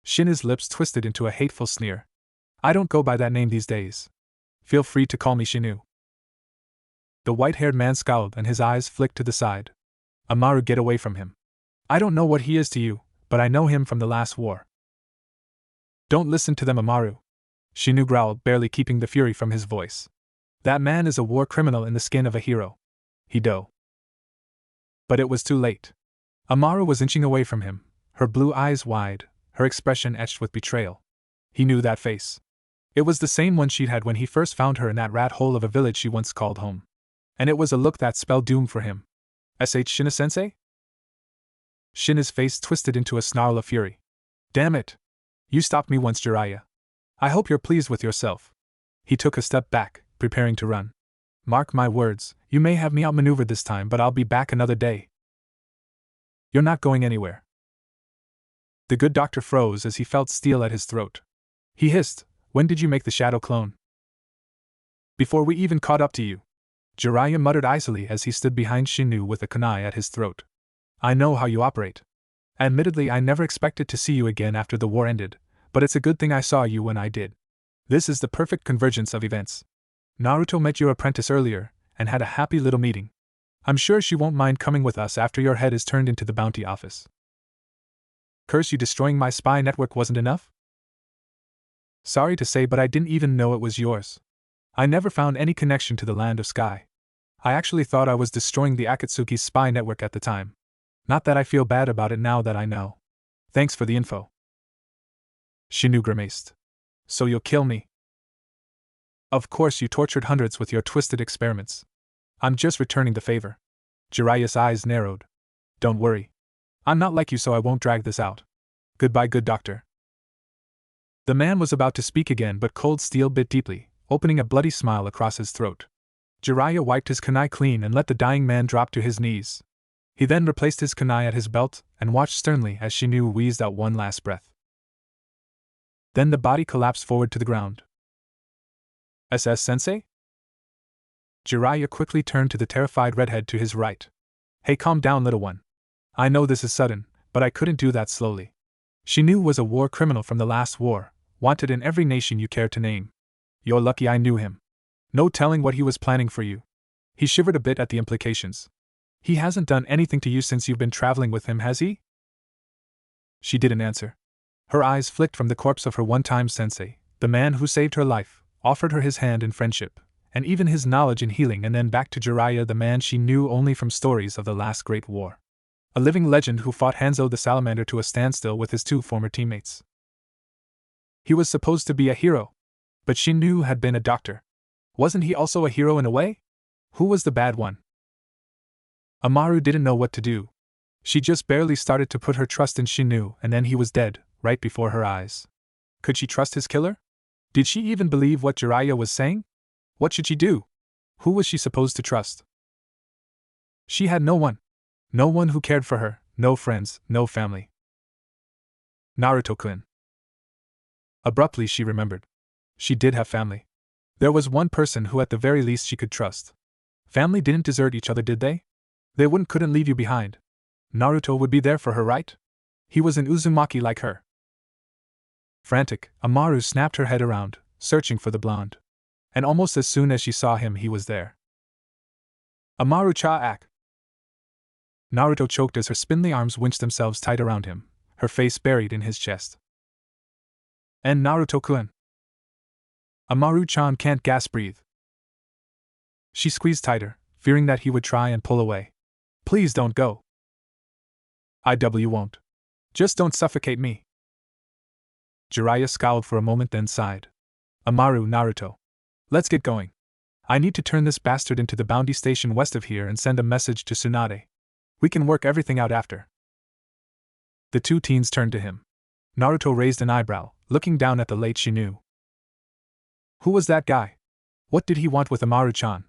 Shin's lips twisted into a hateful sneer. I don't go by that name these days. Feel free to call me Shinu. The white-haired man scowled and his eyes flicked to the side. Amaru, get away from him. I don't know what he is to you, but I know him from the last war. Don't listen to them, Amaru. Shinu growled, barely keeping the fury from his voice. That man is a war criminal in the skin of a hero. Hido. But it was too late. Amaru was inching away from him, her blue eyes wide, her expression etched with betrayal. He knew that face. It was the same one she'd had when he first found her in that rat hole of a village she once called home. And it was a look that spelled doom for him. Shina-sensei? Shina's face twisted into a snarl of fury. Damn it! You stopped me once, Jiraiya. I hope you're pleased with yourself. He took a step back, preparing to run. Mark my words, you may have me outmaneuvered this time, but I'll be back another day. You're not going anywhere. The good doctor froze as he felt steel at his throat. He hissed, when did you make the shadow clone? Before we even caught up to you. Jiraiya muttered icily as he stood behind Shinu with a kunai at his throat. I know how you operate. Admittedly, I never expected to see you again after the war ended, but it's a good thing I saw you when I did. This is the perfect convergence of events. Naruto met your apprentice earlier, and had a happy little meeting. I'm sure she won't mind coming with us after your head is turned into the bounty office. Curse you, destroying my spy network wasn't enough? Sorry to say, but I didn't even know it was yours. I never found any connection to the Land of Sky. I actually thought I was destroying the Akatsuki's spy network at the time. Not that I feel bad about it now that I know. Thanks for the info. Shinu grimaced. So you'll kill me? Of course, you tortured hundreds with your twisted experiments. I'm just returning the favor. Jiraiya's eyes narrowed. Don't worry. I'm not like you, so I won't drag this out. Goodbye, good doctor. The man was about to speak again, but cold steel bit deeply, opening a bloody smile across his throat. Jiraiya wiped his kunai clean and let the dying man drop to his knees. He then replaced his kunai at his belt and watched sternly as Shinu wheezed out one last breath. Then the body collapsed forward to the ground. SS-sensei? Jiraiya quickly turned to the terrified redhead to his right. Hey, calm down, little one. I know this is sudden, but I couldn't do that slowly. Shinu was a war criminal from the last war, wanted in every nation you care to name. You're lucky I knew him. No telling what he was planning for you. He shivered a bit at the implications. He hasn't done anything to you since you've been traveling with him, has he? She didn't answer. Her eyes flicked from the corpse of her one-time sensei, the man who saved her life, offered her his hand in friendship, and even his knowledge in healing, and then back to Jiraiya, the man she knew only from stories of the last great war. A living legend who fought Hanzo the Salamander to a standstill with his two former teammates. He was supposed to be a hero, but Shinu had been a doctor. Wasn't he also a hero in a way? Who was the bad one? Amaru didn't know what to do. She just barely started to put her trust in Shinu, and then he was dead, right before her eyes. Could she trust his killer? Did she even believe what Jiraiya was saying? What should she do? Who was she supposed to trust? She had no one. No one who cared for her, no friends, no family. Naruto-kun. Abruptly she remembered. She did have family. There was one person who at the very least she could trust. Family didn't desert each other, did they? They couldn't leave you behind. Naruto would be there for her, right? He was an Uzumaki like her. Frantic, Amaru snapped her head around, searching for the blonde. And almost as soon as she saw him, he was there. Amaru-cha-ak. Naruto choked as her spindly arms winched themselves tight around him, her face buried in his chest. And Naruto-kun. Amaru-chan can't breathe. She squeezed tighter, fearing that he would try and pull away. Please don't go. I won't. Just don't suffocate me. Jiraiya scowled for a moment, then sighed. Amaru, Naruto. Let's get going. I need to turn this bastard into the bounty station west of here and send a message to Tsunade. We can work everything out after. The two teens turned to him. Naruto raised an eyebrow, looking down at the late Shinu. Who was that guy? What did he want with Amaru-chan?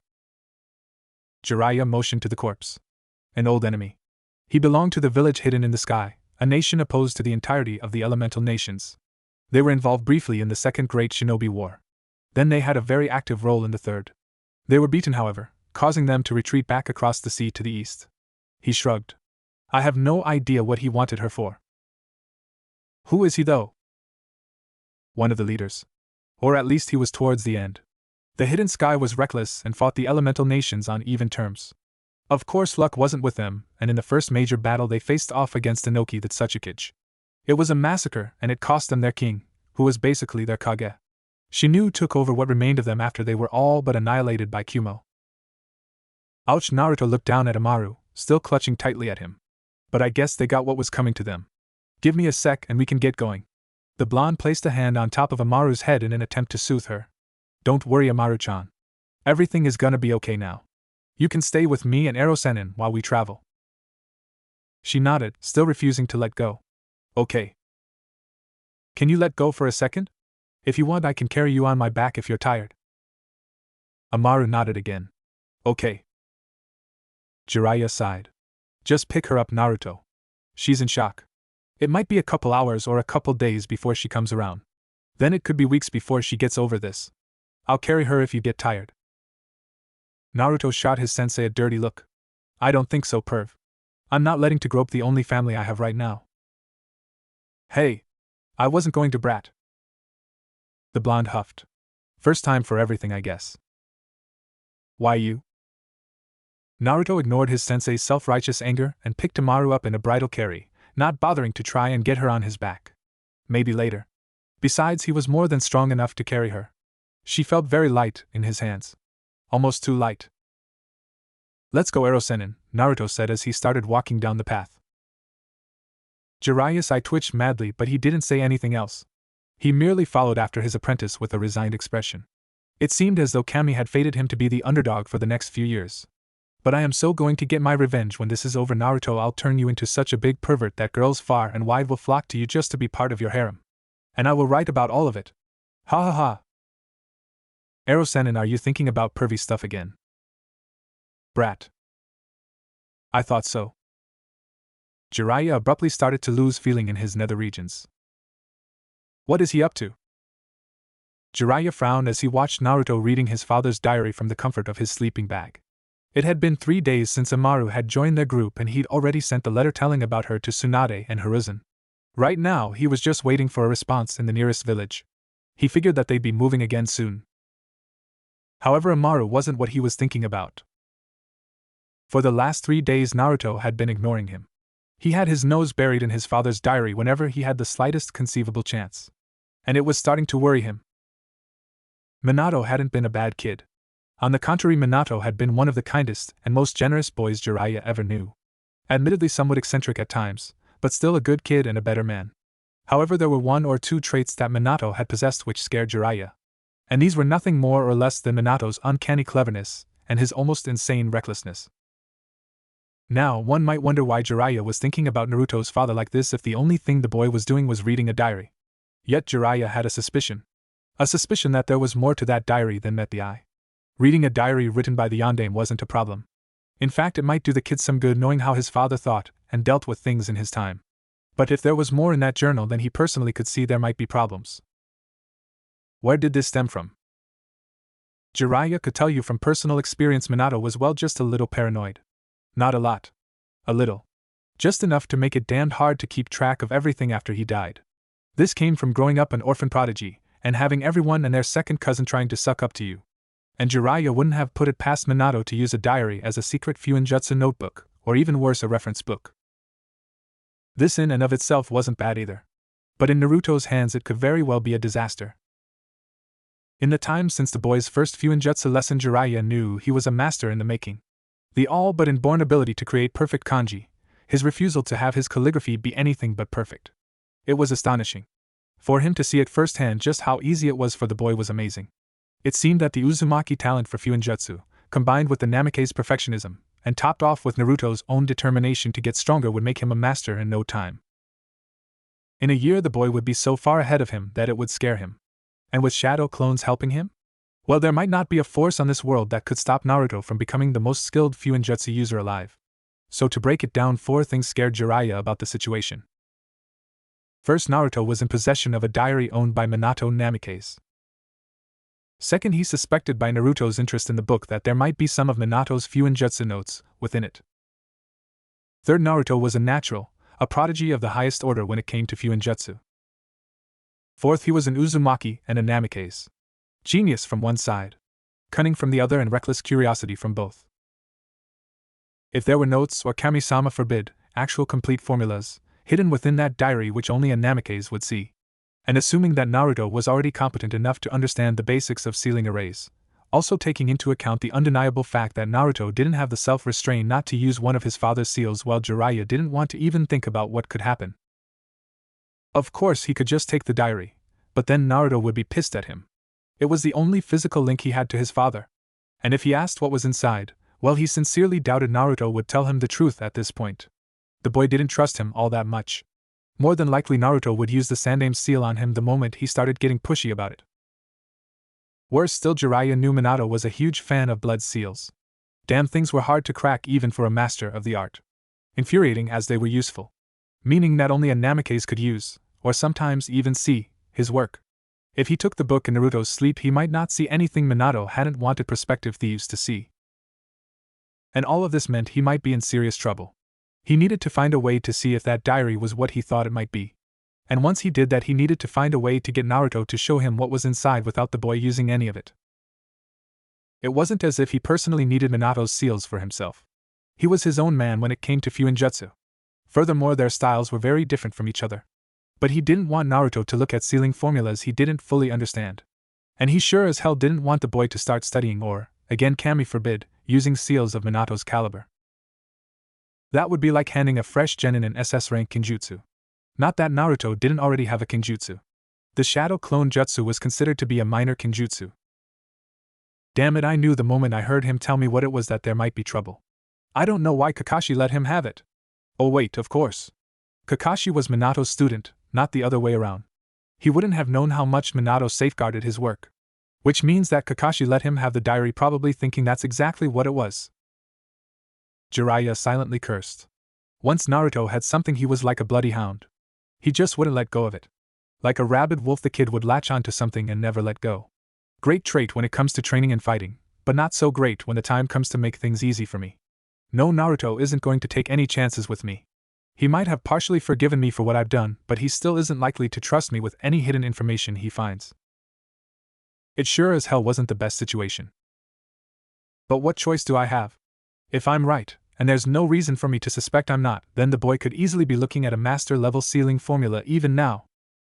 Jiraiya motioned to the corpse. An old enemy. He belonged to the village hidden in the sky, a nation opposed to the entirety of the elemental nations. They were involved briefly in the Second Great Shinobi War. Then they had a very active role in the Third. They were beaten, however, causing them to retreat back across the sea to the east. He shrugged. I have no idea what he wanted her for. Who is he, though? One of the leaders. Or at least he was towards the end. The hidden sky was reckless and fought the elemental nations on even terms. Of course, luck wasn't with them, and in the first major battle they faced off against Inoki the Tsuchikage. It was a massacre, and it cost them their king, who was basically their Kage. Shinu took over what remained of them after they were all but annihilated by Kumo. Ouch! Naruto looked down at Amaru, still clutching tightly at him. But I guess they got what was coming to them. Give me a sec and we can get going. The blonde placed a hand on top of Amaru's head in an attempt to soothe her. Don't worry, Amaru-chan. Everything is gonna be okay now. You can stay with me and Ero-sennin while we travel. She nodded, still refusing to let go. Okay. Can you let go for a second? If you want, I can carry you on my back if you're tired. Amaru nodded again. Okay. Jiraiya sighed. Just pick her up, Naruto. She's in shock. It might be a couple hours or a couple days before she comes around. Then it could be weeks before she gets over this. I'll carry her if you get tired. Naruto shot his sensei a dirty look. I don't think so, perv. I'm not letting to grope the only family I have right now. Hey! I wasn't going to brat. The blonde huffed. First time for everything, I guess. Why you? Naruto ignored his sensei's self-righteous anger and picked Amaru up in a bridal carry, not bothering to try and get her on his back. Maybe later. Besides, he was more than strong enough to carry her. She felt very light in his hands. Almost too light. Let's go, Ero-sennin, Naruto said as he started walking down the path. Jiraiya's eye twitched madly, but he didn't say anything else. He merely followed after his apprentice with a resigned expression. It seemed as though Kami had fated him to be the underdog for the next few years. But I am so going to get my revenge when this is over, Naruto. I'll turn you into such a big pervert that girls far and wide will flock to you just to be part of your harem. And I will write about all of it. Ha ha ha. Ero-sennin, are you thinking about pervy stuff again? Brat. I thought so. Jiraiya abruptly started to lose feeling in his nether regions. What is he up to? Jiraiya frowned as he watched Naruto reading his father's diary from the comfort of his sleeping bag. It had been 3 days since Amaru had joined their group and he'd already sent the letter telling about her to Tsunade and Hiruzen. Right now, he was just waiting for a response in the nearest village. He figured that they'd be moving again soon. However, Amaru wasn't what he was thinking about. For the last 3 days, Naruto had been ignoring him. He had his nose buried in his father's diary whenever he had the slightest conceivable chance. And it was starting to worry him. Minato hadn't been a bad kid. On the contrary, Minato had been one of the kindest and most generous boys Jiraiya ever knew. Admittedly somewhat eccentric at times, but still a good kid and a better man. However, there were 1 or 2 traits that Minato had possessed which scared Jiraiya. And these were nothing more or less than Minato's uncanny cleverness and his almost insane recklessness. Now, one might wonder why Jiraiya was thinking about Naruto's father like this if the only thing the boy was doing was reading a diary. Yet Jiraiya had a suspicion. A suspicion that there was more to that diary than met the eye. Reading a diary written by the yondaime wasn't a problem. In fact, it might do the kid some good knowing how his father thought and dealt with things in his time. But if there was more in that journal, then he personally could see there might be problems. Where did this stem from? Jiraiya could tell you from personal experience Minato was just a little paranoid. Not a lot. A little. Just enough to make it damned hard to keep track of everything after he died. This came from growing up an orphan prodigy, and having everyone and their second cousin trying to suck up to you. And Jiraiya wouldn't have put it past Minato to use a diary as a secret Fuinjutsu notebook, or even worse, a reference book. This in and of itself wasn't bad either. But in Naruto's hands it could very well be a disaster. In the time since the boy's first Fuinjutsu lesson, Jiraiya knew he was a master in the making. The all but inborn ability to create perfect kanji, his refusal to have his calligraphy be anything but perfect. It was astonishing. For him to see it firsthand just how easy it was for the boy was amazing. It seemed that the Uzumaki talent for Fuinjutsu, combined with the Namikaze's perfectionism, and topped off with Naruto's own determination to get stronger, would make him a master in no time. In a year the boy would be so far ahead of him that it would scare him. And with shadow clones helping him? Well, there might not be a force on this world that could stop Naruto from becoming the most skilled Fuinjutsu user alive. So to break it down, 4 things scared Jiraiya about the situation. First, Naruto was in possession of a diary owned by Minato Namikaze. Second, he suspected by Naruto's interest in the book that there might be some of Minato's Fuinjutsu notes within it. Third, Naruto was a natural, a prodigy of the highest order when it came to Fuinjutsu. Fourth, he was an Uzumaki and a Namikaze. Genius from one side, cunning from the other, and reckless curiosity from both. If there were notes, or kami-sama forbid, actual complete formulas, hidden within that diary which only a Namikaze would see, and assuming that Naruto was already competent enough to understand the basics of sealing arrays, also taking into account the undeniable fact that Naruto didn't have the self-restraint not to use one of his father's seals, while Jiraiya didn't want to even think about what could happen. Of course, he could just take the diary, but then Naruto would be pissed at him. It was the only physical link he had to his father. And if he asked what was inside, well, he sincerely doubted Naruto would tell him the truth at this point. The boy didn't trust him all that much. More than likely Naruto would use the Sandaime seal on him the moment he started getting pushy about it. Worse still, Jiraiya knew Minato was a huge fan of blood seals. Damn things were hard to crack even for a master of the art. Infuriating as they were useful. Meaning that only a Namikaze could use, or sometimes even see, his work. If he took the book in Naruto's sleep, he might not see anything Minato hadn't wanted prospective thieves to see. And all of this meant he might be in serious trouble. He needed to find a way to see if that diary was what he thought it might be. And once he did that, he needed to find a way to get Naruto to show him what was inside without the boy using any of it. It wasn't as if he personally needed Minato's seals for himself. He was his own man when it came to Fuinjutsu. Furthermore, their styles were very different from each other. But he didn't want Naruto to look at sealing formulas he didn't fully understand. And he sure as hell didn't want the boy to start studying or, again kami forbid, using seals of Minato's caliber. That would be like handing a fresh genin an SS rank Kinjutsu. Not that Naruto didn't already have a Kinjutsu. The Shadow Clone Jutsu was considered to be a minor Kinjutsu. Damn it, I knew the moment I heard him tell me what it was that there might be trouble. I don't know why Kakashi let him have it. Oh wait, of course. Kakashi was Minato's student, not the other way around. He wouldn't have known how much Minato safeguarded his work. Which means that Kakashi let him have the diary, probably thinking that's exactly what it was. Jiraiya silently cursed. Once Naruto had something, he was like a bloody hound. He just wouldn't let go of it. Like a rabid wolf, the kid would latch onto something and never let go. Great trait when it comes to training and fighting, but not so great when the time comes to make things easy for me. No, Naruto isn't going to take any chances with me. He might have partially forgiven me for what I've done, but he still isn't likely to trust me with any hidden information he finds. It sure as hell wasn't the best situation. But what choice do I have? If I'm right, and there's no reason for me to suspect I'm not, then the boy could easily be looking at a master-level sealing formula even now.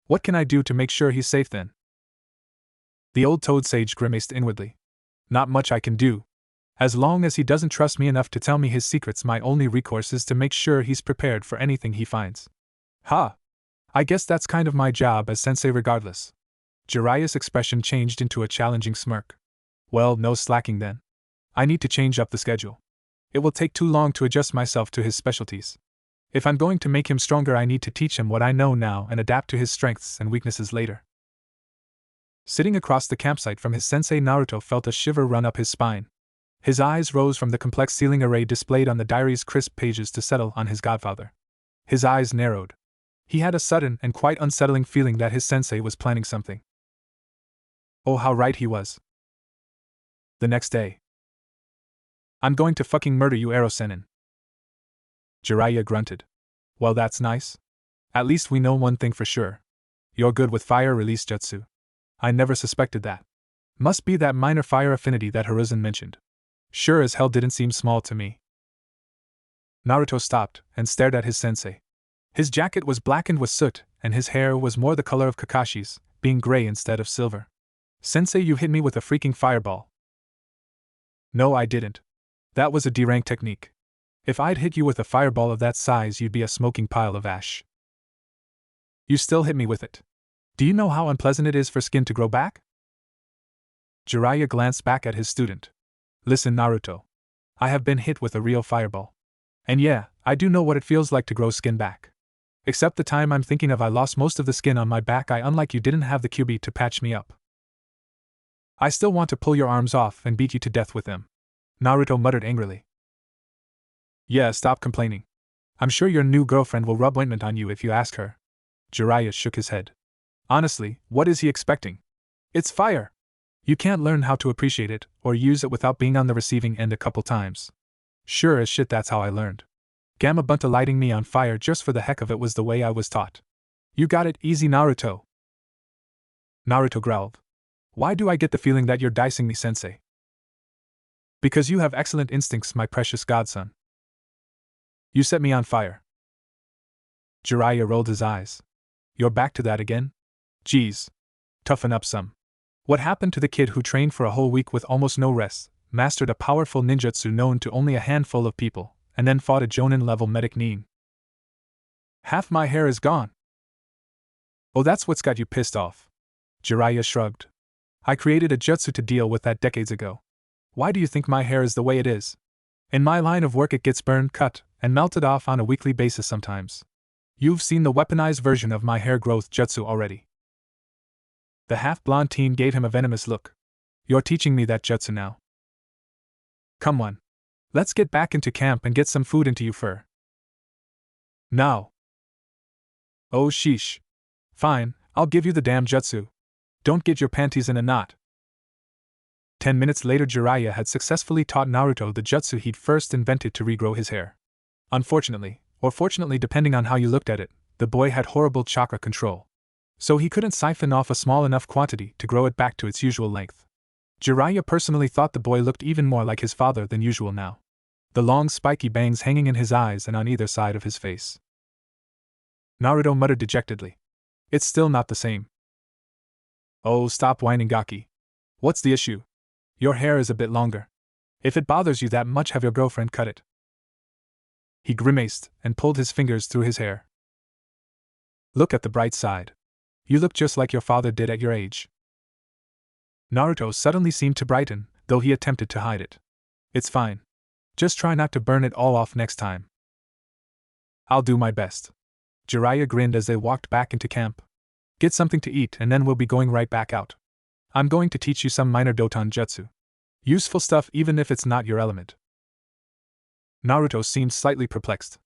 What can I do to make sure he's safe then? The old toad sage grimaced inwardly. Not much I can do. As long as he doesn't trust me enough to tell me his secrets, my only recourse is to make sure he's prepared for anything he finds. Ha! I guess that's kind of my job as sensei regardless. Jiraiya's expression changed into a challenging smirk. Well, no slacking then. I need to change up the schedule. It will take too long to adjust myself to his specialties. If I'm going to make him stronger, I need to teach him what I know now and adapt to his strengths and weaknesses later. Sitting across the campsite from his sensei, Naruto felt a shiver run up his spine. His eyes rose from the complex ceiling array displayed on the diary's crisp pages to settle on his godfather. His eyes narrowed. He had a sudden and quite unsettling feeling that his sensei was planning something. Oh, how right he was. The next day. I'm going to fucking murder you, Ero-sennin. Jiraiya grunted. Well, that's nice. At least we know one thing for sure. You're good with fire release jutsu. I never suspected that. Must be that minor fire affinity that Hiruzen mentioned. Sure as hell didn't seem small to me. Naruto stopped and stared at his sensei. His jacket was blackened with soot, and his hair was more the color of Kakashi's, being gray instead of silver. Sensei, you hit me with a freaking fireball. No, I didn't. That was a D-rank technique. If I'd hit you with a fireball of that size, you'd be a smoking pile of ash. You still hit me with it. Do you know how unpleasant it is for skin to grow back? Jiraiya glanced back at his student. Listen, Naruto. I have been hit with a real fireball. And yeah, I do know what it feels like to grow skin back. Except the time I'm thinking of, I lost most of the skin on my back. Unlike you, didn't have the QB to patch me up. I still want to pull your arms off and beat you to death with them. Naruto muttered angrily. Yeah, stop complaining. I'm sure your new girlfriend will rub ointment on you if you ask her. Jiraiya shook his head. Honestly, what is he expecting? It's fire. You can't learn how to appreciate it or use it without being on the receiving end a couple times. Sure as shit, that's how I learned. Gamma Bunta lighting me on fire just for the heck of it was the way I was taught. You got it easy, Naruto. Naruto growled. Why do I get the feeling that you're dicing me, sensei? Because you have excellent instincts, my precious godson. You set me on fire. Jiraiya rolled his eyes. You're back to that again? Geez. Toughen up some. What happened to the kid who trained for a whole week with almost no rest, mastered a powerful ninjutsu known to only a handful of people, and then fought a Jonin-level medic Nin? Half my hair is gone. Oh, that's what's got you pissed off. Jiraiya shrugged. I created a jutsu to deal with that decades ago. Why do you think my hair is the way it is? In my line of work, it gets burned, cut, and melted off on a weekly basis sometimes. You've seen the weaponized version of my hair growth jutsu already. The half-blonde teen gave him a venomous look. You're teaching me that jutsu now. Come on. Let's get back into camp and get some food into you fur. Now. Oh sheesh. Fine, I'll give you the damn jutsu. Don't get your panties in a knot. 10 minutes later, Jiraiya had successfully taught Naruto the jutsu he'd first invented to regrow his hair. Unfortunately, or fortunately depending on how you looked at it, the boy had horrible chakra control. So he couldn't siphon off a small enough quantity to grow it back to its usual length. Jiraiya personally thought the boy looked even more like his father than usual now. The long spiky bangs hanging in his eyes and on either side of his face. Naruto muttered dejectedly. It's still not the same. Oh, stop whining, Gaki. What's the issue? Your hair is a bit longer. If it bothers you that much, have your girlfriend cut it. He grimaced and pulled his fingers through his hair. Look at the bright side. You look just like your father did at your age. Naruto suddenly seemed to brighten, though he attempted to hide it. It's fine. Just try not to burn it all off next time. I'll do my best. Jiraiya grinned as they walked back into camp. Get something to eat and then we'll be going right back out. I'm going to teach you some minor Doton jutsu. Useful stuff even if it's not your element. Naruto seemed slightly perplexed.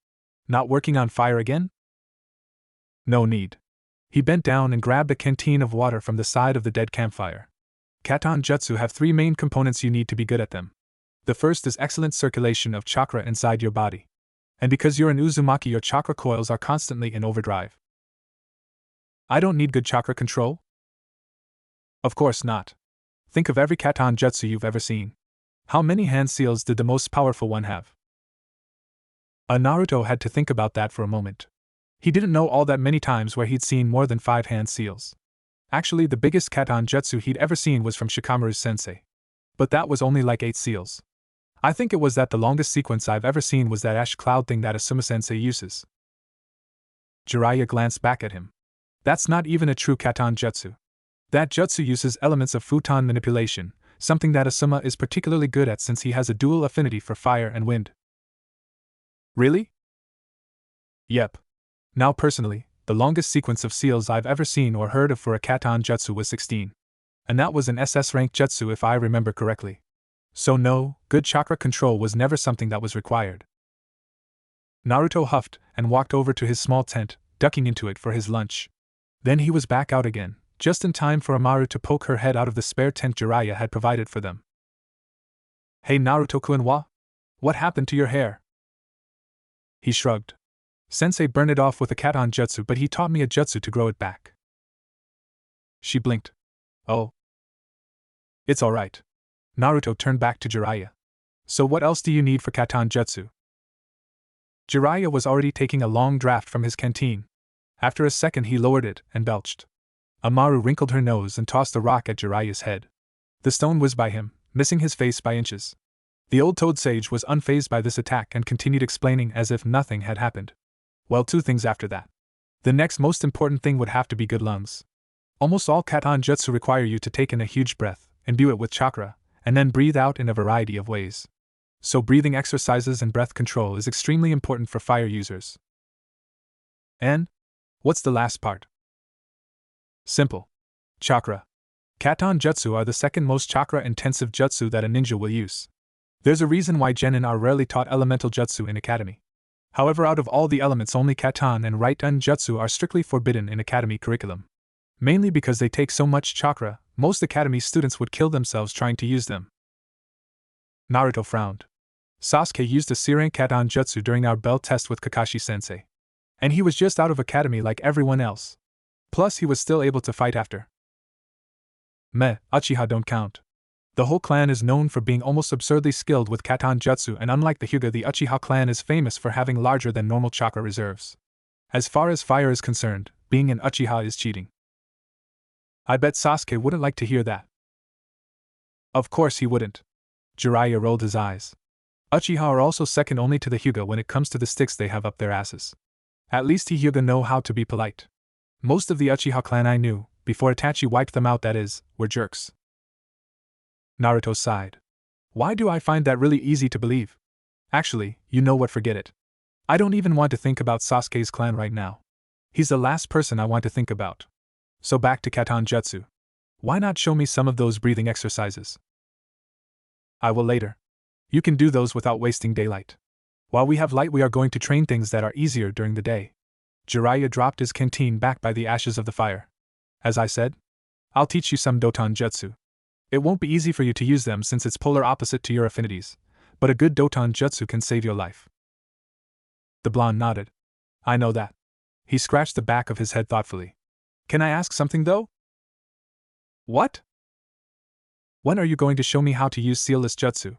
Not working on fire again? No need. He bent down and grabbed a canteen of water from the side of the dead campfire. Katon jutsu have 3 main components you need to be good at them. The first is excellent circulation of chakra inside your body. And because you're an Uzumaki, your chakra coils are constantly in overdrive. I don't need good chakra control? Of course not. Think of every Katon jutsu you've ever seen. How many hand seals did the most powerful one have? Naruto had to think about that for a moment. He didn't know all that many times where he'd seen more than 5 hand seals. Actually, the biggest Katon jutsu he'd ever seen was from Shikamaru's sensei. But that was only like 8 seals. I think it was that the longest sequence I've ever seen was that ash cloud thing that Asuma sensei uses. Jiraiya glanced back at him. That's not even a true Katon jutsu. That jutsu uses elements of futon manipulation, something that Asuma is particularly good at since he has a dual affinity for fire and wind. Really? Yep. Now personally, the longest sequence of seals I've ever seen or heard of for a Katon jutsu was 16. And that was an SS rank jutsu if I remember correctly. So no, good chakra control was never something that was required. Naruto huffed and walked over to his small tent, ducking into it for his lunch. Then he was back out again, just in time for Amaru to poke her head out of the spare tent Jiraiya had provided for them. Hey Naruto-kun, what happened to your hair? He shrugged. Sensei burned it off with a Katon jutsu, but he taught me a jutsu to grow it back. She blinked. Oh. It's alright. Naruto turned back to Jiraiya. So what else do you need for Katon jutsu? Jiraiya was already taking a long draft from his canteen. After a second he lowered it and belched. Amaru wrinkled her nose and tossed a rock at Jiraiya's head. The stone whizzed by him, missing his face by inches. The old toad sage was unfazed by this attack and continued explaining as if nothing had happened. Well, two things after that. The next most important thing would have to be good lungs. Almost all Katon jutsu require you to take in a huge breath, imbue it with chakra, and then breathe out in a variety of ways. So breathing exercises and breath control is extremely important for fire users. And? What's the last part? Simple. Chakra. Katon jutsu are the second most chakra-intensive jutsu that a ninja will use. There's a reason why genin are rarely taught elemental jutsu in academy. However, out of all the elements only Katon and Right-Un jutsu are strictly forbidden in academy curriculum. Mainly because they take so much chakra, most academy students would kill themselves trying to use them. Naruto frowned. Sasuke used a C-rank Katon jutsu during our bell test with Kakashi-sensei. And he was just out of academy like everyone else. Plus he was still able to fight after. Meh, Uchiha don't count. The whole clan is known for being almost absurdly skilled with Katon jutsu, and unlike the Hyuga, the Uchiha clan is famous for having larger than normal chakra reserves. As far as fire is concerned, being an Uchiha is cheating. I bet Sasuke wouldn't like to hear that. Of course he wouldn't. Jiraiya rolled his eyes. Uchiha are also second only to the Hyuga when it comes to the sticks they have up their asses. At least the Hyuga know how to be polite. Most of the Uchiha clan I knew, before Itachi wiped them out that is, were jerks. Naruto sighed. Why do I find that really easy to believe? Actually, you know what, forget it. I don't even want to think about Sasuke's clan right now. He's the last person I want to think about. So back to Katon jutsu. Why not show me some of those breathing exercises? I will later. You can do those without wasting daylight. While we have light, we are going to train things that are easier during the day. Jiraiya dropped his canteen back by the ashes of the fire. As I said, I'll teach you some Doton jutsu. It won't be easy for you to use them since it's polar opposite to your affinities, but a good Doton jutsu can save your life. The blonde nodded. I know that. He scratched the back of his head thoughtfully. Can I ask something though? What? When are you going to show me how to use sealless jutsu?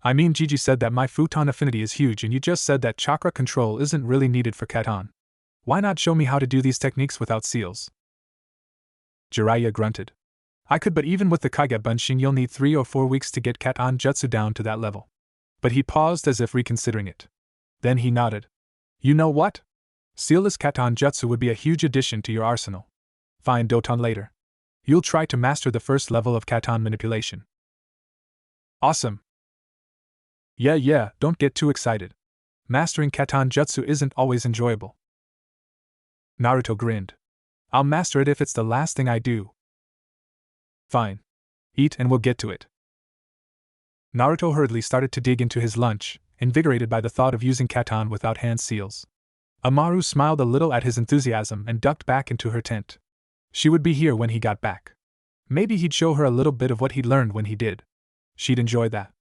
I mean, Gigi said that my futon affinity is huge and you just said that chakra control isn't really needed for Katon. Why not show me how to do these techniques without seals? Jiraiya grunted. I could, but even with the Kage Bunshin you'll need 3 or 4 weeks to get Katon jutsu down to that level. But he paused as if reconsidering it. Then he nodded. You know what? Sealless Katon jutsu would be a huge addition to your arsenal. Fine, Doton later. You'll try to master the first level of Katon manipulation. Awesome. Yeah, don't get too excited. Mastering Katon jutsu isn't always enjoyable. Naruto grinned. I'll master it if it's the last thing I do. Fine. Eat and we'll get to it. Naruto hurriedly started to dig into his lunch, invigorated by the thought of using Katon without hand seals. Amaru smiled a little at his enthusiasm and ducked back into her tent. She would be here when he got back. Maybe he'd show her a little bit of what he'd learned when he did. She'd enjoy that.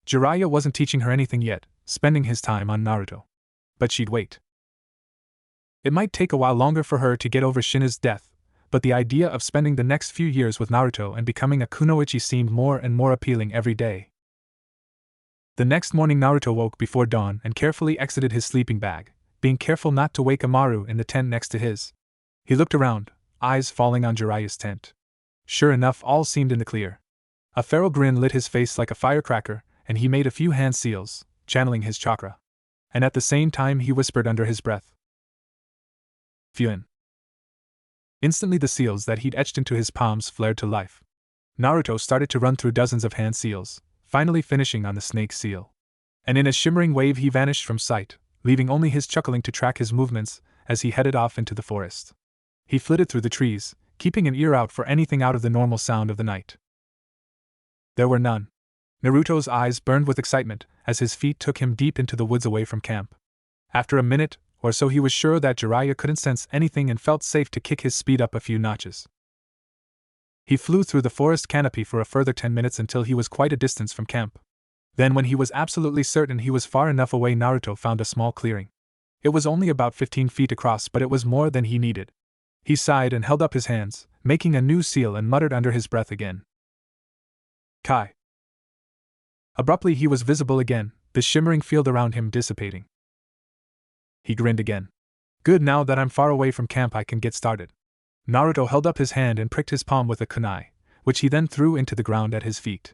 Jiraiya wasn't teaching her anything yet, spending his time on Naruto. But she'd wait. It might take a while longer for her to get over Shina's death, but the idea of spending the next few years with Naruto and becoming a kunoichi seemed more and more appealing every day. The next morning Naruto woke before dawn and carefully exited his sleeping bag, being careful not to wake Amaru in the tent next to his. He looked around, eyes falling on Jiraiya's tent. Sure enough, all seemed in the clear. A feral grin lit his face like a firecracker, and he made a few hand seals, channeling his chakra. And at the same time he whispered under his breath. Fuin. Instantly the seals that he'd etched into his palms flared to life. Naruto started to run through dozens of hand seals, finally finishing on the snake seal. And in a shimmering wave he vanished from sight, leaving only his chuckling to track his movements as he headed off into the forest. He flitted through the trees, keeping an ear out for anything out of the normal sound of the night. There were none. Naruto's eyes burned with excitement as his feet took him deep into the woods away from camp. After a minute or so he was sure that Jiraiya couldn't sense anything and felt safe to kick his speed up a few notches. He flew through the forest canopy for a further 10 minutes until he was quite a distance from camp. Then when he was absolutely certain he was far enough away, Naruto found a small clearing. It was only about 15 feet across, but it was more than he needed. He sighed and held up his hands, making a new seal, and muttered under his breath again. Kai. Abruptly he was visible again, the shimmering field around him dissipating. He grinned again. Good, now that I'm far away from camp I can get started. Naruto held up his hand and pricked his palm with a kunai, which he then threw into the ground at his feet.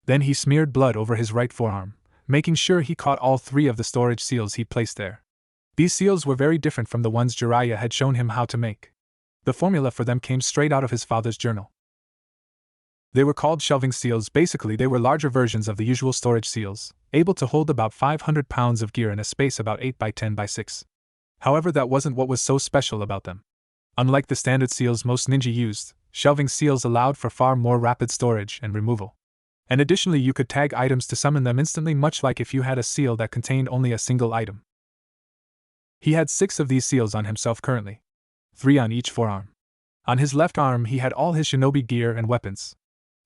Then he smeared blood over his right forearm, making sure he caught all 3 of the storage seals he placed there. These seals were very different from the ones Jiraiya had shown him how to make. The formula for them came straight out of his father's journal. They were called shelving seals. Basically, they were larger versions of the usual storage seals, able to hold about 500 pounds of gear in a space about 8 by 10 by 6. However, that wasn't what was so special about them. Unlike the standard seals most ninja used, shelving seals allowed for far more rapid storage and removal. And additionally, you could tag items to summon them instantly, much like if you had a seal that contained only a single item. He had 6 of these seals on himself currently, 3 on each forearm. On his left arm he had all his shinobi gear and weapons,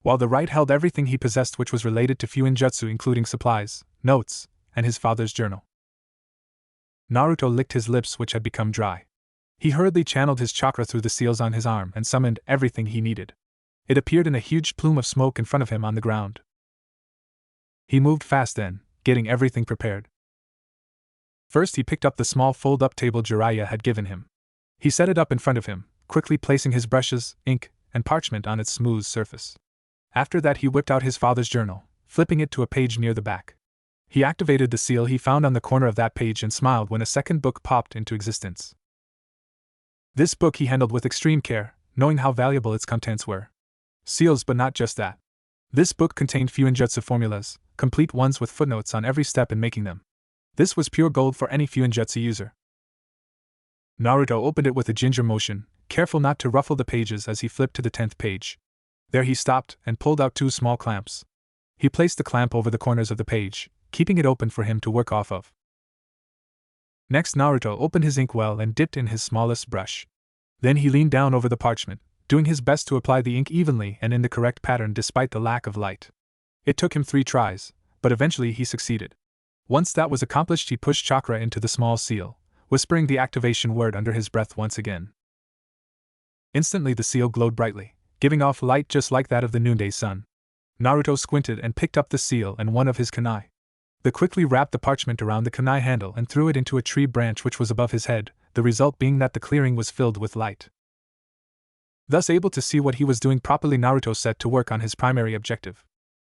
while the right held everything he possessed which was related to Fuinjutsu, including supplies, notes, and his father's journal. Naruto licked his lips, which had become dry. He hurriedly channeled his chakra through the seals on his arm and summoned everything he needed. It appeared in a huge plume of smoke in front of him on the ground. He moved fast then, getting everything prepared. First he picked up the small fold-up table Jiraiya had given him. He set it up in front of him, quickly placing his brushes, ink, and parchment on its smooth surface. After that he whipped out his father's journal, flipping it to a page near the back. He activated the seal he found on the corner of that page and smiled when a second book popped into existence. This book he handled with extreme care, knowing how valuable its contents were. Seals, but not just that. This book contained Fuinjutsu formulas, complete ones with footnotes on every step in making them. This was pure gold for any Fuinjutsu user. Naruto opened it with a ginger motion, careful not to ruffle the pages as he flipped to the 10th page. There he stopped and pulled out 2 small clamps. He placed the clamp over the corners of the page, keeping it open for him to work off of. Next Naruto opened his inkwell and dipped in his smallest brush. Then he leaned down over the parchment, doing his best to apply the ink evenly and in the correct pattern despite the lack of light. It took him 3 tries, but eventually he succeeded. Once that was accomplished he pushed chakra into the small seal, whispering the activation word under his breath once again. Instantly the seal glowed brightly, giving off light just like that of the noonday sun. Naruto squinted and picked up the seal and one of his kunai. He quickly wrapped the parchment around the kunai handle and threw it into a tree branch which was above his head, the result being that the clearing was filled with light. Thus able to see what he was doing properly, Naruto set to work on his primary objective.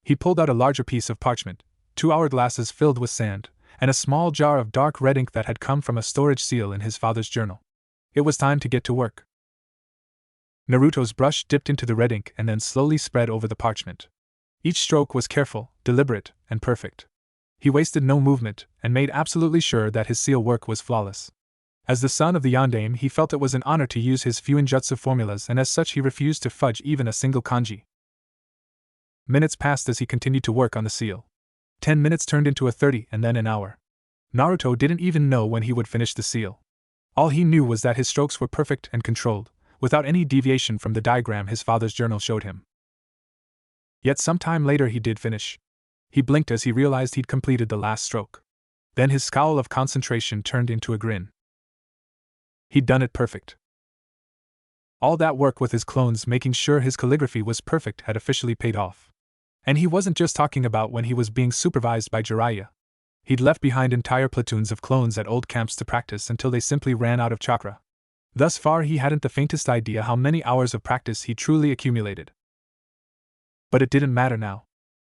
He pulled out a larger piece of parchment, 2 hourglasses filled with sand, and a small jar of dark red ink that had come from a storage seal in his father's journal. It was time to get to work. Naruto's brush dipped into the red ink and then slowly spread over the parchment. Each stroke was careful, deliberate, and perfect. He wasted no movement, and made absolutely sure that his seal work was flawless. As the son of the Yondaime, he felt it was an honor to use his Fuinjutsu formulas, and as such he refused to fudge even a single kanji. Minutes passed as he continued to work on the seal. 10 minutes turned into a 30 and then an hour. Naruto didn't even know when he would finish the seal. All he knew was that his strokes were perfect and controlled, without any deviation from the diagram his father's journal showed him. Yet some time later he did finish. He blinked as he realized he'd completed the last stroke. Then his scowl of concentration turned into a grin. He'd done it perfect. All that work with his clones making sure his calligraphy was perfect had officially paid off. And he wasn't just talking about when he was being supervised by Jiraiya. He'd left behind entire platoons of clones at old camps to practice until they simply ran out of chakra. Thus far he hadn't the faintest idea how many hours of practice he truly accumulated. But it didn't matter now.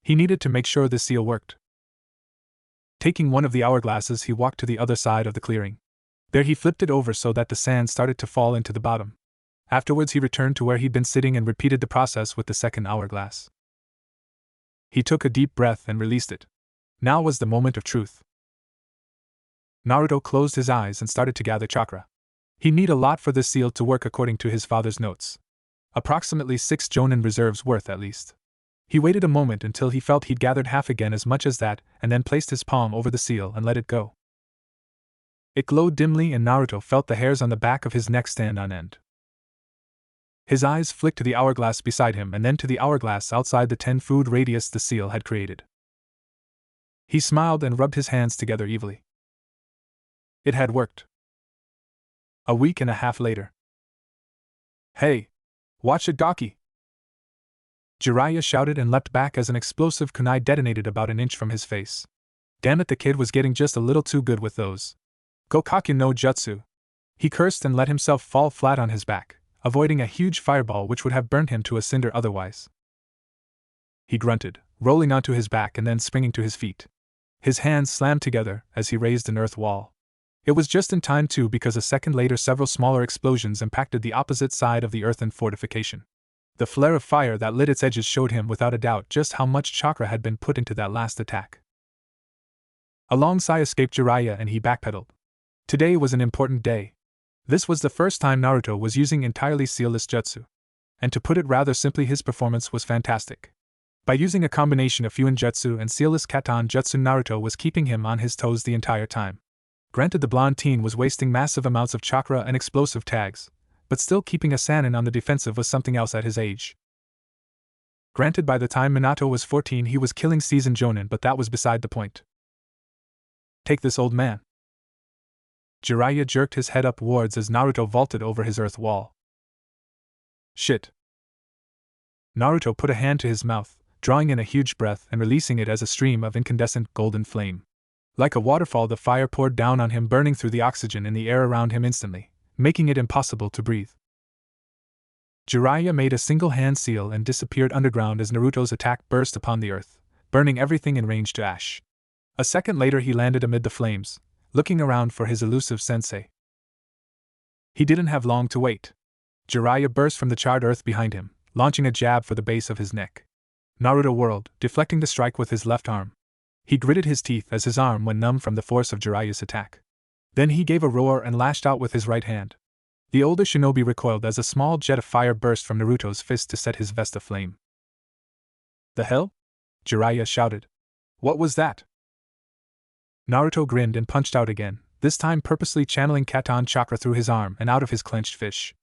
He needed to make sure the seal worked. Taking one of the hourglasses he walked to the other side of the clearing. There he flipped it over so that the sand started to fall into the bottom. Afterwards, he returned to where he'd been sitting and repeated the process with the second hourglass. He took a deep breath and released it. Now was the moment of truth. Naruto closed his eyes and started to gather chakra. He'd need a lot for this seal to work according to his father's notes. Approximately 6 Jonin reserves worth at least. He waited a moment until he felt he'd gathered half again as much as that, and then placed his palm over the seal and let it go. It glowed dimly and Naruto felt the hairs on the back of his neck stand on end. His eyes flicked to the hourglass beside him and then to the hourglass outside the 10-foot radius the seal had created. He smiled and rubbed his hands together evilly. It had worked. A week and a half later. "Hey! Watch it, Gaki!" Jiraiya shouted and leapt back as an explosive kunai detonated about an inch from his face. Damn it, the kid was getting just a little too good with those Gokakyu no Jutsu. He cursed and let himself fall flat on his back, avoiding a huge fireball which would have burned him to a cinder otherwise. He grunted, rolling onto his back and then springing to his feet. His hands slammed together as he raised an earth wall. It was just in time too, because a second later several smaller explosions impacted the opposite side of the earthen fortification. The flare of fire that lit its edges showed him without a doubt just how much chakra had been put into that last attack. A long sigh escaped Jiraiya and he backpedaled. Today was an important day. This was the first time Naruto was using entirely sealless jutsu. And to put it rather simply, his performance was fantastic. By using a combination of Fuin jutsu and sealless Katon jutsu, Naruto was keeping him on his toes the entire time. Granted, the blonde teen was wasting massive amounts of chakra and explosive tags, but still keeping a Sannin on the defensive was something else at his age. Granted, by the time Minato was 14 he was killing seasoned Jonin, but that was beside the point. Take this, old man. Jiraiya jerked his head upwards as Naruto vaulted over his earth wall. Shit. Naruto put a hand to his mouth, drawing in a huge breath and releasing it as a stream of incandescent golden flame. Like a waterfall, the fire poured down on him, burning through the oxygen in the air around him instantly, making it impossible to breathe. Jiraiya made a single hand seal and disappeared underground as Naruto's attack burst upon the earth, burning everything in range to ash. A second later he landed amid the flames, looking around for his elusive sensei. He didn't have long to wait. Jiraiya burst from the charred earth behind him, launching a jab for the base of his neck. Naruto whirled, deflecting the strike with his left arm. He gritted his teeth as his arm went numb from the force of Jiraiya's attack. Then he gave a roar and lashed out with his right hand. The older shinobi recoiled as a small jet of fire burst from Naruto's fist to set his vest aflame. "The hell?" Jiraiya shouted. "What was that?" Naruto grinned and punched out again, this time purposely channeling Katon chakra through his arm and out of his clenched fist.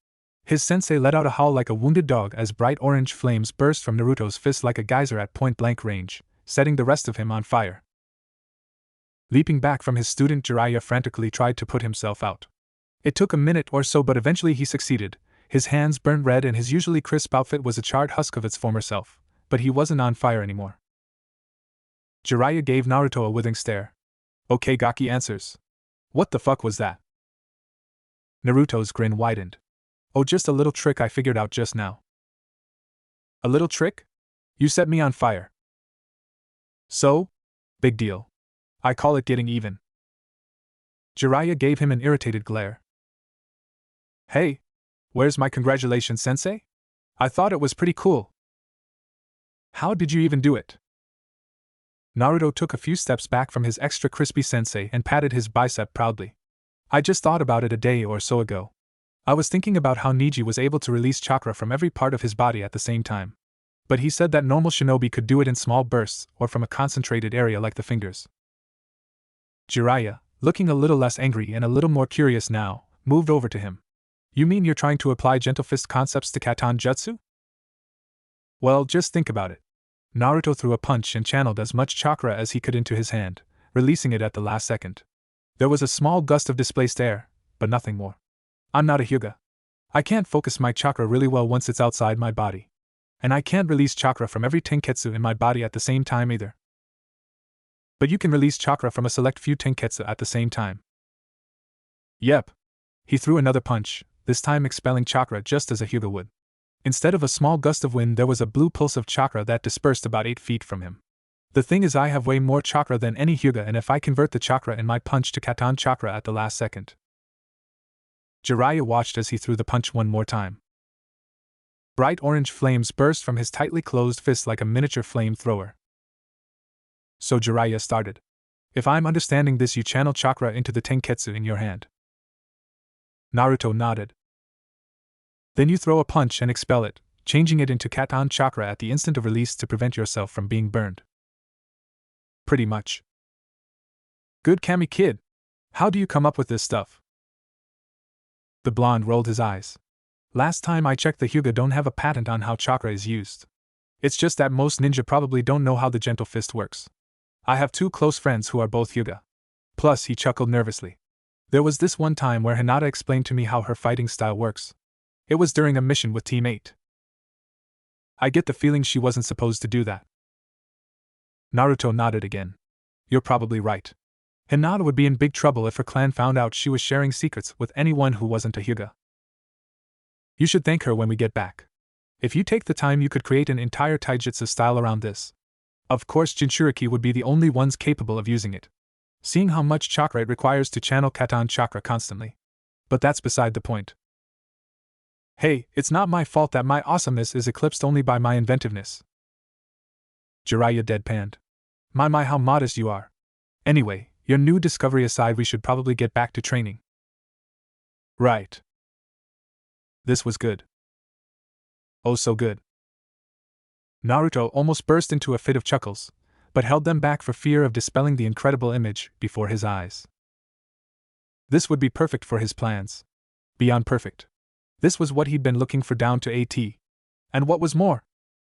His sensei let out a howl like a wounded dog as bright orange flames burst from Naruto's fist like a geyser at point-blank range, setting the rest of him on fire. Leaping back from his student, Jiraiya frantically tried to put himself out. It took a minute or so, but eventually he succeeded. His hands burned red and his usually crisp outfit was a charred husk of its former self, but he wasn't on fire anymore. Jiraiya gave Naruto a withering stare. "Okay, Gaki answers. What the fuck was that?" Naruto's grin widened. "Oh, just a little trick I figured out just now." "A little trick? You set me on fire." "So? Big deal. I call it getting even." Jiraiya gave him an irritated glare. "Hey, where's my congratulations, sensei? I thought it was pretty cool." "How did you even do it?" Naruto took a few steps back from his extra crispy sensei and patted his bicep proudly. "I just thought about it a day or so ago. I was thinking about how Neji was able to release chakra from every part of his body at the same time. But he said that normal shinobi could do it in small bursts or from a concentrated area like the fingers." Jiraiya, looking a little less angry and a little more curious now, moved over to him. "You mean you're trying to apply gentle fist concepts to Katon Jutsu?" "Well, just think about it." Naruto threw a punch and channeled as much chakra as he could into his hand, releasing it at the last second. There was a small gust of displaced air, but nothing more. "I'm not a Hyuga. I can't focus my chakra really well once it's outside my body. And I can't release chakra from every tenketsu in my body at the same time either." "But you can release chakra from a select few tenketsu at the same time." "Yep." He threw another punch, this time expelling chakra just as a Hyuga would. Instead of a small gust of wind, there was a blue pulse of chakra that dispersed about 8 feet from him. "The thing is, I have way more chakra than any Hyuga, and if I convert the chakra in my punch to Katon chakra at the last second." Jiraiya watched as he threw the punch one more time. Bright orange flames burst from his tightly closed fist like a miniature flamethrower. So Jiraiya started. If I'm understanding this, you channel chakra into the tenketsu in your hand. Naruto nodded. Then you throw a punch and expel it, changing it into Katan chakra at the instant of release to prevent yourself from being burned. Pretty much. Good Kami kid. How do you come up with this stuff? The blonde rolled his eyes. Last time I checked, the Hyuga don't have a patent on how chakra is used. It's just that most ninja probably don't know how the gentle fist works. I have 2 close friends who are both Hyuga. Plus, he chuckled nervously. There was this one time where Hinata explained to me how her fighting style works. It was during a mission with Team 8. I get the feeling she wasn't supposed to do that. Naruto nodded again. You're probably right. Hinata would be in big trouble if her clan found out she was sharing secrets with anyone who wasn't a Hyuga. You should thank her when we get back. If you take the time, you could create an entire taijutsu style around this. Of course, Jinchuriki would be the only ones capable of using it, seeing how much chakra it requires to channel Katan chakra constantly. But that's beside the point. Hey, it's not my fault that my awesomeness is eclipsed only by my inventiveness. Jiraiya deadpanned. My, how modest you are. Anyway, your new discovery aside, we should probably get back to training. Right. This was good. Oh, so good. Naruto almost burst into a fit of chuckles, but held them back for fear of dispelling the incredible image before his eyes. This would be perfect for his plans. Beyond perfect. This was what he'd been looking for down to AT. And what was more,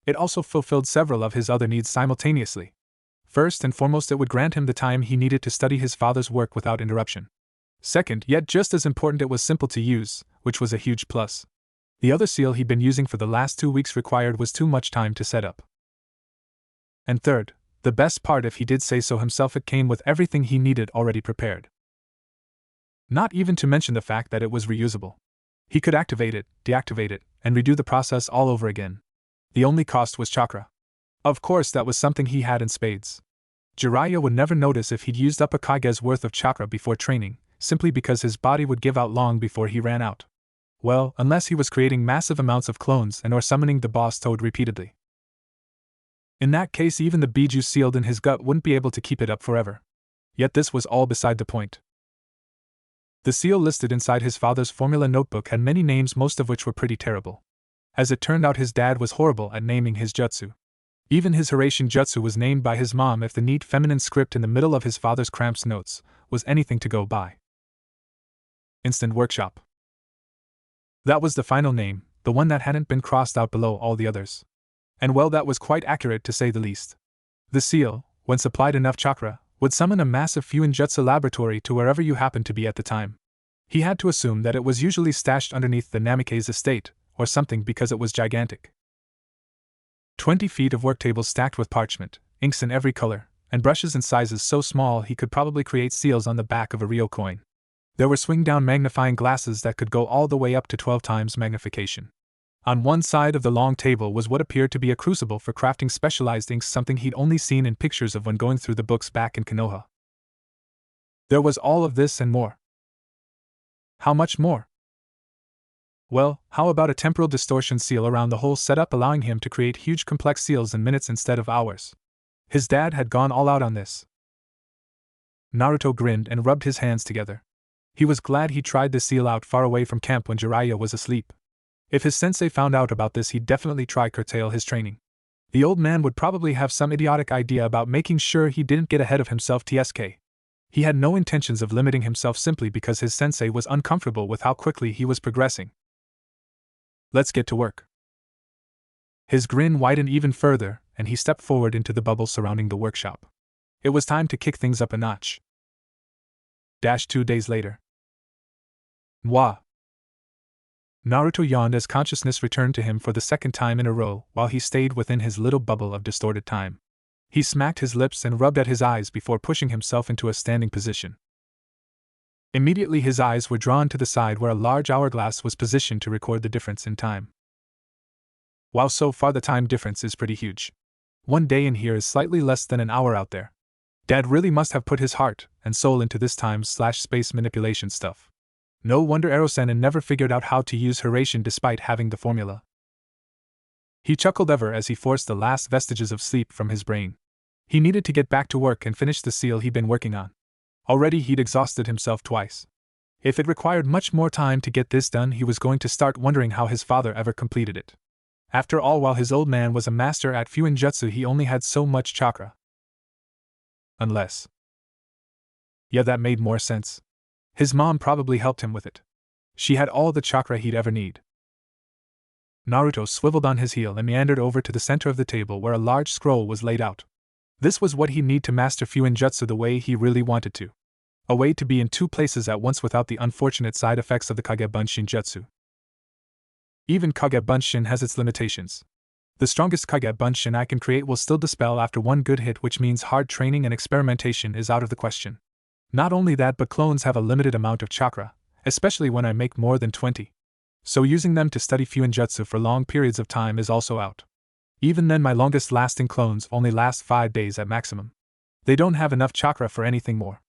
it also fulfilled several of his other needs simultaneously. First and foremost, it would grant him the time he needed to study his father's work without interruption. Second, yet just as important, it was simple to use, which was a huge plus. The other seal he'd been using for the last 2 weeks required was too much time to set up. And third, the best part, if he did say so himself, it came with everything he needed already prepared. Not even to mention the fact that it was reusable. He could activate it, deactivate it, and redo the process all over again. The only cost was chakra. Of course, that was something he had in spades. Jiraiya would never notice if he'd used up a Kage's worth of chakra before training, simply because his body would give out long before he ran out. Well, unless he was creating massive amounts of clones and or summoning the boss toad repeatedly. In that case, even the Biju sealed in his gut wouldn't be able to keep it up forever. Yet this was all beside the point. The seal listed inside his father's formula notebook had many names, most of which were pretty terrible. As it turned out, his dad was horrible at naming his jutsu. Even his Hiraishin jutsu was named by his mom if the neat feminine script in the middle of his father's cramped notes was anything to go by. Instant Workshop. That was the final name, the one that hadn't been crossed out below all the others. And well, that was quite accurate to say the least. The seal, when supplied enough chakra, would summon a massive Fuinjutsu laboratory to wherever you happened to be at the time. He had to assume that it was usually stashed underneath the Namikaze estate, or something, because it was gigantic. 20 feet of worktables stacked with parchment, inks in every color, and brushes in sizes so small he could probably create seals on the back of a real coin. There were swing-down magnifying glasses that could go all the way up to 12 times magnification. On one side of the long table was what appeared to be a crucible for crafting specialized inks, something he'd only seen in pictures of when going through the books back in Konoha. There was all of this and more. How much more? Well, how about a temporal distortion seal around the whole setup, allowing him to create huge complex seals in minutes instead of hours? His dad had gone all out on this. Naruto grinned and rubbed his hands together. He was glad he tried the seal out far away from camp when Jiraiya was asleep. If his sensei found out about this, he'd definitely try curtail his training. The old man would probably have some idiotic idea about making sure he didn't get ahead of himself. TSK. He had no intentions of limiting himself simply because his sensei was uncomfortable with how quickly he was progressing. Let's get to work. His grin widened even further, and he stepped forward into the bubble surrounding the workshop. It was time to kick things up a notch. 2 days later. Mwah. Naruto yawned as consciousness returned to him for the second time in a row while he stayed within his little bubble of distorted time. He smacked his lips and rubbed at his eyes before pushing himself into a standing position. Immediately his eyes were drawn to the side where a large hourglass was positioned to record the difference in time. Wow, so far the time difference is pretty huge. 1 day in here is slightly less than an hour out there. Dad really must have put his heart and soul into this time/space manipulation stuff. No wonder Erosenin never figured out how to use Hiraishin despite having the formula. He chuckled ever as he forced the last vestiges of sleep from his brain. He needed to get back to work and finish the seal he'd been working on. Already he'd exhausted himself twice. If it required much more time to get this done, he was going to start wondering how his father ever completed it. After all, while his old man was a master at Fuinjutsu, he only had so much chakra. Unless. Yeah, that made more sense. His mom probably helped him with it. She had all the chakra he'd ever need. Naruto swiveled on his heel and meandered over to the center of the table where a large scroll was laid out. This was what he'd need to master Fuinjutsu the way he really wanted to. A way to be in two places at once without the unfortunate side effects of the Kagebunshin Jutsu. Even Kagebunshin has its limitations. The strongest Kagebunshin I can create will still dispel after one good hit, which means hard training and experimentation is out of the question. Not only that, but clones have a limited amount of chakra, especially when I make more than 20. So using them to study Fuinjutsu for long periods of time is also out. Even then, my longest lasting clones only last 5 days at maximum. They don't have enough chakra for anything more.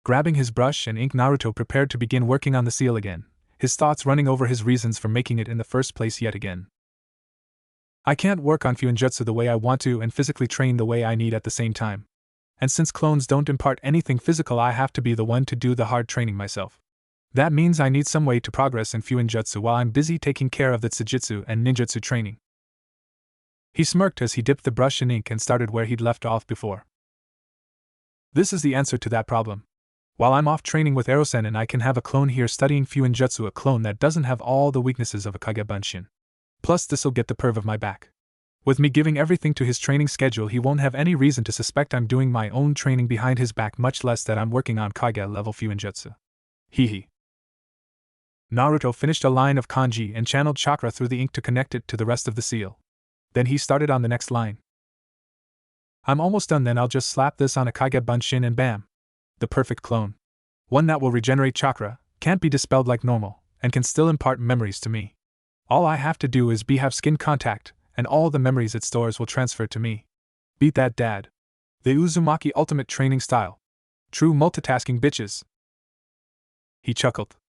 Grabbing his brush and ink, Naruto prepared to begin working on the seal again, his thoughts running over his reasons for making it in the first place yet again. I can't work on Fuinjutsu the way I want to and physically train the way I need at the same time. And since clones don't impart anything physical, I have to be the one to do the hard training myself. That means I need some way to progress in Fuinjutsu while I'm busy taking care of the Tsujitsu and Ninjutsu training. He smirked as he dipped the brush in ink and started where he'd left off before. This is the answer to that problem. While I'm off training with Erosen, I can have a clone here studying Fuinjutsu, a clone that doesn't have all the weaknesses of a Kagebunshin. Plus, this'll get the perv of my back. With me giving everything to his training schedule, he won't have any reason to suspect I'm doing my own training behind his back, much less that I'm working on Kage-level Fuinjutsu. Hee. Naruto finished a line of kanji and channeled chakra through the ink to connect it to the rest of the seal. Then he started on the next line. I'm almost done, then I'll just slap this on a Kagebunshin and bam. The perfect clone. One that will regenerate chakra, can't be dispelled like normal, and can still impart memories to me. All I have to do is have skin contact, and all the memories it stores will transfer to me. Beat that, dad. The Uzumaki ultimate training style. True multitasking, bitches. He chuckled.